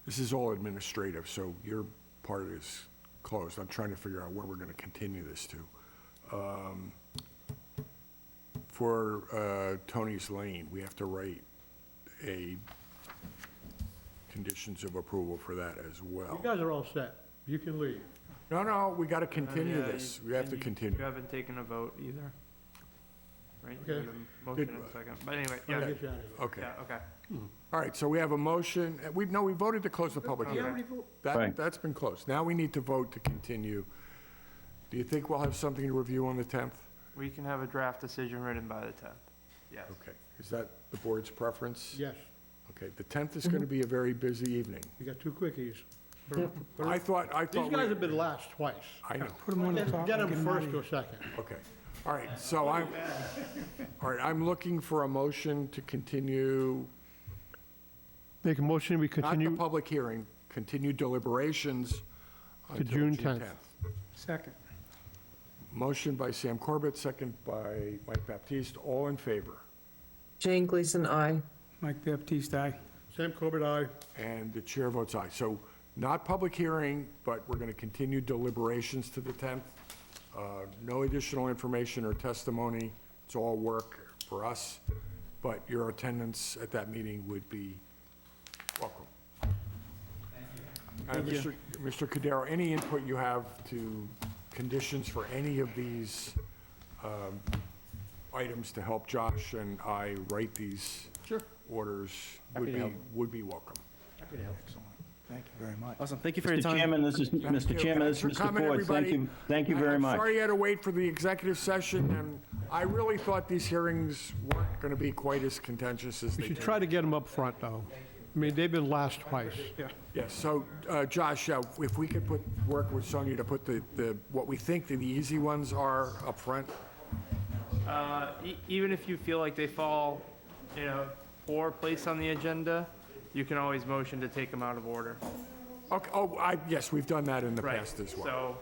A: this is all administrative, so your part is closed. I'm trying to figure out where we're gonna continue this to. For Tony's Lane, we have to write a conditions of approval for that as well.
F: You guys are all set. You can leave.
A: No, we gotta continue
G: Yeah,
A: this. We have to continue.
G: You haven't taken a vote either. right?
F: Okay.
G: You had a motion and a second, but anyway,
F: I'll
G: yeah,
F: get you out of here.
A: Okay.
G: yeah, okay.
A: All right, so we have a motion, we voted to close the public hearing.
X: Right.
A: That's been closed. Now we need to vote to continue. Do you think we'll have something to review on the 10th?
G: We can have a draft decision written by the 10th, yes.
A: Okay, is that the board's preference?
F: Yes,
A: Okay, the 10th is going to be a very busy evening.
F: you got 2 quickies.
A: I thought
F: These guys have been last twice.
A: I know,
C: Put them on the top.
F: Get
C: and
F: them
C: out
F: first
C: of
F: or
C: here.
F: second.
A: okay. All right, so I'm looking for a motion to continue,
F: Make a motion, we
A: not the
F: continue
A: public hearing, continue deliberations
F: to
A: until
F: June 10th.
C: Second.
A: Motion by Sam Corbett, second by Mike Baptiste, all in favor.
B: Jane Gleason, aye.
C: Mike Baptiste, aye.
F: Sam Corbett, aye.
A: And the chair votes aye. So not public hearing, but we're going to continue deliberations to the 10th. No additional information or testimony. It's all work for us, but your attendance at that meeting would be welcome. Thank you. Mr. Cudero, any input you have to conditions for any of these items to help Josh and I write these orders would be welcome.
F: Happy to help.
D: Thank you very much. Awesome, thank you for your
X: Mr.
D: time.
X: Chairman, this is, Mr. Chairman, this is
A: Thanks for
X: Mr.
A: coming,
X: Ford.
A: everybody.
X: Thank you very
A: I'm
X: much.
A: sorry you had to wait for the executive session, and I really thought these hearings weren't going to be quite as contentious as
F: We
A: they
F: should
A: turned
F: try to get them up front, though. I mean, they've been last twice.
C: Yeah.
A: Yes, so, Josh, if we could work with Sonia to put what we think the easy ones are up front.
G: Even if you feel like they fall, poor place on the agenda, you can always motion to take them out of order.
A: Okay, yes, we've done that in the
G: Right,
A: past as well.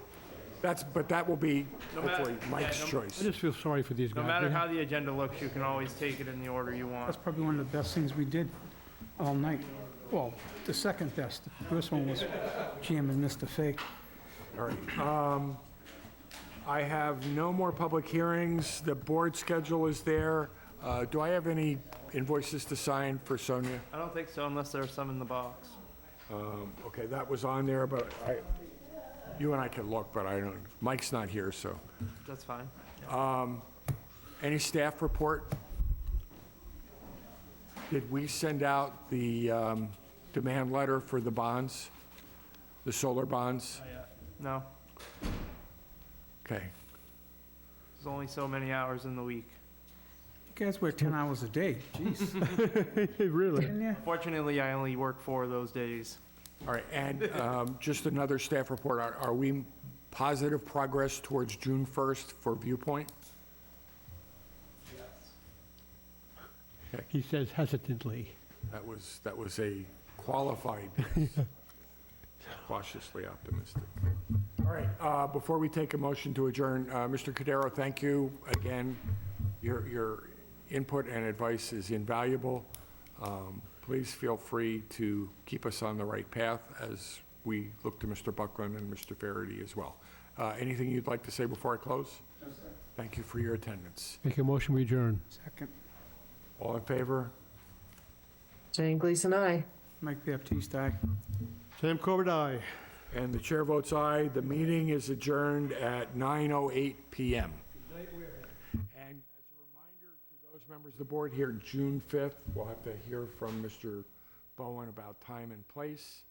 G: so,
A: But that will be
G: No matter-
A: hopefully Mike's
G: yeah, no-
A: choice.
F: I just feel sorry for these guys.
G: no matter
F: They
G: how
F: have-
G: the agenda looks, you can always take it in the order you want.
C: That's probably one of the best things we did all night. Well, the second best. The first one was jamming Mr. Fay.
A: All right. I have no more public hearings. The board schedule is there. Do I have any invoices to sign for Sonia?
G: I don't think so unless there's some in the box.
A: Okay, that was on there, but you and I can look, but I don't, Mike's not here, so.
G: That's fine.
A: Any staff report? Did we send out the demand letter for the bonds, the solar bonds?
G: No,
A: Okay.
G: there's only so many hours in the week.
C: You guys work 10 hours a day. Jeez.
F: Really?
C: Didn't you?
G: Fortunately, I only work 4 of those days.
A: All right, and just another staff report. Are we positive progress towards June 1st for Viewpoint?
F: He says hesitantly.
A: That was a qualified, cautiously optimistic. All right, before we take a motion to adjourn, Mr. Cudero, thank you again. Your input and advice is invaluable. Please feel free to keep us on the right path as we look to Mr. Buckland and Mr. Farady as well. Anything you'd like to say before I close? No, sir. Thank you for your attendance.
F: Make a motion, we adjourn.
C: Second.
A: All in favor?
B: Jane Gleason, aye.
C: Mike Baptiste, aye.
F: Sam Corbett, aye.
A: And the chair votes aye. The meeting is adjourned at 9:08 PM. And as a reminder to those members of the board here, June 5th, we'll have to hear from Mr. Bowen about time and place.